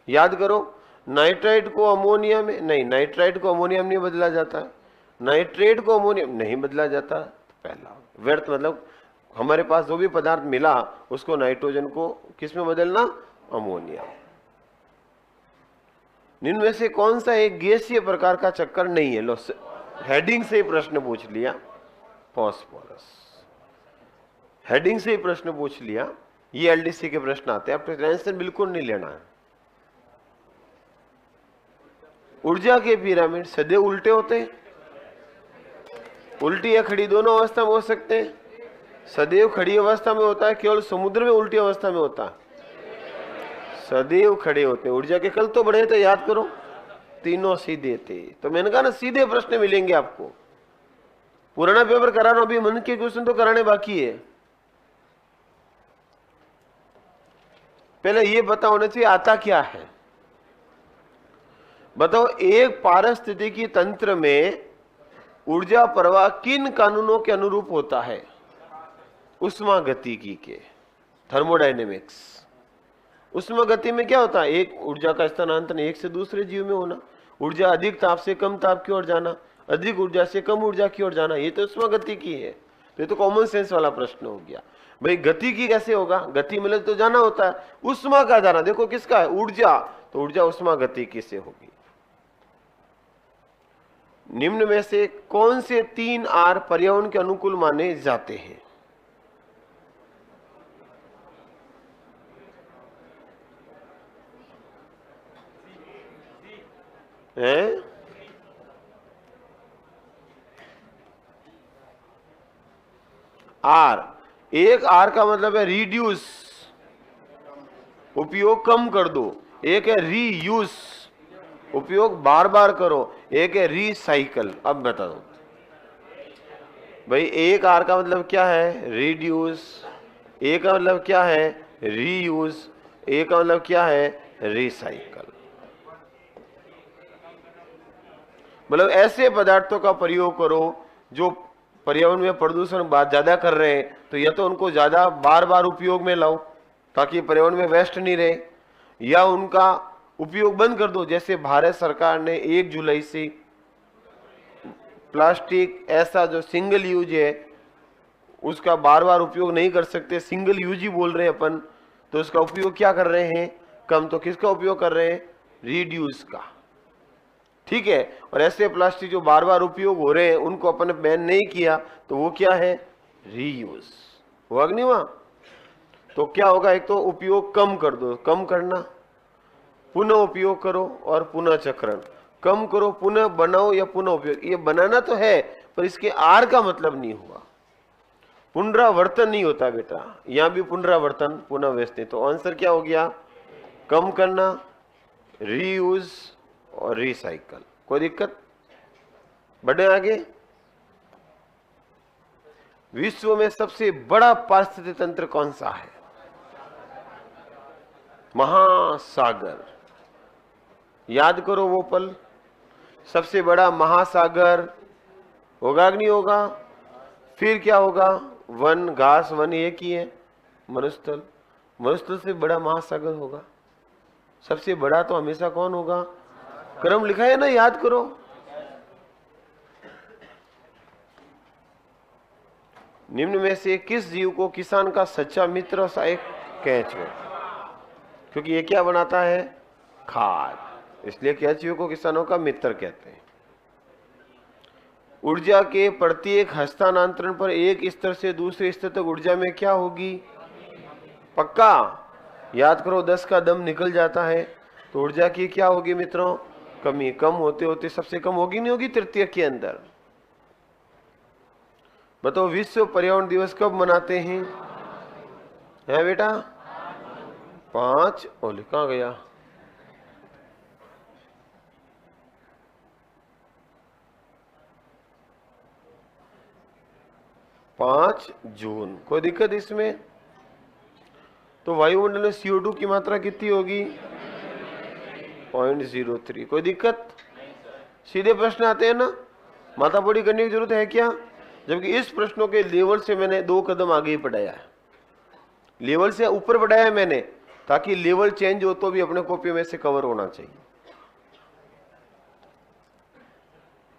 याद करो, नाइट्राइट को अमोनिया में नहीं, नाइट्राइट को अमोनिया में नहीं बदला जाता है, नाइट्रेट को अमोनिया में नहीं बदला जाता। पहला व्यर्थ मतलब हमारे पास जो भी पदार्थ मिला उसको नाइट्रोजन को किस में बदलना, अमोनिया। निम्न में से कौन सा एक गैसीय प्रकार का चक्कर नहीं है? लो हेडिंग से ही प्रश्न पूछ लिया, फॉस्फोरस, हेडिंग से ही प्रश्न पूछ लिया। ये एलडीसी के प्रश्न आते हैं, आपको टेंशन बिल्कुल नहीं लेना है। ऊर्जा के पिरामिड सदैव उल्टे होते हैं, उल्टी या खड़ी दोनों अवस्था में हो सकते हैं। सदैव खड़ी अवस्था में होता है, केवल समुद्र में उल्टी अवस्था में होता है। सदैव खड़े होते हैं। ऊर्जा के कल तो बढ़े थे, याद करो, तीनों सीधे थे। तो मैंने कहा ना सीधे प्रश्न मिलेंगे आपको। पुराना पेपर कराना, अभी मन के क्वेश्चन तो कराने बाकी है। पहले ये पता होना चाहिए आता क्या है। बताओ, एक पारिस्थितिकी तंत्र में ऊर्जा प्रवाह किन कानूनों के अनुरूप होता है? उष्मागतिकी के, थर्मोडायनेमिक्स। उष्मागति में क्या होता है? एक ऊर्जा का स्थानांतरण एक से दूसरे जीव में होना, ऊर्जा अधिक ताप से कम ताप की ओर जाना, अधिक ऊर्जा से कम ऊर्जा की ओर जाना, ये तो उष्मागतिकी है। तो ये तो कॉमन सेंस वाला प्रश्न हो गया। भाई गति की कैसे होगा? गति मतलब तो जाना होता है, उष्मा का जाना देखो किसका है? ऊर्जा। तो ऊर्जा उष्मागतिकी से होगी। निम्न में से कौन से 3 आर पर्यावरण के अनुकूल माने जाते हैं? आर, एक आर का मतलब है रिड्यूस, उपयोग कम कर दो। एक है रीयूज, उपयोग बार बार करो। एक है रिसाइकल। अब बता दो भाई, एक आर का मतलब क्या है? रिड्यूस। एक का मतलब क्या है? रीयूज। एक का मतलब क्या है? रिसाइकल। मतलब ऐसे पदार्थों का प्रयोग करो जो पर्यावरण में प्रदूषण ज्यादा कर रहे हैं, तो या तो उनको ज्यादा बार बार उपयोग में लाओ ताकि पर्यावरण में वेस्ट नहीं रहे, या उनका उपयोग बंद कर दो। जैसे भारत सरकार ने 1 जुलाई से प्लास्टिक ऐसा जो सिंगल यूज है उसका बार बार उपयोग नहीं कर सकते, सिंगल यूज ही बोल रहे हैं अपन, तो उसका उपयोग क्या कर रहे हैं? कम। तो किसका उपयोग कर रहे हैं? रिड्यूस का। ठीक है। और ऐसे प्लास्टिक जो बार बार उपयोग हो रहे हैं उनको अपन ने बैन नहीं किया, तो वो क्या है? रीयूज। हुआ कि नहीं हुआ? तो क्या होगा? एक तो उपयोग कम कर दो, कम करना, पुनः उपयोग करो और पुनः चक्रण। कम करो, पुनः बनाओ या पुनः उपयोग। ये बनाना तो है पर इसके आर का मतलब नहीं हुआ, पुनरावर्तन नहीं होता बेटा। यहां भी पुनरावर्तन, पुनः व्यवस्थित। तो आंसर क्या हो गया? कम करना, रीयूज और रिसाइकल। कोई दिक्कत? बढ़े आगे। विश्व में सबसे बड़ा पारिस्थितिक तंत्र कौन सा है? महासागर। याद करो वो पल। सबसे बड़ा महासागर होगा कि नहीं होगा? फिर क्या होगा? वन, घास, वन एक ही है। मरुस्थल, मरुस्थल से बड़ा महासागर होगा। सबसे बड़ा तो हमेशा कौन होगा? क्रम लिखा है ना, याद करो। निम्न में से किस जीव को किसान का सच्चा मित्र और सहायक केंचुआ? क्योंकि ये क्या बनाता है? खाद। इसलिए केंचुए को किसानों का मित्र कहते हैं। ऊर्जा के प्रत्येक हस्तांतरण पर एक स्तर से दूसरे स्तर तक ऊर्जा में क्या होगी? पक्का याद करो, 10 का दम निकल जाता है तो ऊर्जा की क्या होगी मित्रों? कमी। कम होते होते सबसे कम होगी नहीं होगी? तृतीय के अंदर। बताओ, विश्व पर्यावरण दिवस कब मनाते हैं? है बेटा 5। और कहाँ गया? 5 जून। कोई दिक्कत इसमें? तो वायुमंडल में CO2 की मात्रा कितनी होगी? 0.03। कोई दिक्कत? सीधे प्रश्न आते हैं ना। माथापड़ी करने की जरूरत है क्या? जबकि इस प्रश्नों के लेवल से मैंने 2 कदम आगे ही पढ़ाया है, लेवल से ऊपर बढ़ाया है मैंने, ताकि लेवल चेंज हो तो भी अपने कॉपी में से कवर होना चाहिए।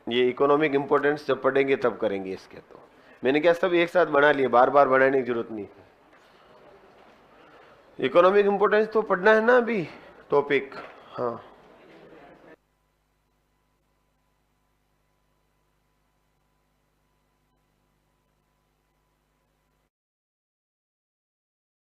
ये इकोनॉमिक इंपोर्टेंस जब पढ़ेंगे तब करेंगे इसके। तो मैंने क्या सब एक साथ बना लिए, बार बार बनाने की जरूरत नहीं। इकोनॉमिक इंपोर्टेंस तो पढ़ना है ना अभी टॉपिक। हाँ